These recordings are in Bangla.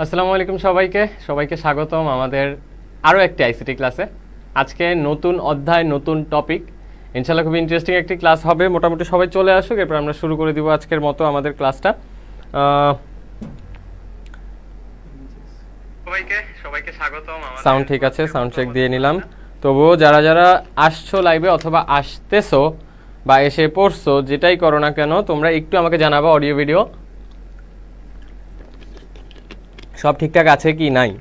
আসসালামু আলাইকুম সবাইকে সবাইকে স্বাগতম আমাদের আরও একটি আইসিটি ক্লাসে। আজকে নতুন অধ্যায়, নতুন টপিক, ইনশাআল্লাহ খুব ইন্টারেস্টিং একটি ক্লাস হবে। মোটামুটি সবাই চলে আসুক, এরপর আমরা শুরু করে দিব আজকের মতো আমাদের ক্লাসটা। সবাইকে স্বাগতম। সাউন্ড ঠিক আছে, সাউন্ড চেক দিয়ে নিলাম। তবুও যারা যারা আসছো লাইভে অথবা আসতেছো বা এসে পড়ছো, যেটাই করো না কেন, তোমরা একটু আমাকে জানাবো অডিও ভিডিও সব ঠিকঠাক আছে কি নাই।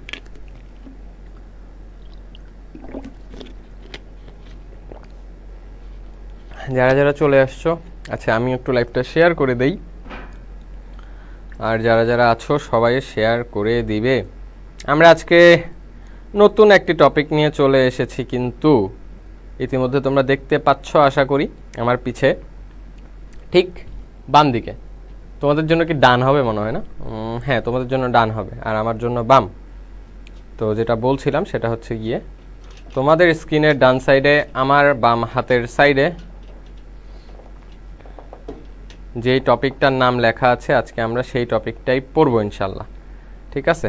যারা যারা চলে আসছো, আচ্ছা আমি একটু লাইভটা শেয়ার করে দেই, আর যারা যারা আছো সবাই শেয়ার করে দিবে। আমরা আজকে নতুন একটি টপিক নিয়ে চলে এসেছি, কিন্তু ইতিমধ্যে তোমরা দেখতে পাচ্ছ আশা করি আমার পিছে ঠিক বাম দিকে। তোমাদের জন্য কি ডান হবে মনে হয় না? হ্যাঁ, তোমাদের জন্য ডান হবে আর আমার জন্য বাম। তো যেটা বলছিলাম সেটা হচ্ছে গিয়ে, তোমাদের স্ক্রিনের ডান সাইডে, আমার বাম হাতের সাইডে যেই টপিকটার নাম লেখা আছে, আজকে আমরা সেই টপিকটাই পড়বো ইনশাল্লাহ। ঠিক আছে?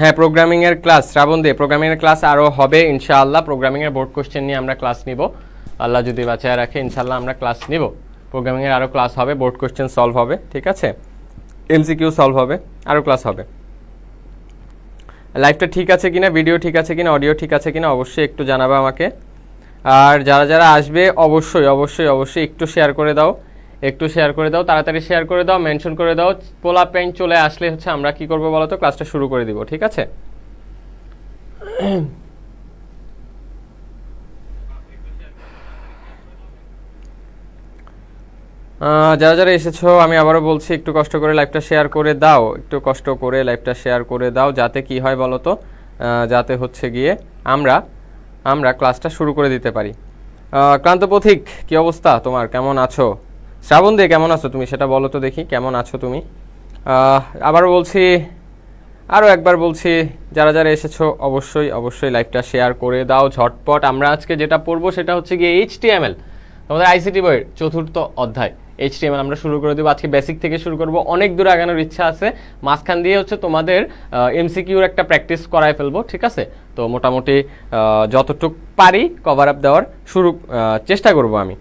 হ্যাঁ, প্রোগ্রামিংয়ের ক্লাস, শ্রাবণ দিয়ে প্রোগ্রামিংয়ের ক্লাস আরও হবে ইনশাআল্লাহ। প্রোগ্রামিংয়ের বোর্ড কোশ্চেন নিয়ে আমরা ক্লাস নিব, আল্লাহ যদি বাঁচায় রাখে ইনশাআল্লাহ আমরা ক্লাস নিব। প্রোগ্রামিংয়ের আরও ক্লাস হবে, বোর্ড কোশ্চেন সলভ হবে, ঠিক আছে, এমসিকিউ সলভ হবে, আরও ক্লাস হবে। লাইভটা ঠিক আছে কিনা, ভিডিও ঠিক আছে কিনা, অডিও ঠিক আছে কিনা অবশ্যই একটু জানাবে আমাকে। আর যারা যারা আসবে অবশ্যই অবশ্যই অবশ্যই একটু শেয়ার করে দাও, একটু শেয়ার করে দাও, তাড়াতাড়ি শেয়ার করে দাও, মেনশন করে দাও। পোলা পেন চলে আসলে হচ্ছে আমরা কি করবো বলো তো, ক্লাসটা শুরু করে দিব, ঠিক আছে? যারা যারা এসেছো আমি আবারও বলছি, একটু কষ্ট করে লাইভটা শেয়ার করে দাও, একটু কষ্ট করে লাইভটা শেয়ার করে দাও, যাতে কি হয় বলো তো, যাতে হচ্ছে গিয়ে আমরা ক্লাসটা শুরু করে দিতে পারি। ক্লান্ত পথিক, কি অবস্থা তোমার, কেমন আছো? শ্রাবণ দিয়ে কেমন আছো তুমি, সেটা বলো তো দেখি, কেমন আছো তুমি? আবারও বলছি, আরও একবার বলছি, যারা যারা এসেছো অবশ্যই অবশ্যই লাইভটা শেয়ার করে দাও ঝটপট। আমরা আজকে যেটা পড়বো সেটা হচ্ছে গিয়ে এইচটিএমএল, তোমাদের আইসিটি বইয়ের 4র্থ অধ্যায় এইচটিএমএল আমরা শুরু করে দেবো। আজকে বেসিক থেকে শুরু করব, অনেক দূর আগানোর ইচ্ছা আছে, মাঝখান দিয়ে হচ্ছে তোমাদের এমসিকিউর একটা প্র্যাকটিস করায় ফেলবো, ঠিক আছে? তো মোটামুটি যতটুক পারি কভার আপ দেওয়ার চেষ্টা করব আমি।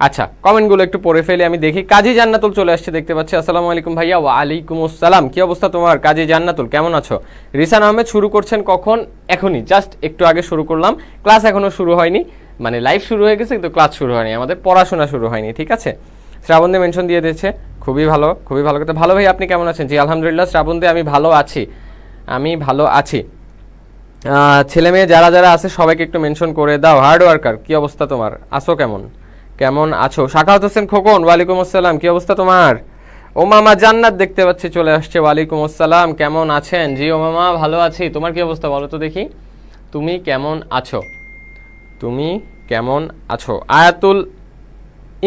আচ্ছা, কমেন্টগুলো একটু পড়ে ফেলে আমি দেখি। কাজী জান্নাতুল চলে আসছে দেখতে পাচ্ছি, আসসালামু আলাইকুম ভাইয়া। ওয়া আলাইকুম আসসালাম, কি অবস্থা তোমার কাজী জান্নাতুল, কেমন আছো? রিসান আহমেদ শুরু করছেন কখন? এখনই, জাস্ট একটু আগে শুরু করলাম, ক্লাস এখনো শুরু হয়নি, মানে লাইভ শুরু হয়ে গেছে কিন্তু ক্লাস শুরু হয়নি, আমাদের পড়াশোনা শুরু হয়নি, ঠিক আছে? শ্রাবণ দিয়ে মেনশন দিয়ে দিয়েছে, খুবই ভালো, খুবই ভালো কথা। ভালো ভাই, আপনি কেমন আছেন? জি আলহামদুলিল্লাহ শ্রাবণ দিয়ে আমি ভালো আছি, আমি ভালো আছি। ছেলে মেয়ে যারা যারা আছে সবাইকে একটু মেনশন করে দাও। হার্ড ওয়ার্কার, কি অবস্থা তোমার, আছো কেমন, কেমন আছো? শাখাওয়াত হোসেন খোকন, ওয়ালাইকুম আসসালাম, কি অবস্থা তোমার? ও মামা জান্নাত দেখতে পাচ্ছি চলে আসছে, ওয়ালাইকুম আসসালাম, কেমন আছেন? জি ও মামা ভালো আছি, তোমার কি অবস্থা বলো তো দেখি, তুমি কেমন আছো, তুমি কেমন আছো? আয়াতুল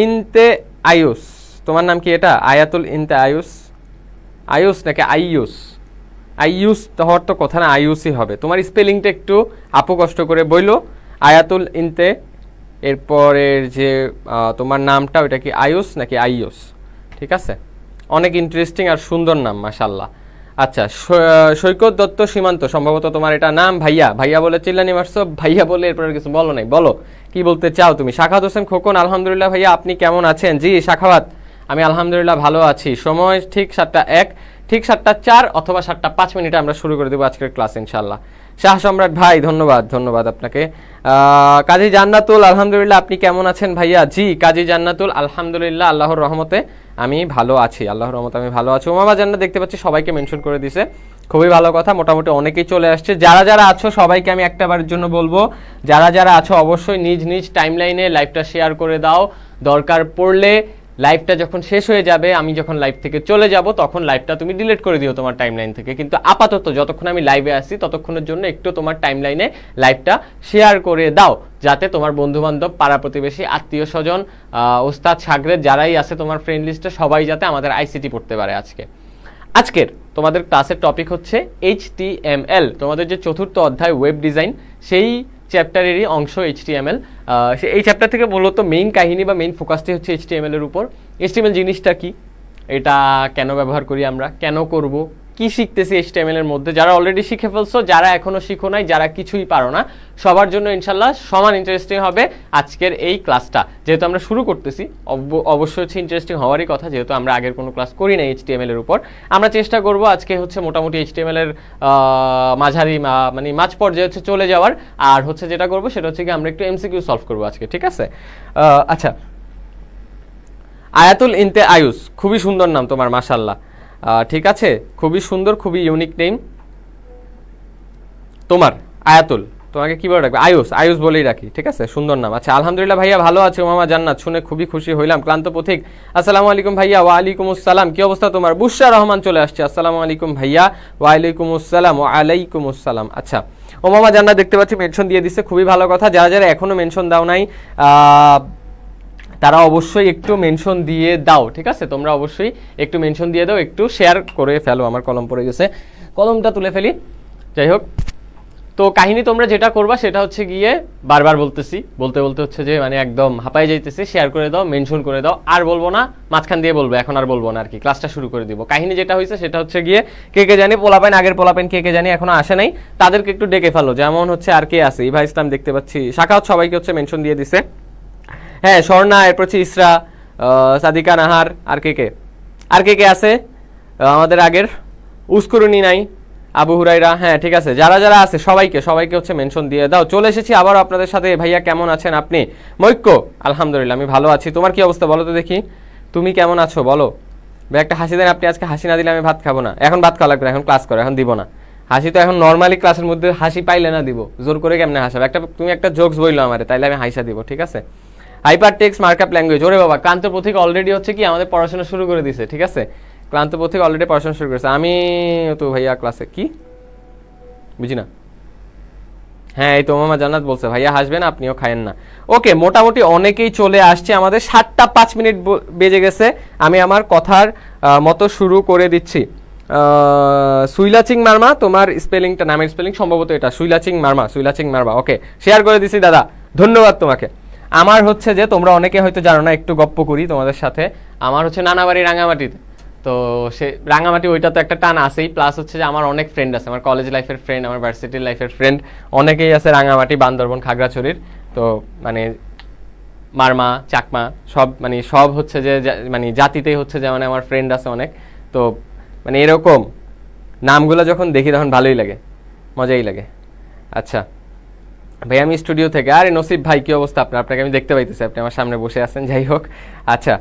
ইনতে আয়ুস, তোমার নাম কি এটা? আয়াতুল ইনতে আয়ুস, আয়ুস নাকি আইয়ুস? আইয়ুস হওয়ার তো কথা না, আইয়ুসই হবে। তোমার স্পেলিংটা একটু আপু কষ্ট করে বইলো, আয়াতুল ইনতে, এরপরের যে তোমার নামটা ওইটা কি আয়ুস নাকি আইয়ুস? ঠিক আছে, অনেক ইন্টারেস্টিং আর সুন্দর নাম মাশাল্লাহ। আচ্ছা, সৈকত দত্ত সীমান্ত সম্ভবত তোমার এটা নাম। ভাইয়া ভাইয়া বলে চিল্লানি মারছো, ভাইয়া বলে এরপরে কিছু বলো নাই, বলো কি বলতে চাও তুমি? শাখাওয়াত হোসেন খোকন, আলহামদুলিল্লাহ ভাইয়া, আপনি কেমন আছেন? জি শাখাওয়াত, আমি আলহামদুলিল্লাহ ভালো আছি। সময় ঠিক 7টা 1, ঠিক 7টা 4 অথবা 7টা 5 আমরা শুরু করে দেবো আজকের ক্লাস ইনশাল্লাহ। শাহ সম্রাট ভাই, ধন্যবাদ ধন্যবাদ আপনাকে। কাজী জান্নাতুল, আলহামদুলিল্লাহ, আপনি কেমন আছেন ভাইয়া? জি কাজী জান্নাতুল, আলহামদুলিল্লাহ আল্লাহর রহমতে আমি ভালো আছি, আল্লাহর রহমতে আমি ভালো আছি। ওমামা জান্নাত দেখতে পাচ্ছি সবাইকে মেনশন করে দিছে, খুবই ভালো কথা, মোটামুটি অনেকেই চলে আসছে। যারা যারা আছো সবাইকে আমি একটাবারের জন্য বলবো, যারা যারা আছো অবশ্যই নিজ নিজ টাইমলাইনে লাইভটা শেয়ার করে দাও। দরকার পড়লে লাইভটা যখন শেষ হয়ে যাবে, আমি যখন লাইভ থেকে চলে যাব, তখন লাইভটা তুমি ডিলিট করে দিও তোমার টাইমলাইন থেকে, কিন্তু আপাতত যতক্ষণ আমি লাইভে আসি ততক্ষণের জন্য একটু তোমার টাইমলাইনে লাইভটা শেয়ার করে দাও, যাতে তোমার বন্ধুবান্ধব, পাড়া প্রতিবেশী, আত্মীয় স্বজন, ওস্তাদ সাগরেদ যারাই আছে তোমার ফ্রেন্ড লিস্টে, সবাই যাতে আমাদের আইসিটি পড়তে পারে। আজকের তোমাদের ক্লাসের টপিক হচ্ছে এইচটিএমএল, তোমাদের যে 4র্থ অধ্যায় ওয়েব ডিজাইন, সেই চ্যাপ্টারেরই অংশ এইচটিএমএল। এই চ্যাপ্টার থেকে মূলত মেইন কাহিনী বা মেইন ফোকাসটি হচ্ছে এইচটিএমএল এর উপর। এইচটিএমএল জিনিসটা কি, এটা কেন ব্যবহার করি আমরা, কেন করব, কি শিখতেছি HTML এর মধ্যে, যারা অলরেডি শিখে ফেলছো, যারা এখনো শিখো নাই, যারা কিছুই পারো না, সবার জন্য ইনশাল্লাহ সমান ইন্টারেস্টিং হবে আজকের এই ক্লাসটা। যেহেতু আমরা শুরু করতেছি, অবশ্যই হচ্ছে ইন্টারেস্টিং হওয়ারই কথা, যেহেতু আমরা আগের কোনো ক্লাস করি নাই HTML এর উপর। আমরা চেষ্টা করব আজকে হচ্ছে মোটামুটি HTML এর মাঝারি মানে মাঝ পর্যায়ে হচ্ছে চলে যাওয়ার। আর হচ্ছে যেটা করব সেটা হচ্ছে কি আমরা একটু MCQ সলভ করবো আজকে, ঠিক আছে? আচ্ছা, আয়াতুল ইনতে আয়ুস, খুবই সুন্দর নাম তোমার, মাশাআল্লাহ। ঠিক আছে, খুবই সুন্দর, খুবই ইউনিক নেম তোমার। আয়াতুল, তোমাকে কি বলে রাখবে? আয়ুস, আয়ুস বলেই রাখি, ঠিক আছে? সুন্দর নাম। আচ্ছা, আলহামদুলিল্লাহ ভাইয়া ভালো আছে। মামা জান্নাত, শুনে খুবই খুশি হইলাম। ক্লান্ত পথিক, আসসালামু আলাইকুম ভাইয়া। ওয়ালাইকুম আসসালাম, কি অবস্থা তোমার? বুশরা রহমান চলে আসছে, আসসালামু আলাইকুম ভাইয়া। ওয়ালাইকুম আসসালাম। ওয়ালাইকুম আসসালাম। আচ্ছা, ও মামা জান্নাত দেখতে পাচ্ছি মেনশন দিয়ে দিচ্ছে, খুবই ভালো কথা। যারা যারা এখনো মেনশন দাও নাই তারা অবশ্যই একটু মেনশন দিয়ে দাও, ঠিক আছে? তোমরা অবশ্যই একটু মেনশন দিয়ে দাও, একটু শেয়ার করে ফেলো। আমার কলম পড়ে গেছে, কলমটা তুলে ফেলি। যাই হোক, তো কাহিনী তোমরা যেটা করবা সেটা হচ্ছে গিয়ে, বারবার বলতেছি, বলতে বলতে হচ্ছে যে মানে একদম হাঁপাই যাইতেছি, শেয়ার করে দাও, মেনশন করে দাও। আর বলবো না, মাঝখান দিয়ে বলবো, এখন আর বলবো না আর কি, ক্লাসটা শুরু করে দিব। কাহিনী যেটা হয়েছে সেটা হচ্ছে গিয়ে, কে কে জানি পোলাপেন, আগের পোলাপেন কে কে জানি এখনো আসে নাই, তাদেরকে একটু ডেকে ফেলো। যেমন হচ্ছে আর কে আছে, ইভা ইসলাম দেখতে পাচ্ছি, শাখাওয়াত সবাইকে হচ্ছে মেনশন দিয়ে দিছে। হ্যাঁ, স্বর্ণা, এরপর হচ্ছে ইসরা, সাদিকা, নাহার, আর কে কে, আর কে কে আছে আমাদের আগের? উস্কুরুনি নাই, আবু হুরাইরা, হ্যাঁ ঠিক আছে। যারা যারা আছে সবাইকে সবাইকে হচ্ছে মেনশন দিয়ে দাও। চলে এসেছি আবার আপনাদের সাথে। ভাইয়া কেমন আছেন আপনি? মৈক্য, আলহামদুলিল্লাহ আমি ভালো আছি। তোমার কি অবস্থা বলো তো দেখি, তুমি কেমন আছো বলো? ভাই একটা হাসি দেন আপনি। আজকে হাসি না দিলে আমি ভাত খাবো না। এখন ভাত খাওয়া লাগবে না, এখন ক্লাস করো, এখন দিব না হাসি। তো এখন নর্মালি ক্লাসের মধ্যে হাসি পাইলে না দিব, জোর করে কেমনে হাসাবে? তুমি একটা জোকস বললো আমারে, তাইলে আমি হাসা দিব, ঠিক আছে? হাইপার টেক্সট মার্কআপ ল্যাঙ্গুয়েজ, ওরে বাবা, ক্লান্ত পথিক অলরেডি হচ্ছে কি আমাদের পড়াশোনা শুরু করে দিছে, ঠিক আছে? ক্লান্ত পথিক অলরেডি পড়াশোনা শুরু করেছে। আমি তো ভাইয়া ক্লাসে কি বুঝি না। হ্যাঁ, এই তো মামা জান্নাত বলছে ভাইয়া হাসবেন, আপনিও খায়েন না। ওকে, মোটামুটি অনেকেই চলে আসছে। আমাদের 7:05 বেজে গেছে। আমি আমার কথার মতো শুরু করে দিচ্ছি। সুইলাচিং মার্মা, তোমার স্পেলিংটা, নামের স্পেলিং সম্ভবত এটা সুইলাচিং মার্মা, সুইলাচিং মার্মা। ওকে, শেয়ার করে দিছি দাদা, ধন্যবাদ তোমাকে। আমার হচ্ছে যে তোমরা অনেকে হয়তো জানো না, একটু গপ্প করি তোমাদের সাথে। আমার হচ্ছে নানা বাড়ি রাঙামাটিতে, তো সে রাঙামাটি ওইটা তো একটা টান আছেই, প্লাস হচ্ছে যে আমার অনেক ফ্রেন্ড আছে, আমার কলেজ লাইফের ফ্রেন্ড, আমার ভার্সিটি লাইফের ফ্রেন্ড অনেকেই আছে রাঙামাটি, বান্দরবন, খাগড়াছড়ির। তো মানে মারমা, চাকমা সব, মানে সব হচ্ছে যে মানে জাতিতেই হচ্ছে যে মানে আমার ফ্রেন্ড আছে অনেক। তো মানে এরকম নামগুলো যখন দেখি তখন ভালোই লাগে, মজাই লাগে। আচ্ছা ভাই, আমি স্টুডিও থেকে। আরে নসিব ভাই, কি অবস্থা আপনার? আপনাকে আমি দেখতে পাইতেছি, আপনি আমার সামনে বসে আছেন। যাই হোক, আচ্ছা,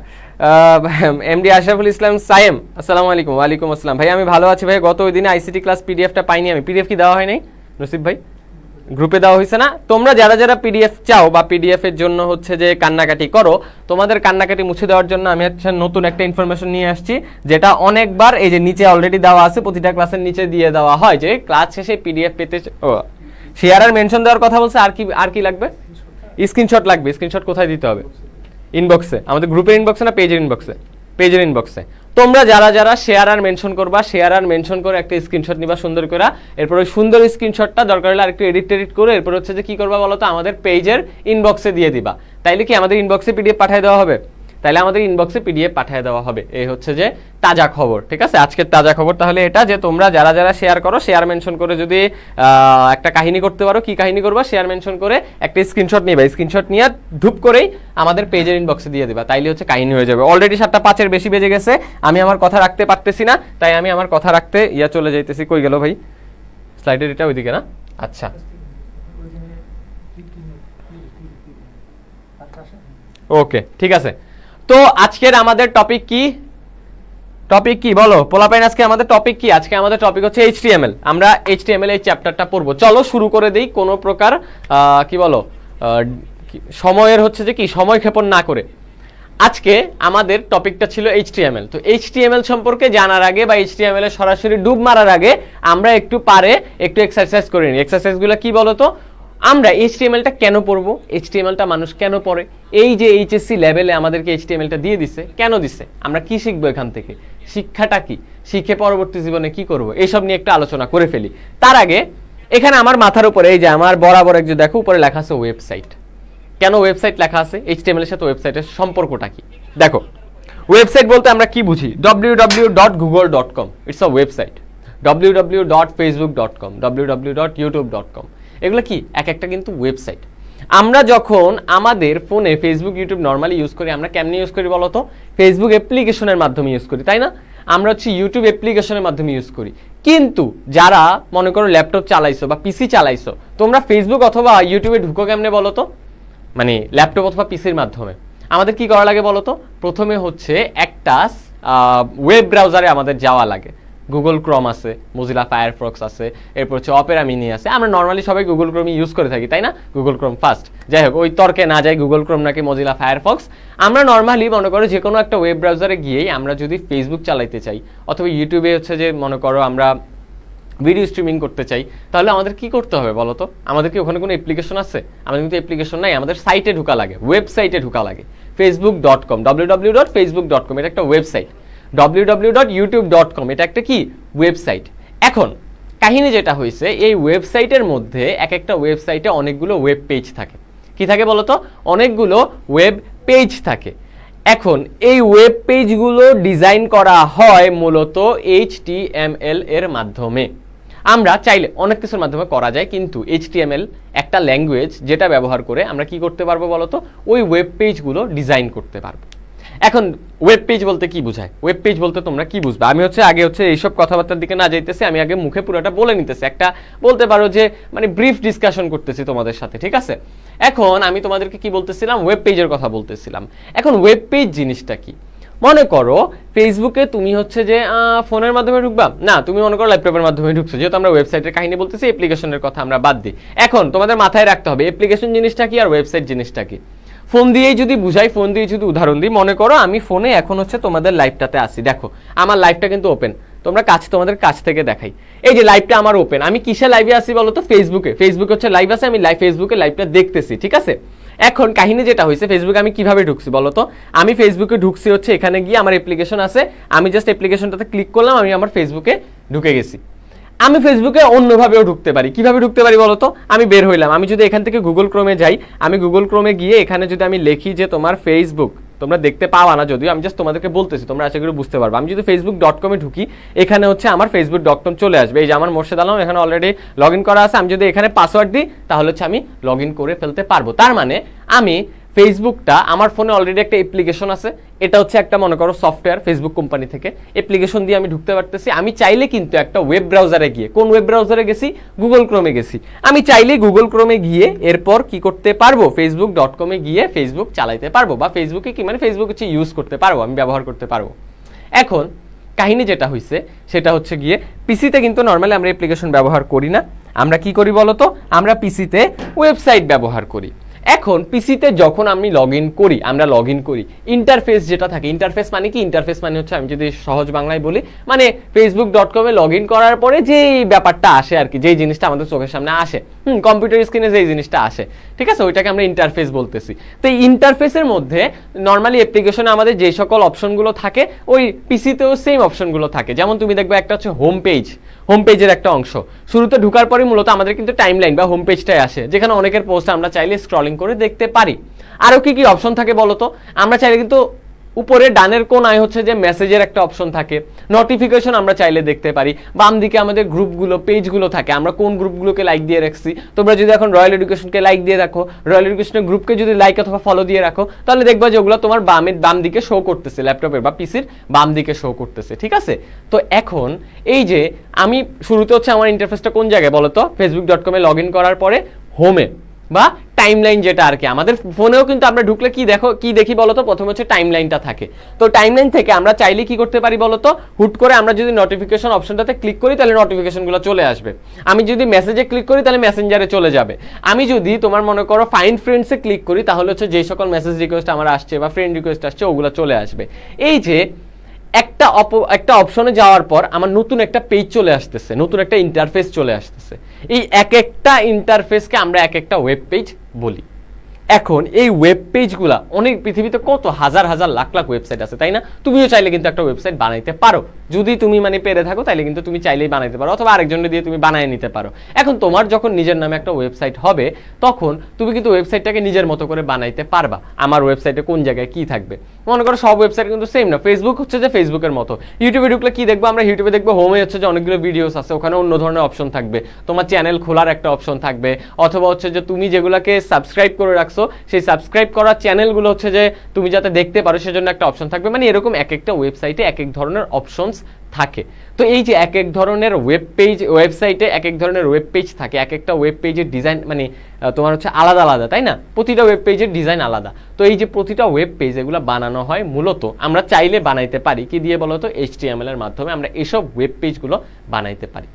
এমডি আশরাফুল ইসলাম সায়েম, আসসালামু আলাইকুম। ওয়ালাইকুম আসসালাম। ভাই আমি ভালো আছি ভাই। গত ওই দিনে আইসিটি ক্লাস পিডিএফটা পাইনি আমি। পিডিএফ কি দেওয়া হয় নাই নসিব ভাই? গ্রুপে দেওয়া হয়েছে না? তোমরা যারা যারা পিডিএফ চাও বা পিডিএফ এর জন্য হচ্ছে যে কান্নাকাটি করো, তোমাদের কান্নাকাটি মুছে দেওয়ার জন্য আমি হচ্ছে নতুন একটা ইনফরমেশন নিয়ে আসছি, যেটা অনেকবার এই যে নিচে অলরেডি দেওয়া আছে, প্রতিটা ক্লাসের নিচে দিয়ে দেওয়া হয় যে ক্লাস শেষে পিডিএফ পেতে। ও, শেয়ার আর মেনশন দেওয়ার কথা বলছে। আর কি লাগবে? স্ক্রিনশট লাগবে। স্ক্রিনশট কোথায় দিতে হবে? ইনবক্সে, আমাদের গ্রুপের ইনবক্সে না পেজের ইনবক্সে? পেজের ইনবক্সে। তোমরা যারা যারা শেয়ার আর মেনশন করবা, শেয়ার আর মেনশন করে একটা স্ক্রিনশট নিবা সুন্দর করে। এরপর ওই সুন্দর স্ক্রিনশটটা দরকার হলে আরেকটু এডিট করে এরপর হচ্ছে যে কি করবা বলো তো, আমাদের পেজের ইনবক্সে দিয়ে দিবা। তাইলে কি আমাদের ইনবক্সে পিডিএফ পাঠিয়ে দেওয়া হবে? তাহলে আমাদের ইনবক্সে পিডিএফ পাঠিয়ে দেওয়া হবে। এই হচ্ছে যে তাজা খবর, ঠিক আছে? আজকের তাজা খবর তাহলে এটা, যে তোমরা যারা যারা শেয়ার করো, শেয়ার মেনশন করে যদি একটা কাহিনী করতে পারো, কি কাহিনী করবা? শেয়ার মেনশন করে একটা স্ক্রিনশট নিবা। স্ক্রিনশট নিয়ে ধুপ করেই আমাদের পেজের ইনবক্সে দিয়ে দিবা। তাইলে হচ্ছে কাহিনী হয়ে যাবে। অলরেডি 7:05 বেশি বেজে গেছে, আমি আমার কথা রাখতে পারতেছি না, তাই আমি আমার কথা রাখতে চলে যাইতেছি। কই গেল ভাই স্লাইডের? এটা ওইদিকে না? আচ্ছা, ওকে, ঠিক আছে। তো আজকের আমাদের টপিক কি বলো পোলাপাইন? আজকে আমাদের টপিক কি? আজকে আমাদের টপিক হচ্ছে HTML। আমরা HTML এই চ্যাপ্টারটা পড়বো। চলো শুরু করে দেই, কোনো প্রকার কি বলো সময়ের হচ্ছে যে কি সময় ক্ষেপণ না করে। আজকে আমাদের টপিকটা ছিল HTML। তো HTML সম্পর্কে জানার আগে বা HTML এ সরাসরি ডুব মারার আগে আমরা একটু এক্সারসাইজ করে নিই। এক্সারসাইজগুলো কি বলো তো? আমরা HTMLটা কেন পড়বো? HTMLটা মানুষ কেন পড়ে? এই যে এইচএসসি লেভেলে আমাদেরকে HTMLটা দিয়ে দিছে, কেন দিছে? আমরা কি শিখবো এখান থেকে? শিক্ষাটা কি? শিখে পরবর্তী জীবনে কি করব? এইসব নিয়ে একটু আলোচনা করে ফেলি। তার আগে এখানে আমার মাথার উপরে এই যে আমার বরাবর এক যে দেখো উপরে লেখা আছে ওয়েবসাইট। কেন ওয়েবসাইট লেখা আছে? HTML এর সাথে ওয়েবসাইটের সম্পর্কটা কি? দেখো, ওয়েবসাইট বলতে আমরা কি বুঝি? www.google.com, it's a website. www.facebook.com, www.youtube.com, এগুলো কি এক একটা কিন্তু ওয়েবসাইট। আমরা যখন আমাদের ফোনে ফেসবুক ইউটিউব নর্মালি ইউজ করি, আমরা কেমনি ইউজ করি বলতো? ফেসবুক অ্যাপ্লিকেশনের মাধ্যমে ইউজ করি, তাই না? আমরা হচ্ছে ইউটিউব অ্যাপ্লিকেশনের মাধ্যমে ইউজ করি। কিন্তু যারা মনে করো ল্যাপটপ চালাইছো বা পিসি চালাইছো, তোমরা ফেসবুক অথবা ইউটিউবে ঢুকো কেমনে বলো তো? মানে ল্যাপটপ অথবা পিসির মাধ্যমে। আমাদের কি করা লাগে বলো তো? প্রথমে হচ্ছে একটা ওয়েব ব্রাউজারে আমাদের যাওয়া লাগে। গুগল ক্রোম আছে, মোজিলা ফায়ারফক্স আছে, এরপর হচ্ছে অপেরা মিনি আছে। আমরা নর্মালি সবাই গুগল ক্রোম ইউজ করে থাকি, তাই না? Google Chrome first. যাই হোক, ওই তর্কে না যাই গুগল ক্রোম নাকি মোজিলা ফায়ারফক্স। আমরা নর্মালি মনে করো যে কোনো একটা ওয়েব ব্রাউজারে গিয়েই আমরা যদি ফেসবুক চালাইতে চাই অথবা ইউটিউবে হচ্ছে যে মনে করো আমরা ভিডিও স্ট্রিমিং করতে চাই, তাহলে আমাদের কি করতে হবে বলো তো? আমাদের কি ওখানে কোনো অ্যাপ্লিকেশন আছে? আমাদের কিন্তু অ্যাপ্লিকেশন নাই, আমাদের সাইটে ঢোকা লাগে, ওয়েবসাইটে ঢোকা লাগে। facebook.com, www.facebook.com, এটা একটা ওয়েবসাইট। www.youtube.com, এটা একটা কি ওয়েবসাইট। এখন কাহিনী যেটা হয়েছে, এই ওয়েবসাইটের মধ্যে এক একটা ওয়েবসাইটে অনেকগুলো ওয়েব পেজ থাকে। কি থাকে বলো তো? অনেকগুলো ওয়েব পেজ থাকে। এখন এই ওয়েব পেজগুলো ডিজাইন করা হয় মূলত HTML এর মাধ্যমে। আমরা চাইলে অনেক কিছুর মাধ্যমে করা যায়, কিন্তু HTML একটা ল্যাঙ্গুয়েজ যেটা ব্যবহার করে আমরা কি করতে পারবো বলতো? ওই ওয়েব পেজগুলো ডিজাইন করতে পারবো। এখন ওয়েব পেজ বলতে কি বোঝায়? ওয়েব পেজ বলতে তোমরা কি বুঝবে? আমি আগে এইসব কথাবার্তার দিকে না যাইতেছি, আমি আগে মুখে পুরোটা বলে নিতেছি, একটা বলতে পারো যে মানে ব্রিফ ডিসকাশন করতেছি তোমাদের সাথে, ঠিক আছে? এখন আমি তোমাদেরকে কি বলতেছিলাম? ওয়েব পেজের কথা বলতেছিলাম। এখন ওয়েব পেজ জিনিসটা কি? মনে করো ফেসবুকে তুমি হচ্ছে যে ফোনের মাধ্যমে ঢুকবা না, তুমি মনে করো ল্যাপটপের মাধ্যমে ঢুকছো। যেহেতু আমরা ওয়েবসাইটের কাহিনী বলতেছি, অ্যাপ্লিকেশনের কথা আমরা বাদ দিই। এখন তোমাদের মাথায় রাখতে হবে অ্যাপ্লিকেশন জিনিসটা কি আর ওয়েবসাইট জিনিসটা কি। ফোন দিয়েই যদি বুঝাই, ফোন দিয়ে যদি উদাহরণ দিই, মনে করো আমি ফোনে এখন হচ্ছে তোমাদের লাইভটাতে আসি, দেখো আমার লাইভটা কিন্তু ওপেন, তোমরা তোমাদের কাছ থেকে দেখাই। এই যে লাইভটা আমার ওপেন, আমি কিসে লাইভে আসি বলো তো? ফেসবুকে হচ্ছে লাইভ আছে, আমি ফেসবুকে লাইভটা দেখতেছি, ঠিক আছে? এখন কাহিনী যেটা হয়েছে, ফেসবুকে আমি কিভাবে ঢুকছি বলো তো? আমি ফেসবুকে ঢুকছি হচ্ছে এখানে গিয়ে আমার অ্যাপ্লিকেশন আছে, আমি জাস্ট অ্যাপ্লিকেশনটাতে ক্লিক করলাম, আমি আমার ফেসবুকে ঢুকে গেছি। আমি ফেসবুকে অন্যভাবেও ঢুকতে পারি। কিভাবে ঢুকতে পারি বলো তো? আমি বের হইলাম, আমি যদি এখান থেকে গুগল ক্রোমে যাই, আমি গুগল ক্রোমে গিয়ে এখানে যদি আমি লিখি যে তোমার ফেসবুক, তোমরা দেখতে পাওয়া না যদিও, আমি জাস্ট তোমাদেরকে বলতেছি, তোমরা আশা করি বুঝতে পারবে। আমি যদি facebook.com এ ঢুকি, এখানে হচ্ছে আমার facebook.com চলে আসবে। এই যে আমার মোর্শেদ আলম এখানে অলরেডি লগ ইন করা আছে। আমি যদি এখানে পাসওয়ার্ড দিই তাহলে হচ্ছে আমি লগ ইন করে ফেলতে পারবো। তার মানে আমি ফেসবুকটা, আমার ফোনে অলরেডি একটা অ্যাপ্লিকেশন আছে, এটা হচ্ছে একটা মনে করো সফটওয়্যার ফেসবুক কোম্পানি থেকে, অ্যাপ্লিকেশন দিয়ে আমি ঢুকতে পারতেছি। আমি চাইলে কিন্তু একটা ওয়েব ব্রাউজারে গিয়ে, কোন ওয়েব ব্রাউজারে গেছি? গুগল ক্রোমে গেছি। আমি চাইলে গুগল ক্রোমে গিয়ে এরপর কি করতে পারবো? facebook.com এ গিয়ে ফেসবুক চালাইতে পারবো, বা ফেসবুকে কি মানে ফেসবুক হচ্ছে ইউজ করতে পারবো, আমি ব্যবহার করতে পারবো। এখন কাহিনী যেটা হয়েছে সেটা হচ্ছে গিয়ে পিসিতে কিন্তু নর্মালি আমরা অ্যাপ্লিকেশন ব্যবহার করি না। আমরা কি করি বলতো? আমরা পিসিতে ওয়েবসাইট ব্যবহার করি। এখন পিসিতে যখন আমি লগ ইন করি, আমরা লগ ইন করি, ইন্টারফেস যেটা থাকে, ইন্টারফেস মানে কি? ইন্টারফেস মানে হচ্ছে, আমি যদি সহজ বাংলায় বলি, মানে facebook.com এ লগ ইন করার পরে যেই ব্যাপারটা আসে আর কি, যেই জিনিসটা আমাদের চোখের সামনে আসে, কম্পিউটার স্ক্রিনে যেই জিনিসটা আসে, ঠিক আছে, ওইটাকে আমরা ইন্টারফেস বলতেছি। তো এই ইন্টারফেসের মধ্যে নর্মালি অ্যাপ্লিকেশনে আমাদের যে সকল অপশনগুলো থাকে, ওই পিসিতেও সেম অপশনগুলো থাকে। যেমন তুমি দেখবে একটা হচ্ছে হোম পেজ, হোম পেজের একটা অংশ। শুরুতে ঢোকার পরে মূলত আমাদের কিন্তু টাইমলাইন বা হোম পেজটাই আসে, যেখানে অনেকের পোস্ট আমরা চাইলে স্ক্রলিং করে দেখতে পারি। আরো কি কি অপশন থাকে বলতো? আমরা চাইলে কিন্তু উপরে ডানের কোনায় হচ্ছে যে মেসেজের একটা অপশন থাকে, নোটিফিকেশন আমরা চাইলে দেখতে পারি। বাম দিকে আমাদের গ্রুপগুলো, পেজগুলো থাকে, আমরা কোন গ্রুপগুলোকে লাইক দিয়ে রাখছি। তোমরা যদি এখন রয়্যাল এডুকেশনকে লাইক দিয়ে রাখো, রয়্যাল এডুকেশনের গ্রুপকে যদি লাইক অথবা ফলো দিয়ে রাখো, তাহলে দেখবা যে ওগুলো তোমার বাম দিকে শো করতেছে, ল্যাপটপের বা পিসির বাম দিকে শো করতেছে, ঠিক আছে? তো এখন এই যে আমি শুরুতে হচ্ছে আমার ইন্টারফেসটা কোন জায়গায় বলতো? facebook.com এ লগ ইন করার পরে হোমে বা টাইমলাইন যেটা আর কি, আমাদের ফোনেও কিন্তু আমরা ঢুকলে কি দেখি বলতো? প্রথমে হচ্ছে টাইমলাইনটা থাকে। তো টাইমলাইন থেকে আমরা চাইলে কি করতে পারি বলতো? হুট করে আমরা যদি নোটিফিকেশন অপশনটাতে ক্লিক করি তাহলে নোটিফিকেশনগুলো চলে আসবে। আমি যদি মেসেজে ক্লিক করি তাহলে মেসেঞ্জারে চলে যাবে। আমি যদি তোমার মনে করো ফাইন্ড ফ্রেন্ডসে ক্লিক করি তাহলে হচ্ছে যে সকল মেসেজ রিকোয়েস্ট আমার আসছে বা ফ্রেন্ড রিকোয়েস্ট আসছে ওগুলো চলে আসবে। এই যে একটা অপশনে যাওয়ার পর আমার নতুন একটা পেজ চলে আসতেছে, নতুন একটা ইন্টারফেস চলে আসতেছে। এই এক একটা ইন্টারফেসকে আমরা এক একটা ওয়েব পেজ বলি। এখন এই ওয়েব পেজগুলা অনেক, পৃথিবীতে কত হাজার হাজার লাখ লাখ ওয়েবসাইট আছে, তাই না? তুমিও চাইলে কিন্তু একটা ওয়েবসাইট বানাইতে পারো, যদি তুমি মানে পেরে থাকো তাহলে কিন্তু তুমি চাইলেই বানাইতে পারো, অথবা আরেকজনের দিয়ে তুমি বানিয়ে নিতে পারো। এখন তোমার যখন নিজের নামে একটা ওয়েবসাইট হবে তখন তুমি কিন্তু ওয়েবসাইটটাকে নিজের মতো করে বানাইতে পারবা। আমার ওয়েবসাইটে কোন জায়গায় কি থাকবে, মনে করো সব ওয়েবসাইট কিন্তু সেম না। ফেসবুক হচ্ছে যে ফেসবুকের মতো, ইউটিউবে ঢুকলে কি দেখবো আমরা, ইউটিউবে দেখবো হোমে হচ্ছে যে অনেকগুলো ভিডিওস আছে, ওখানে অন্য ধরনের অপশন থাকবে, তোমার চ্যানেল খোলার একটা অপশন থাকবে, অথবা হচ্ছে যে তুমি যেগুলোকে সাবস্ক্রাইব করে রাখছো সেই সাবস্ক্রাইব করা চ্যানেলগুলো হচ্ছে যে তুমি যাতে দেখতে পারো সেজন্য একটা অপশন থাকবে। মানে এরকম এক একটা ওয়েবসাইটে এক এক ধরনের অপশনস থাকে। তো এই যে এক এক ধরনের ওয়েব পেজ, ওয়েবসাইটে এক এক ধরনের ওয়েব পেজ থাকে, এক একটা ওয়েব পেজের ডিজাইন মানে তোমার হচ্ছে আলাদা আলাদা, তাই না? প্রতিটা ওয়েব পেজের ডিজাইন আলাদা। তো এই যে প্রতিটা ওয়েব পেজ এগুলো বানানো হয় মূলত আমরা চাইলে বানাইতে পারি কি দিয়ে বলো তো, HTML এর মাধ্যমে আমরা এসব ওয়েব পেজগুলো বানাইতে পারি।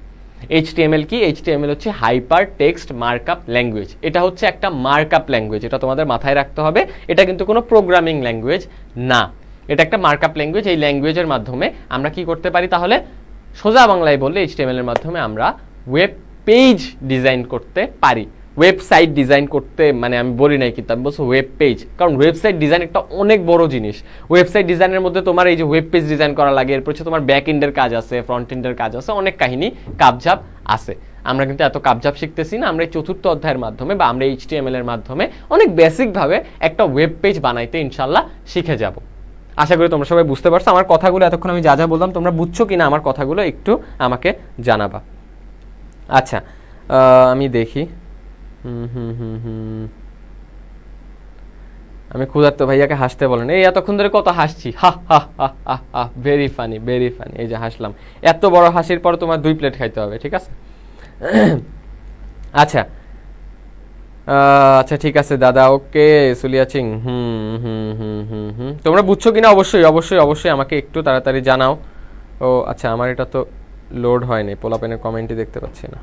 HTML কি? HTML হচ্ছে হাইপার টেক্সট মার্কআপ ল্যাঙ্গুয়েজ। এটা হচ্ছে একটা মার্কআপ ল্যাঙ্গুয়েজ, এটা তোমাদের মাথায় রাখতে হবে। এটা কিন্তু কোনো প্রোগ্রামিং ল্যাঙ্গুয়েজ না, এটা একটা মার্কআপ ল্যাঙ্গুয়েজ। এই ল্যাঙ্গুয়েজের মাধ্যমে আমরা কি করতে পারি তাহলে? সোজা বাংলায় বললে HTML এর মাধ্যমে আমরা ওয়েব পেজ ডিজাইন করতে পারি। ওয়েবসাইট ডিজাইন করতে মানে আমি বলি নাই কিন্তু আমি বলছি ওয়েব পেজ, কারণ ওয়েবসাইট ডিজাইন একটা অনেক বড় জিনিস। ওয়েবসাইট ডিজাইনের মধ্যে তোমার এই যে ওয়েব পেজ ডিজাইন করা লাগে, এরপর হচ্ছে তোমার ব্যাক এন্ডের কাজ আছে, ফ্রন্ট এন্ডের কাজ আছে, অনেক কাহিনী কাবঝাপ আছে। আমরা কিন্তু এত কাবঝাপ শিখতেছি না, আমরা এই 4র্থ অধ্যায়ের মাধ্যমে বা আমরা HTML এর মাধ্যমে অনেক বেসিকভাবে একটা ওয়েব পেজ বানাইতে ইনশাল্লাহ শিখে যাব। আশা করি তোমরা সবাই বুঝতে পারছো আমার কথাগুলো। এতক্ষণ আমি যা যা বললাম তোমরা বুঝছো কিনা আমার কথাগুলো একটু আমাকে জানাবা। আচ্ছা আমি দেখি, আমি ক্ষুধার্ত ভাইয়াকে হাসতে বলেন। এই এতক্ষণ ধরে কত হাসছি, হা হা হা হা হা, ভেরি ফানি ভেরি ফানি। এই যে হাসলাম, এত বড় হাসির পর তোমার 2 প্লেট খাইতে হবে, ঠিক আছে? আচ্ছা আচ্ছা ঠিক আছে দাদা, ওকে সুলিয়া চিং। তোমরা বুঝছো কিনা অবশ্যই অবশ্যই অবশ্যই আমাকে একটু তাড়াতাড়ি জানাও। ও আচ্ছা, আমার এটা তো লোড হয়নি, পোলাপেনের কমেন্টই দেখতে পাচ্ছি না।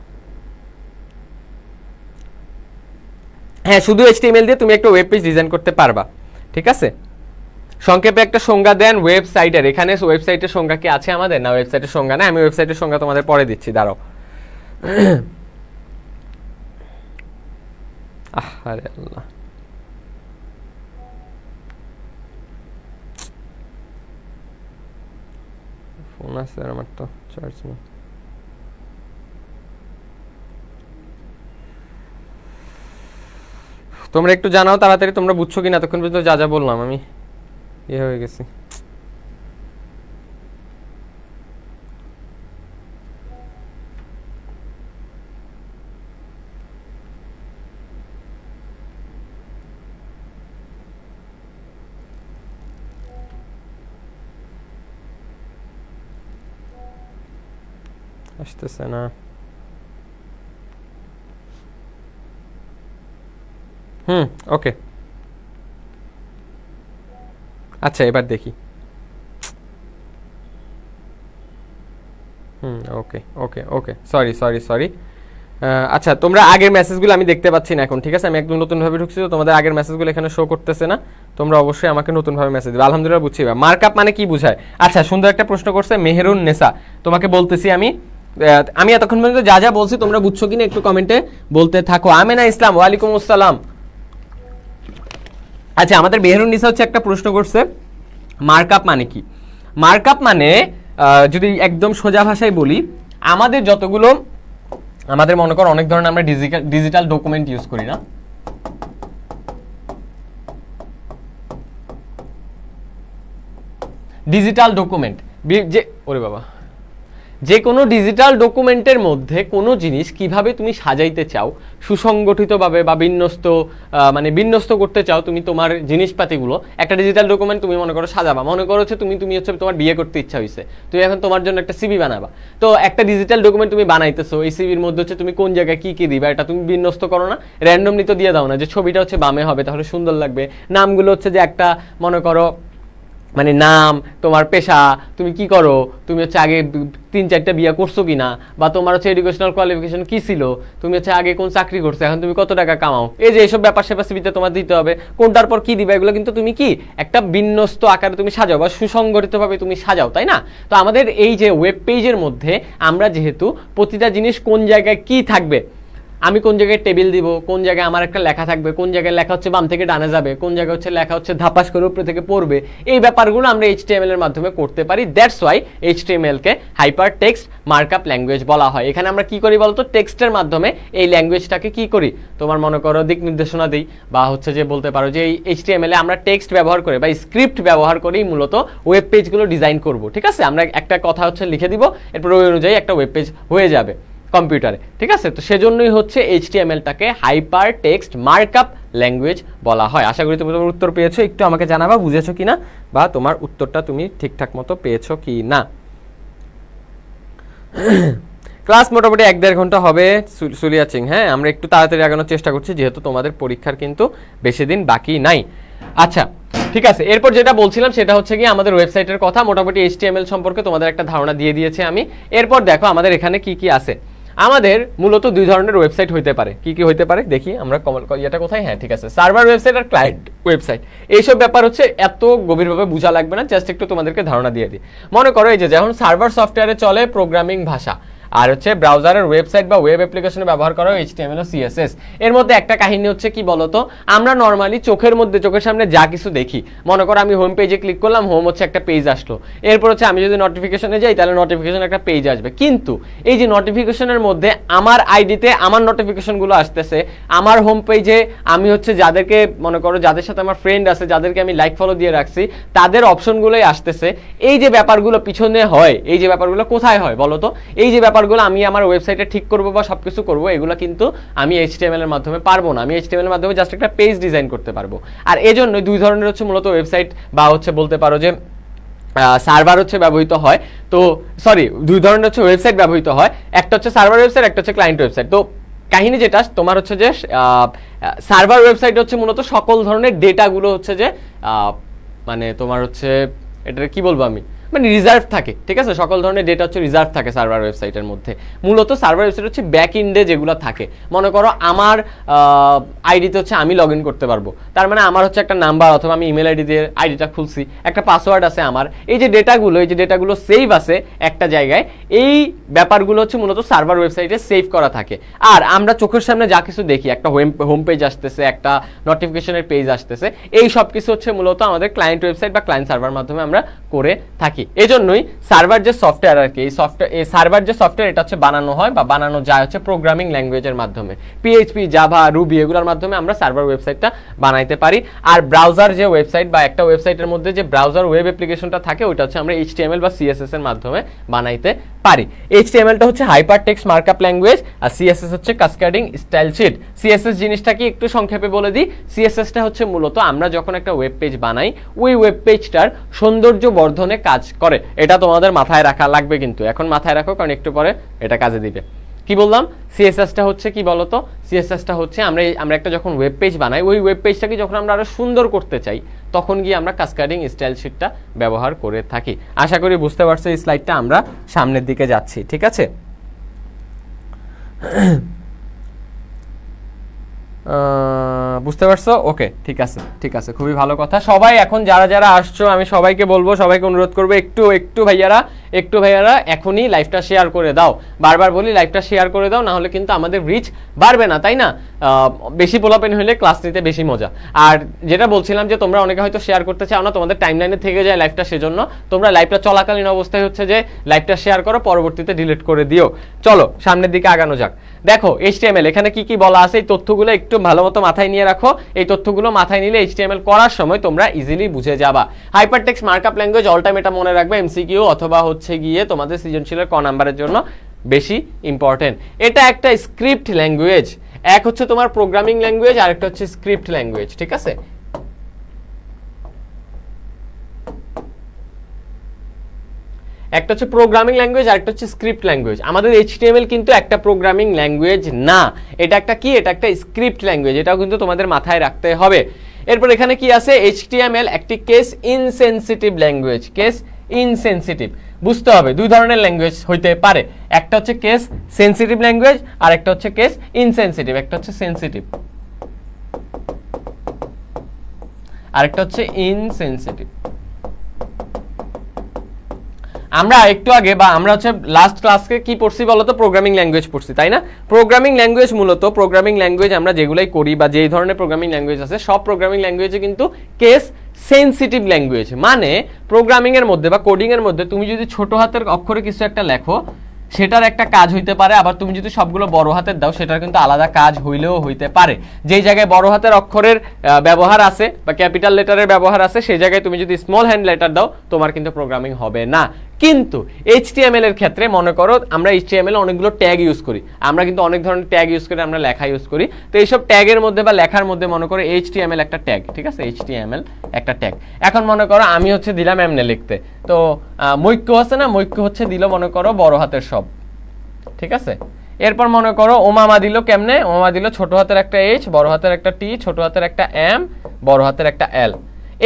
হ্যাঁ, শুধু HTML দিয়ে তুমি একটা ওয়েব পেজ ডিজাইন করতে পারবা, ঠিক আছে? সংক্ষেপে একটা সংজ্ঞা দেন ওয়েবসাইটের। এখানে ওয়েবসাইটের সংজ্ঞা কি আছে আমাদের? না, ওয়েবসাইটের সংজ্ঞা না, আমি ওয়েবসাইটের সংজ্ঞা তোমাদের পরে দিচ্ছি, দাঁড়াও। আরে আল্লাহ, ফোন আছে আমার তো চার্জ নেই। তোমরা একটু জানাও তাড়াতাড়ি, তোমরা বুঝছো কিনা এতক্ষণ পর্যন্ত যা যা বললাম আমি হয়ে গেছি। আসতেছে না। ওকে আচ্ছা এবার দেখি। ওকে ওকে ওকে, সরি সরি সরি। আচ্ছা, তোমরা আগের মেসেজগুলো আমি দেখতে পাচ্ছি না এখন, ঠিক আছে? আমি একদম নতুনভাবে ঢুকছি তো তোমাদের আগের মেসেজগুলো এখানে শো করতেছে না। তোমরা অবশ্যই আমাকে নতুনভাবে মেসেজ দিবে। আলহামদুলিল্লাহ বুঝছি। মার্কআপ মানে কি বোঝায়? আচ্ছা, সুন্দর একটা প্রশ্ন করছে মেহেরুন নেসা। তোমাকে বলতেছি আমি এতক্ষণ পর্যন্ত যা যা বলছি তোমরা বুঝছো কিনা একটু কমেন্টে বলতে থাকো। আমেনা ইসলাম, ওয়ালাইকুম আসসালাম। আচ্ছা, আমাদের মেহেরুন নিসা হচ্ছে একটা প্রশ্ন করছে মার্কআপ মানে কি। মার্কআপ মানে যদি একদম সোজা ভাষায় বলি, আমাদের যতগুলো আমাদের মনে করো অনেক ধরনের আমরা ডিজিটাল ডকুমেন্ট ইউজ করি না, ডিজিটাল ডকুমেন্ট যে ওরে বাবা, যে কোনো ডিজিটাল ডকুমেন্টের মধ্যে কোনো জিনিস কিভাবে তুমি সাজাইতে চাও সুসংগঠিতভাবে বা বিন্যস্ত করতে চাও তুমি তোমার জিনিসপাতিগুলো, একটা ডিজিটাল ডকুমেন্ট তুমি মনে করো সাজাবা। মনে করো হচ্ছে তুমি হচ্ছে তোমার বিয়ে করতে ইচ্ছা হয়েছে, তুমি এখন তোমার জন্য একটা সিভি বানাবা। তো একটা ডিজিটাল ডকুমেন্ট তুমি বানাইতেছো, এই সিভির মধ্যে হচ্ছে তুমি কোন জায়গায় কি কি দিবা এটা তুমি বিন্যস্ত করো না, র্যান্ডমলি তো দিয়ে দাও না যে ছবিটা হচ্ছে বামে হবে তাহলে সুন্দর লাগবে। নামগুলো হচ্ছে যে একটা মনে করো মানে নাম, তোমার পেশা, তুমি কি করো, তুমি হচ্ছে আগে 3-4টা বিয়ে করছো কিনা, বা তোমার হচ্ছে এডুকেশনাল কোয়ালিফিকেশন কি ছিল, তুমি হচ্ছে আগে কোন চাকরি করছো, এখন তুমি কত টাকা কামাও, এই যে এইসব ব্যাপার স্যাপার সিভিতে তোমার দিতে হবে। কোনটার পর কি দিবা এগুলো কিন্তু তুমি কি একটা বিন্যস্ত আকারে তুমি সাজাও বা সুসংগঠিতভাবে তুমি সাজাও, তাই না? তো আমাদের এই যে ওয়েব পেজের মধ্যে আমরা যেহেতু প্রতিটা জিনিস কোন জায়গায় কি থাকবে আমি কোন জায়গায় টেবিল দিব, কোন জায়গায় আমার একটা লেখা থাকবে, কোন জায়গায় লেখা হচ্ছে বাম থেকে ডানে যাবে, কোন জায়গায় হচ্ছে লেখা হচ্ছে ধাপাস করে উপরে থেকে পড়বে, এই ব্যাপারগুলো আমরা HTML এর মাধ্যমে করতে পারি। That's why HTML K hyper text markup language বলা হয়। এখানে আমরা কি করি বলতো, টেক্সটের মাধ্যমে এই ল্যাঙ্গুয়েজটাকে কি করি, তোমার মনে করো দিক নির্দেশনা দিই, বা হচ্ছে যে বলতে পারো যে এই HTML এ আমরা টেক্সট ব্যবহার করে বা স্ক্রিপ্ট ব্যবহার করেই মূলত ওয়েব পেজগুলো ডিজাইন করব। ঠিক আছে, আমরা একটা কথা হচ্ছে লিখে দিব, এরপর ওই অনুযায়ী একটা ওয়েব পেজ হয়ে যাবে কম্পিউটারে। ঠিক আছে, তো সেজন্যই হচ্ছে HTML-টাকে হাইপার টেক্সট মার্কআপ ল্যাঙ্গুয়েজ বলা হয়। আশা করি তুমি তোমার উত্তর পেয়েছো, একটু আমাকে জানাবা বুঝেছো কিনা, বা তোমার উত্তরটা তুমি ঠিকঠাক মতো পেয়েছো কি না। ক্লাস মোটামুটি 1-1.5 ঘন্টা হবে সুলিয়াচিং। হ্যাঁ, আমরা একটু তাড়াতাড়ি আগানোর চেষ্টা করছি, যেহেতু তোমাদের পরীক্ষার কিন্তু বেশি দিন বাকি নাই। আচ্ছা ঠিক আছে, এরপর যেটা বলছিলাম সেটা হচ্ছে কি আমাদের ওয়েবসাইটের কথা। মোটামুটি HTML সম্পর্কে তোমাদের একটা ধারণা দিয়ে দিয়েছি আমি। এরপর দেখো আমাদের এখানে কি কি আছে। আমাদের মূলত দুই ধরনের ওয়েবসাইট হইতে পারে। কি কি হইতে পারে দেখি আমরা, এটা কোথায়, হ্যাঁ ঠিক আছে, সার্ভার ওয়েবসাইট আর ক্লায়েন্ট ওয়েবসাইট। এইসব ব্যাপার হচ্ছে এত গভীরভাবে বোঝা লাগবে না, জাস্ট একটু তোমাদেরকে ধারণা দিয়ে দিই। মনে করো এই যে যখন সার্ভার সফটওয়্যারে চলে প্রোগ্রামিং ভাষা, আর হচ্ছে ব্রাউজারের ওয়েবসাইট বা ওয়েব অ্যাপ্লিকেশনে ব্যবহার করা HTML ও CSS। এর মধ্যে একটা কাহিনী হচ্ছে কি বলতো, আমরা নর্মালি চোখের সামনে যা কিছু দেখি, মনে করো আমি হোম পেজে ক্লিক করলাম, হোম হচ্ছে একটা পেজ আসলো, এরপর হচ্ছে আমি যদি নোটিফিকেশনে যাই তাহলে নোটিফিকেশন একটা পেজ আসবে। কিন্তু এই যে নোটিফিকেশনের মধ্যে আমার আইডিতে আমার নোটিফিকেশনগুলো আসতেছে, আমার হোম পেজে আমি হচ্ছে যাদেরকে মনে করো যাদের সাথে আমার ফ্রেন্ড আছে, যাদেরকে আমি লাইক ফলো দিয়ে রাখছি, তাদের অপশনগুলোই আসতেছে। এই যে ব্যাপারগুলো পিছনে হয়, এই যে ব্যাপারগুলো কোথায় হয় বলতো, এই যে ব্যাপারগুলো আমি আমার ওয়েবসাইটে ঠিক করব বা সবকিছু করব, এগুলো কিন্তু আমি HTML এর মাধ্যমে পারবো না। আমি HTML এর মাধ্যমে জাস্ট একটা পেজ ডিজাইন করতে পারবো। আর এজন্য দুই ধরনের হচ্ছে মূলত ওয়েবসাইট বা হচ্ছে বলতে পারো যে সার্ভার হচ্ছে ব্যবহৃত হয়। তো সরি, দুই ধরনের হচ্ছে ওয়েবসাইট ব্যবহৃত হয়, একটা হচ্ছে সার্ভার ওয়েবসাইট, একটা হচ্ছে ক্লায়েন্ট ওয়েবসাইট। তো কাহিনী যেটা তোমার হচ্ছে যে সার্ভার ওয়েবসাইট হচ্ছে মূলত সকল ধরনের ডেটাগুলো হচ্ছে যে মানে তোমার হচ্ছে এটা কি বলবো আমি, মানে রিজার্ভ থাকে। ঠিক আছে, সকল ধরনের ডেটা হচ্ছে রিজার্ভ থাকে সার্ভার ওয়েবসাইটের মধ্যে। মূলত সার্ভার ওয়েবসাইট হচ্ছে ব্যাক এন্ডে যেগুলো থাকে, মনে করো আমার আইডিতে হচ্ছে আমি লগ ইন করতে পারবো, তার মানে আমার হচ্ছে একটা নাম্বার অথবা আমি ইমেল আইডি দিয়ে আইডিটা খুলছি, একটা পাসওয়ার্ড আছে আমার, এই যে ডেটাগুলো সেভ আছে একটা জায়গায়, এই ব্যাপারগুলো হচ্ছে মূলত সার্ভার ওয়েবসাইটে সেভ করা থাকে। আর আমরা চোখের সামনে যা কিছু দেখি, একটা হোম পেজ আসতেছে, একটা নোটিফিকেশনের পেজ আসতেছে, এই সব কিছু হচ্ছে মূলত আমাদের ক্লায়েন্ট ওয়েবসাইট বা ক্লায়েন্ট সার্ভার মাধ্যমে আমরা করে থাকি। এজন্যই সার্ভার যে সফটওয়্যার আর কি, এই সার্ভার যে সফটওয়্যার এটা হচ্ছে বানানো হয় বা বানানো যায় হচ্ছে প্রোগ্রামিং ল্যাঙ্গুয়েজের মাধ্যমে, PHP, জাভা, রুবি এগুলোর মাধ্যমে আমরা সার্ভার ওয়েবসাইটটা বানাইতে পারি। আর ব্রাউজার যে ওয়েবসাইট বা একটা ওয়েবসাইটের মধ্যে যে ব্রাউজার ওয়েব অ্যাপ্লিকেশনটা থাকে, ওইটা হচ্ছে আমরা HTML বা CSS এর মাধ্যমে বানাইতে পারি। HTML-টা হচ্ছে হাইপার টেক্সট মার্কআপ ল্যাঙ্গুয়েজ, আর CSS হচ্ছে কাসকেডিং স্টাইল শিট। CSS জিনিসটা কি একটু সংক্ষেপে বলে দিই। CSS-টা হচ্ছে মূলত আমরা যখন একটা ওয়েব পেজ বানাই, ওই ওয়েব পেজটার সৌন্দর্য বর্ধনে কাজ করে। এটা তোমাদের মাথায় রাখা লাগবে, কিন্তু এখন মাথায় রাখো, কারণ একটু পরে এটা কাজে দিবে। কি বললাম, CSS-টা হচ্ছে কি বলতো, CSS-টা হচ্ছে আমরা একটা যখন ওয়েব পেজ বানাই, ওই ওয়েব পেজটাকে যখন আমরা আরো সুন্দর করতে চাই, তখন গিয়ে আমরা কাসকেডিং স্টাইল শিটটা ব্যবহার করে থাকি। আশা করি বুঝতে পারছো এই স্লাইডটা, আমরা সামনের দিকে যাচ্ছি। ঠিক আছে, বুঝতে পারছো? ওকে, ঠিক আছে, খুবই ভালো কথা। সবাই এখন যারা আসছো, আমি সবাইকে বলবো, সবাইকে অনুরোধ করবো, একটু ভাইয়ারা এখনই লাইভটা শেয়ার করে দাও। বারবার বলি লাইভটা শেয়ার করে দাও, না হলে কিন্তু আমাদের রিচ বাড়বে না, তাই না? বেশি পোলাপেন হলে ক্লাস নিতে বেশি মজা। আর যেটা বলছিলাম যে তোমরা অনেকে হয়তো শেয়ার করতে চাও না, তোমাদের টাইমলাইনে থেকে যায় লাইভটা, সেজন্য তোমরা লাইভটা চলাকালীন অবস্থায় হচ্ছে যে লাইভটা শেয়ার করো, পরবর্তীতে ডিলিট করে দিও। চলো সামনের দিকে আগানো যাক। দেখো HTML এখানে কি কি বলা আছে, এই তথ্যগুলো একটু ভালো মতো মাথায় নিয়ে রাখো। এই তথ্যগুলো মাথায় নিলে HTML করার সময় তোমরা ইজিলি বুঝে যাবা। Hypertext markup language all time এটা মনে রাখবে, MCQ অথবা হচ্ছে গিয়ে তোমাদের সৃজনশীলের ক নাম্বারের জন্য বেশি ইম্পর্টেন্ট। এটা একটা স্ক্রিপ্ট ল্যাঙ্গুয়েজ, এক হচ্ছে তোমার প্রোগ্রামিং ল্যাঙ্গুয়েজ, আর একটা হচ্ছে স্ক্রিপ্ট ল্যাঙ্গুয়েজ। ঠিক আছে, একটা হচ্ছে প্রোগ্রামিং ল্যাঙ্গুয়েজ আর একটা হচ্ছে স্ক্রিপ্ট ল্যাঙ্গুয়েজ। আমাদের HTML কিন্তু একটা প্রোগ্রামিং ল্যাঙ্গুয়েজ না, এটা একটা কি, এটা একটা স্ক্রিপ্ট ল্যাঙ্গুয়েজ, এটাও কিন্তু তোমাদের মাথায় রাখতে হবে। এরপর এখানে কি আছে, HTML একটি case insensitive language. Case insensitive বুঝতে হবে, দুই ধরনের ল্যাঙ্গুয়েজ হইতে পারে, একটা হচ্ছে কেস সেনসিটিভ ল্যাঙ্গুয়েজ আর একটা হচ্ছে কেস ইনসেনসিটিভ। একটা হচ্ছে সেনসিটিভ আর একটা হচ্ছে ইনসেনসিটিভ। আমরা একটু আগে বা আমরা হচ্ছে লাস্ট ক্লাসকে কি পড়ছি বলতো, প্রোগ্রামিং ল্যাঙ্গুয়েজ পড়ছি, তাই না? প্রোগ্রামিং ল্যাঙ্গুয়েজ মূলত প্রোগ্রামিং ল্যাঙ্গুয়েজ আমরা যেগুলাই করি বা যেই ধরনের প্রোগ্রামিং ল্যাঙ্গুয়েজ আছে সব প্রোগ্রামিং ল্যাঙ্গুয়েজে কিন্তু কেস সেনসিটিভ ল্যাঙ্গুয়েজ। মানে প্রোগ্রামিং এর মধ্যে বা কোডিং এর মধ্যে তুমি যদি ছোট হাতের অক্ষরে কিছু একটা লেখো সেটার একটা কাজ হইতে পারে, আবার তুমি যদি সবগুলো বড় হাতের দাও সেটার কিন্তু আলাদা কাজ হইলেও হইতে পারে। যেই জায়গায় বড় হাতের অক্ষরের ব্যবহার আছে বা ক্যাপিটাল লেটারের ব্যবহার আছে সেই জায়গায় তুমি যদি স্মল হ্যান্ড লেটার দাও তোমার কিন্তু প্রোগ্রামিং হবে না। কিন্তু এইচটিএমএল এর ক্ষেত্রে মনে করো আমরা এইচটিএমএল এ অনেকগুলো ট্যাগ ইউজ করি, আমরা কিন্তু অনেক ধরনের ট্যাগ ইউজ করি, আমরা লেখা ইউজ করি। তো এইসব ট্যাগের মধ্যে বা লেখার মধ্যে মনে করো এইচটিএমএল একটা ট্যাগ, ঠিক আছে? এইচটিএমএল একটা ট্যাগ। এখন মনে করো আমি হচ্ছে দিলাম এমনে লিখতে, তো মৈক্য আছে না, মৈক্য হচ্ছে দিল মনে করো বড় হাতের সব, ঠিক আছে? এরপর মনে করো ওমামা দিল কেমনে, ওমামা দিল ছোট হাতের একটা এইচ, বড় হাতের একটা টি, ছোট হাতের একটা এম, বড় হাতের একটা এল।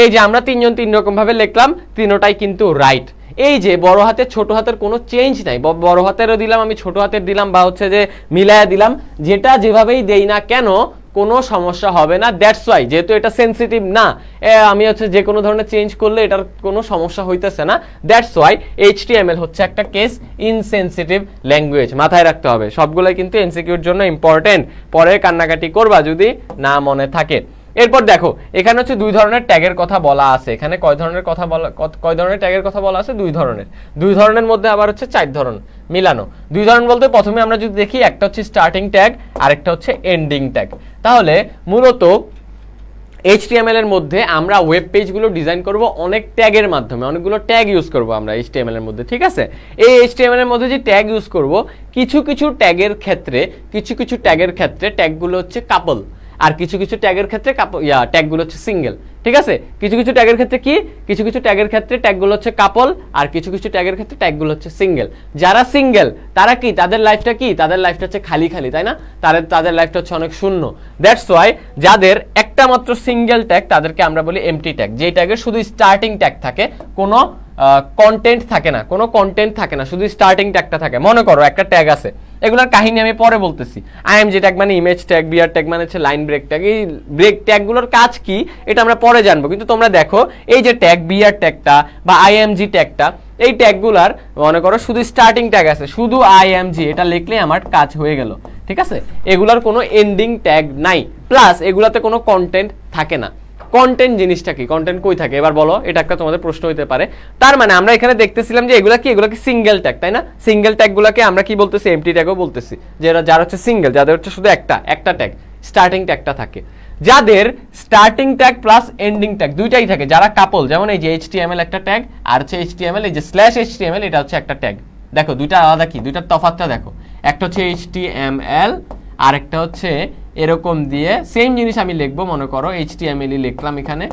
এই যে আমরা তিনজন তিন রকম ভাবে লিখলাম, তিনটাই কিন্তু রাইট। এই যে বড় হাতের ছোট হাতের কোনো চেঞ্জ নাই, বড় হাতেরও দিলাম আমি, ছোট হাতের দিলাম, বা হচ্ছে যে মিলায়া দিলাম, যেটা যেভাবেই দেই না কেন কোনো সমস্যা হবে না। দ্যাটস ওয়াই, যেহেতু এটা সেনসিটিভ না, আমি হচ্ছে যে কোনো ধরনের চেঞ্জ করলে এটার কোনো সমস্যা হইতেছে না। দ্যাটস ওয়াই এইচটিএমএল হচ্ছে একটা কেস ইনসেনসিটিভ ল্যাঙ্গুয়েজ। মাথায় রাখতে হবে, সবগুলোই কিন্তু এমসিকিউর জন্য ইম্পর্টেন্ট, পরে কান্নাকাটি করবা যদি না মনে থাকে। এরপর দেখো এখানে হচ্ছে দুই ধরনের ট্যাগের কথা বলা আছে। এখানে কয় ধরনের ট্যাগের কথা বলা আছে? দুই ধরনের মধ্যে আবার হচ্ছে 4 ধরন মিলানো। 2 ধরন বলতে প্রথমে আমরা যদি দেখি, একটা হচ্ছে স্টার্টিং ট্যাগ আর একটা হচ্ছে এন্ডিং ট্যাগ। তাহলে মূলত এইচটিএমএল এর মধ্যে আমরা ওয়েব পেজগুলো ডিজাইন করব অনেক ট্যাগের মাধ্যমে, অনেকগুলো ট্যাগ ইউজ করব আমরা এইচটিএমএল এর মধ্যে, ঠিক আছে? এই এইচটিএমএল এর মধ্যে যে ট্যাগ ইউজ করব, কিছু ট্যাগের ক্ষেত্রে ট্যাগগুলো হচ্ছে কাপল, আর কিছু ট্যাগের ক্ষেত্রে ট্যাগগুলো হচ্ছে সিঙ্গেল, ঠিক আছে? কিছু ট্যাগের ক্ষেত্রে কি, কিছু ট্যাগের ক্ষেত্রে ট্যাগগুলো হচ্ছে কাপল, আর কিছু ট্যাগের ক্ষেত্রে ট্যাগগুলো হচ্ছে সিঙ্গেল। যারা সিঙ্গেল তারা কি, তাদের লাইফটা কি, তাদের লাইফটা হচ্ছে খালি, তাই না? তাদের লাইফটা হচ্ছে অনেক শূন্য। দ্যাটস ওয়াই যাদের একটা মাত্র সিঙ্গেল ট্যাগ তাদেরকে আমরা বলি এমটি ট্যাগ। যেই ট্যাগের শুধু স্টার্টিং ট্যাগ থাকে, কোনো কন্টেন্ট থাকে না, শুধু স্টার্টিং ট্যাগটা থাকে। মনে করো একটা ট্যাগ আছে, এগুলোর কাহিনী আমি পরে বলতেছি। আইএমজি ট্যাগ মানে ইমেজ ট্যাগ, বিআর ট্যাগ মানে হচ্ছে লাইন ব্রেক ট্যাগ। এই ব্রেক ট্যাগগুলোর কাজ কি এটা আমরা পরে জানবো। কিন্তু তোমরা দেখো এই যে ট্যাগ বিআর ট্যাগটা বা আইএমজি ট্যাগটা, এই ট্যাগগুলার মনে করো শুধু স্টার্টিং ট্যাগ আছে, শুধু আইএমজি, এটা লিখলে আমার কাজ হয়ে গেল, ঠিক আছে? এগুলার কোনো এন্ডিং ট্যাগ নাই, প্লাস এগুলাতে কোনো কন্টেন্ট থাকে না। কন্টেন্ট জিনিসটা কি, কন্টেন্ট কই থাকে এবার বলো? এটা একটা তোমাদের প্রশ্ন হইতে পারে। তার মানে আমরা এখানে দেখতেছিলাম যে এগুলা কি সিঙ্গেল ট্যাগ, তাই না? সিঙ্গেল ট্যাগগুলোকে আমরা কি বলতেছি? এমটি ট্যাগও বলতেছি। যারা হচ্ছে সিঙ্গেল, যাদের হচ্ছে শুধু একটা ট্যাগ, স্টার্টিং ট্যাগটা থাকে। যাদের starting tag plus ending tag দুইটাই থাকে, যারা কাপল, যেমন এই যে এইচটিএমএল একটা ট্যাগ, আর হচ্ছে এইচটিএমএল, এই যে /HTML এটা হচ্ছে একটা ট্যাগ। দেখো দুইটা আলাদা, কি দুইটার তফাৎটা দেখো। একটা হচ্ছে HTML আর একটা হচ্ছে এরকম দিয়ে সেম জিনিস আমি লিখবো, মনে করো HTML লিখলাম, এখানে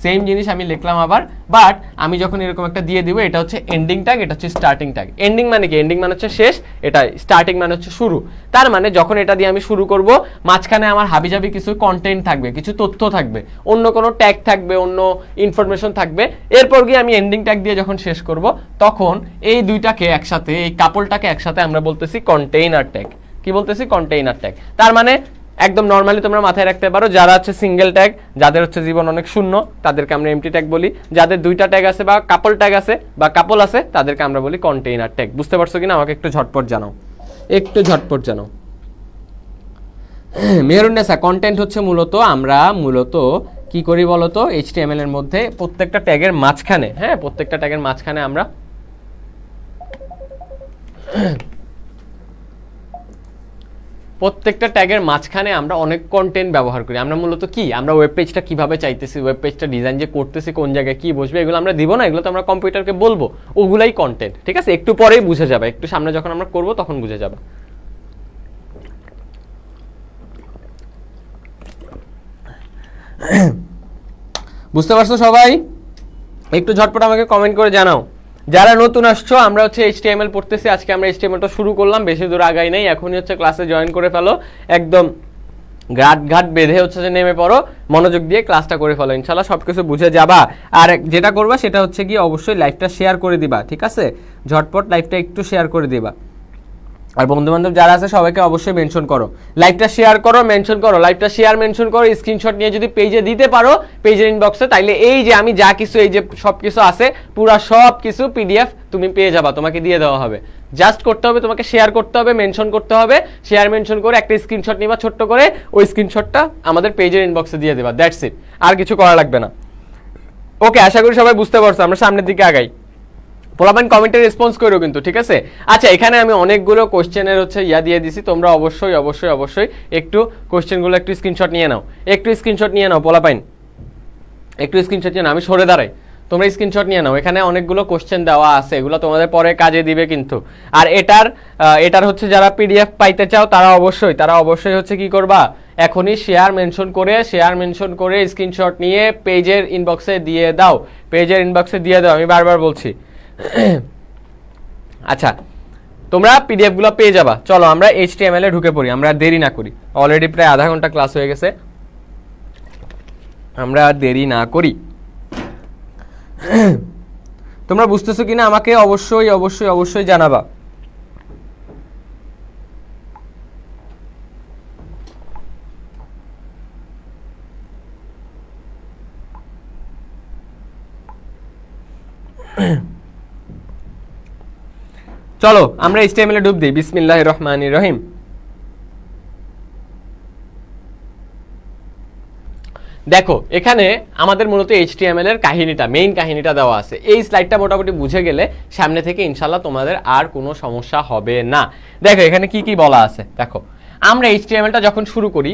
সেম জিনিস আমি লিখলাম আবার, বাট আমি যখন এরকম একটা দিয়ে দিব, এটা হচ্ছে এন্ডিং ট্যাগ, এটা হচ্ছে স্টার্টিং ট্যাগ। এন্ডিং মানে কি? এন্ডিং মানে হচ্ছে শেষ, এটা স্টার্টিং মানে হচ্ছে শুরু। তার মানে যখন এটা দিয়ে আমি শুরু করব, মাঝখানে আমার হাবিজাবি কিছু কন্টেন্ট থাকবে, কিছু তথ্য থাকবে, অন্য কোনো ট্যাগ থাকবে, অন্য ইনফরমেশন থাকবে। এরপর গিয়ে আমি এন্ডিং ট্যাগ দিয়ে যখন শেষ করব, তখন এই দুইটাকে একসাথে, এই কাপলটাকে একসাথে আমরা বলতেছি কন্টেইনার ট্যাগ। কি বলতেছি? Container tag. তার মানে একদম নরমালি তোমরা মাথায় রাখতে পারো, যারা হচ্ছে সিঙ্গেল ট্যাগ, যাদের হচ্ছে জীবন অনেক শূন্য, তাদেরকে আমরা এমটি ট্যাগ বলি। যাদের দুইটা ট্যাগ আছে বা কাপল ট্যাগ আছে বা কাপল আছে, তাদেরকে আমরা বলি কন্টেইনার ট্যাগ। বুঝতে পারছো কিনা? আমাকে একটু ঝটপট জানাও। মেহরুন্নেসা, কন্টেন্ট হচ্ছে আমরা মূলত কি করি বলতো? এইচটিএমএল এর মধ্যে প্রত্যেকটা ট্যাগের মাঝখানে, প্রত্যেকটা ট্যাগের মাঝখানে আমরা অনেক কন্টেন্ট ব্যবহার করি। আমরা মূলত কি, আমরা ওয়েব পেজটা কিভাবে চাইতেছি, ওয়েব পেজটা ডিজাইন যে করতেছি, কোন জায়গায় কি বসবে, এগুলো আমরা দিব না, এগুলো তো আমরা কম্পিউটারকে বলবো, ওগুলাই কন্টেন্ট, ঠিক আছে? একটু পরেই বুঝে যাবে, একটু সামনে যখন আমরা করব তখন বুঝে যাবে। বুঝতে পারছো সবাই? একটু ঝটপট আমাকে কমেন্ট করে জানাও। যারা নতুন আসছো, আমরা হচ্ছে এইচটিএমএল পড়তেছি, আজকে আমরা এইচটিএমএলটা শুরু করলাম, বেশি দূর আগাই নাই, এখনই হচ্ছে ক্লাসে জয়েন করে ফেলো, একদম ঘাট বেঁধে হচ্ছে যে নেমে পড়ো, মনোযোগ দিয়ে ক্লাসটা করে ফেলো, ইনশাল্লাহ সবকিছু বুঝে যাবা। আর যেটা করবা সেটা হচ্ছে কি, অবশ্যই লাইভটা শেয়ার করে দিবা, ঠিক আছে? ঝটপট লাইভটা একটু শেয়ার করে দিবা। আর বন্ধু বান্ধব যারা আছে সবাইকে অবশ্যই মেনশন করো, লাইভটা শেয়ার করো, মেনশন করো, লাইভটা শেয়ার মেনশন করো, স্ক্রিনশট নিয়ে যদি পেজে দিতে পারো পেজের ইনবক্সে, তাইলে এই যে আমি যা কিছু এই যে সব কিছু আছে পুরা সব কিছু পিডিএফ তুমি পেয়ে যাবা, তোমাকে দিয়ে দেওয়া হবে। জাস্ট করতে হবে তোমাকে শেয়ার করতে হবে, মেনশন করতে হবে, শেয়ার মেনশন করে একটা স্ক্রিনশট নিবা ছোট্ট করে, ওই স্ক্রিনশটটা আমাদের পেজের ইনবক্সে দিয়ে দেবা, দ্যাটস ইট, আর কিছু করা লাগবে না। ওকে, আশা করি সবাই বুঝতে পারছো, আমরা সামনের দিকে আগাই। পোলাপাইন কমেন্টে রেসপন্স করো কিন্তু, ঠিক আছে? আচ্ছা, এখানে আমি অনেকগুলো কোশ্চেনের হচ্ছে ইয়া দিয়ে দিছি, তোমরা অবশ্যই অবশ্যই অবশ্যই একটু কোশ্চেনগুলো একটু স্ক্রিনশট নিয়ে নাও, একটু স্ক্রিনশট নিয়ে নাও পোলাপাইন, একটু স্ক্রিনশট নিয়ে নাও, আমি সরে দাঁড়াই, তোমরা স্ক্রিনশট নিয়ে নাও। এখানে অনেকগুলো কোশ্চেন দেওয়া আছে, এগুলো তোমাদের পরে কাজে দিবে কিন্তু। আর এটার হচ্ছে যারা পিডিএফ পাইতে চাও তারা অবশ্যই হচ্ছে কি করবা, এখনই শেয়ার মেনশন করে স্ক্রিনশট নিয়ে পেজের ইনবক্সে দিয়ে দাও, পেজের ইনবক্সে দিয়ে দাও, আমি বারবার বলছি। আচ্ছা, তোমরা পিডিএফ গুলো পেয়ে যাবা। চলো আমরা HTML এ ঢুকে পড়ি, আমরা দেরি না করি, অলরেডি প্রায় আধা ঘন্টা ক্লাস হয়ে গেছে, আমরা দেরি না করি। তোমরা বুঝতেছো কিনা আমাকে অবশ্যই অবশ্যই অবশ্যই জানাবা। চলো আমরা HTML এ ডুব দিই। বিসমিল্লাহির রহমানির রহিম। দেখো এখানে আমাদের মূলত HTML এর কাহিনীটা, মেইন কাহিনীটা দেওয়া আছে। এই স্লাইডটা মোটামুটি বুঝে গেলে সামনে থেকে ইনশাল্লাহ তোমাদের আর কোনো সমস্যা হবে না। দেখো এখানে কি কি বলা আছে, দেখো আমরা HTML-টা যখন শুরু করি,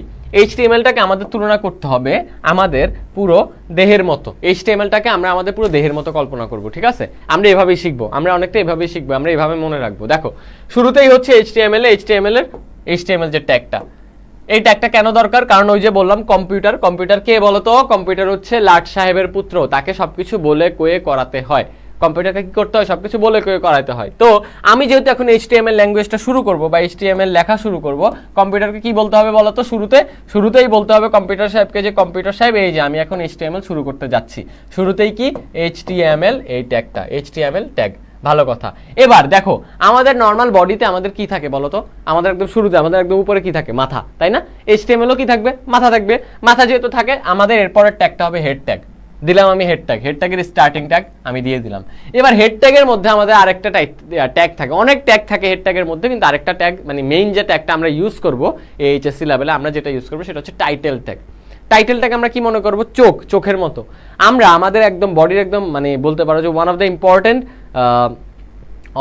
HTML-টাকে আমাদের তুলনা করতে হবে আমাদের পুরো দেহের মতো। HTML-টাকে আমরা আমাদের পুরো দেহের মতো কল্পনা করব, ঠিক আছে? আমরা এভাবেই শিখবো, আমরা অনেকটা এভাবেই শিখবো, আমরা এভাবে মনে রাখবো। দেখো শুরুতেই হচ্ছে HTML যে ট্যাগটা, এই ট্যাগটা কেন দরকার? কারণ ওই যে বললাম কম্পিউটার কে বলতো? কম্পিউটার হচ্ছে লাট সাহেবের পুত্র, তাকে সবকিছু বলে কয়ে করাতে হয়। কম্পিউটারকে কি করতে হয়? সবকিছু বলে কয়ে করাতে হয়। তো আমি যেহেতু এখন HTML ল্যাঙ্গুয়েজটা শুরু করব বা HTML লেখা শুরু করব, কম্পিউটারকে কি বলতে হবে বলতো? শুরুতেই বলতে হবে কম্পিউটার সাহেবকে যে কম্পিউটার সাহেব এই যে আমি এখন HTML শুরু করতে যাচ্ছি। শুরুতেই কি HTML, এই ট্যাগটা HTML ট্যাগ, ভালো কথা। এবার দেখো আমাদের নর্মাল বডিতে আমাদের কি থাকে বলতো? আমাদের একদম শুরুতে আমাদের একদম উপরে কি থাকে? মাথা, তাই না? HTML-ও কি থাকবে? মাথা থাকবে। মাথা যেহেতু থাকে আমাদের এরপরের ট্যাগটা হবে হেড ট্যাগ। দিলাম আমি হেড ট্যাগের স্টার্টিং ট্যাগ আমি দিয়ে দিলাম। এবার হেড ট্যাগের মধ্যে আমাদের আরেকটা ট্যাগ থাকে, অনেক ট্যাগ থাকে হেড ট্যাগের মধ্যে, কিন্তু আরেকটা ট্যাগ মানে মেইন যে ট্যাগটা আমরা ইউজ করব HSC লেভেলে, আমরা যেটা ইউজ করবো সেটা হচ্ছে টাইটেল ট্যাগ। টাইটেলটাকে আমরা কি মনে করব? চোখের মতো। আমরা আমাদের একদম বডির একদম মানে বলতে পারো যে one of the important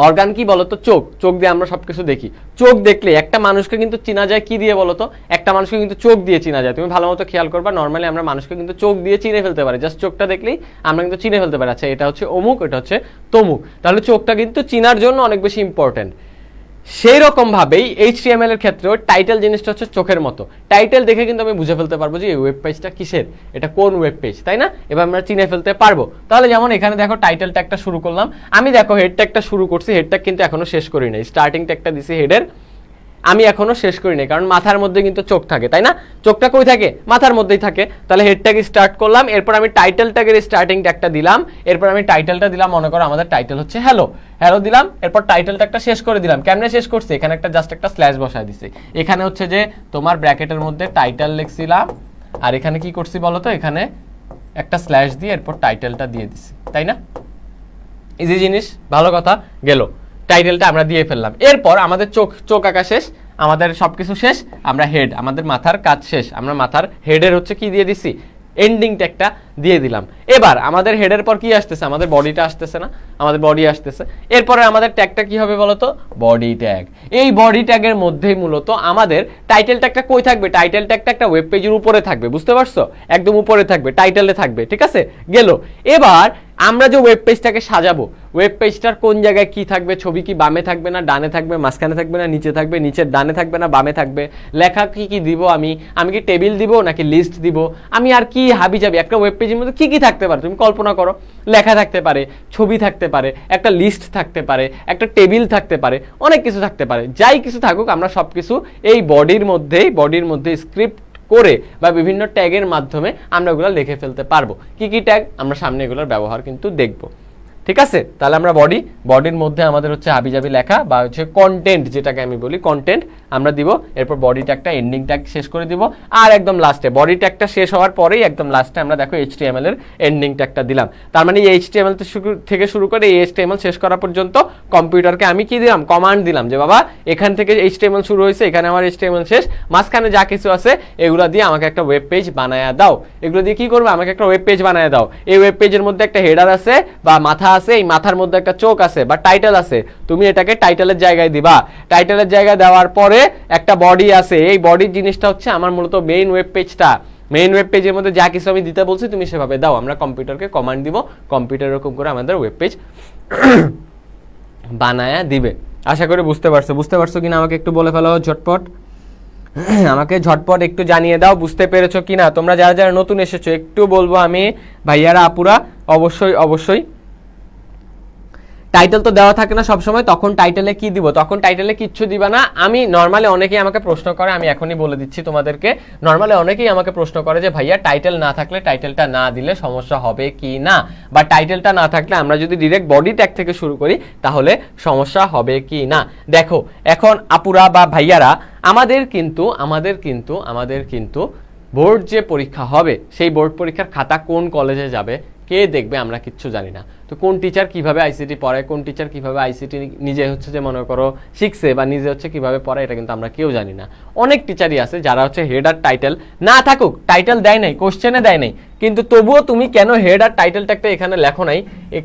organ কি বলতো? চোখ দিয়ে আমরা সবকিছু দেখি। চোখ দেখলে একটা মানুষকে কিন্তু চেনা যায় কি দিয়ে বলতো? একটা মানুষকে কিন্তু চোখ দিয়ে চেনা যায়। তুমি ভালো মতো খেয়াল করবা, নর্মালি আমরা মানুষকে কিন্তু চোখ দিয়ে চিনে ফেলতে পারি, জাস্ট চোখটা দেখলেই আমরা কিন্তু চিনে ফেলতে পারি, আচ্ছা এটা হচ্ছে অমুক, এটা হচ্ছে তমুক। তাহলে চোখটা কিন্তু চিনার জন্য অনেক বেশি ইম্পর্টেন্ট। সেই রকম ভাবেই HTML এর ক্ষেত্রেও টাইটেল জিনিসটা হচ্ছে চোখের মতো। টাইটেল দেখে কিন্তু আমি বুঝে ফেলতে পারবো যে এই ওয়েব পেজটা কিসের, এটা কোন ওয়েব পেজ, তাই না? এবার আমরা চিনে ফেলতে পারবো। তাহলে যেমন এখানে দেখো টাইটেল ট্যাগটা শুরু করলাম আমি, দেখো হেড ট্যাগটা শুরু করছি, হেড ট্যাগ কিন্তু এখনো শেষ করি নাই, স্টার্টিং ট্যাগটা দিছি হেডের, আমি এখনো শেষ করি নাই, কারণ মাথার মধ্যে কিন্তু চোখ থাকে, তাই না? চোখটা কই থাকে? মাথার মধ্যেই থাকে। তাহলে হেড ট্যাগ স্টার্ট করলাম, এরপর আমি টাইটেল ট্যাগের স্টার্টিং ট্যাগটা দিলাম, এরপর আমি টাইটেলটা দিলাম, মনে করো আমাদের টাইটেল হচ্ছে হ্যালো দিলাম, এরপর টাইটেল ট্যাগটা শেষ করে দিলাম। কেমনে শেষ করছি? এখানে একটা জাস্ট একটা স্ল্যাশ বসায় দিছি। এখানে হচ্ছে যে তোমার ব্র্যাকেটের মধ্যে টাইটেল লিখছিলাম, আর এখানে কি করছি বলো তো? এখানে একটা স্ল্যাশ দিয়ে এরপর টাইটেলটা দিয়ে দিছি, তাই না? ইজি জিনিস, ভালো কথা গেল। টাইটেলটা আমরা দিয়ে ফেললাম, এরপর আমাদের চোখ আঁকা শেষ, আমাদের সবকিছু শেষ, আমরা হেড, আমাদের মাথার কাজ শেষ, আমরা মাথার হেডের হচ্ছে কি দিয়ে দিছি? এন্ডিং ট্যাগটা দিয়ে দিলাম। এবার আমাদের হেডের পর কি আসতেছে? আমাদের বডিটা আসতেছে না? আমাদের বডি আসতেছে। এরপরে আমাদের ট্যাগটা কি হবে বলতো? Body tag. এই বডি ট্যাগের মধ্যেই মূলত আমাদের টাইটেল ট্যাগটা কই থাকবে? টাইটেল ট্যাগটা একটা ওয়েব পেজের উপরে থাকবে, বুঝতে পারছো? একদম উপরে থাকবে, টাইটেলে থাকবে, ঠিক আছে? গেল। এবার আমরা যে ওয়েব পেজটাকে সাজাবো, ওয়েব পেজটার কোন জায়গায় কি থাকবে? ছবি কি বামে থাকবে না ডানে থাকবে? মাঝখানে থাকবে না নিচে থাকবে? নিচের ডানে থাকবে না বামে থাকবে? লেখা কি দিব? আমি কি টেবিল দিব নাকি লিস্ট দিব? আমি আর কি হাবি যাবি? একটা ওয়েব পেজের মধ্যে কি থাকতে পারে তুমি কল্পনা করো? লেখা থাকতে পারে, ছবি থাকতে পারে, একটা লিস্ট থাকতে পারে, একটা টেবিল থাকতে পারে, অনেক কিছু থাকতে পারে। যাই কিছু থাকুক, আমরা সবকিছু এই বডির মধ্যে স্ক্রিপ্ট করে বা বিভিন্ন ট্যাগের মাধ্যমে আমরা ওগুলো লিখে ফেলতে পারবো। কি ট্যাগ? আমরা সামনে এগুলোর ব্যবহার কিন্তু দেখব। ঠিক আছে, তাহলে আমরা বডির মধ্যে আমাদের হচ্ছে হাবিজাবি লেখা বা হচ্ছে কন্টেন্ট, যেটাকে আমি বলি কন্টেন্ট আমরা দিব, এরপর বডি ট্যাগটা এন্ডিং ট্যাগ শেষ করে দিব, আর একদম লাস্টে বডি ট্যাগটা শেষ হওয়ার পরেই একদম লাস্টে আমরা দেখো HTML এর এন্ডিং ট্যাগটা দিলাম। তার মানে এই HTML থেকে শুরু করে এই HTML শেষ করা পর্যন্ত কম্পিউটারকে আমি কি দিলাম, কমান্ড দিলাম যে বাবা এখান থেকে HTML শুরু হয়েছে, এখানে আমার HTML শেষ, মাঝখানে যা কিছু আছে এগুলো দিয়ে আমাকে একটা ওয়েব পেজ বানায়া দাও। এগুলো দিয়ে কি করবে, আমাকে একটা ওয়েব পেজ বানায়া দাও। এই ওয়েব পেজের মধ্যে একটা হেডার আছে বা মাথা আছে, এই মাথার মধ্যে একটা চোখ আছে বা টাইটেল আছে, তুমি এটাকে টাইটেলের জায়গায় দিবা। টাইটেলের জায়গায় দেওয়ার পরে একটা বডি আছে, এই বডির জিনিসটা হচ্ছে আমার মূলত মেইন ওয়েব পেজটা। মেইন ওয়েব পেজের মধ্যে যা কিছু আমি দিতে বলছি তুমি সেভাবে দাও। আমরা কম্পিউটারকে কমান্ড দিব, কম্পিউটার এরকম করে আমাদের ওয়েব পেজ বানায়া দিবে। আশা করি বুঝতে পারছো কিনা আমাকে একটু বলে ফেলো ঝটপট, আমাকে ঝটপট একটু জানিয়ে দাও বুঝতে পেরেছো কিনা। তোমরা যারা যারা নতুন এসেছো একটু বলবো আমি, ভাইয়ারা আপুরা অবশ্যই টাইটেল তো দেওয়া থাকে না সবসময়, তখন টাইটেলে কি দিব, তখন টাইটেলে কিচ্ছু দিবা না। আমি নর্মালি অনেকেই আমাকে প্রশ্ন করে, আমি এখনই বলে দিচ্ছি তোমাদেরকে, নর্মালি অনেকেই আমাকে প্রশ্ন করে যে ভাইয়া টাইটেল না থাকলে টাইটেলটা না দিলে সমস্যা হবে কি না, বা টাইটেলটা না থাকলে আমরা যদি ডিরেক্ট বডি ট্যাগ থেকে শুরু করি তাহলে সমস্যা হবে কি না। দেখো এখন আপুরা বা ভাইয়ারা আমাদের কিন্তু বোর্ড যে পরীক্ষা হবে সেই বোর্ড পরীক্ষার খাতা কোন কলেজে যাবে, কে দেখবে, আমরা কিচ্ছু জানি না। তো কোন টিচার কিভাবে আইসিটি পড়ায়, কোন টিচার কিভাবে আইসিটি নিজে হচ্ছে যে মনে করো শিখছে বা নিজে হচ্ছে কিভাবে পড়ায়, এটা কিন্তু আমরা কেউ জানি না। অনেক টিচারই আছে যারা হচ্ছে হেড আর টাইটেল না থাকুক, টাইটেল দেয় নাই, কোশ্চেনে দেয় নাই, কিন্তু তবুও তুমি কেন হেড আর টাইটেল ট্যাগটা এখানে লেখো নাই,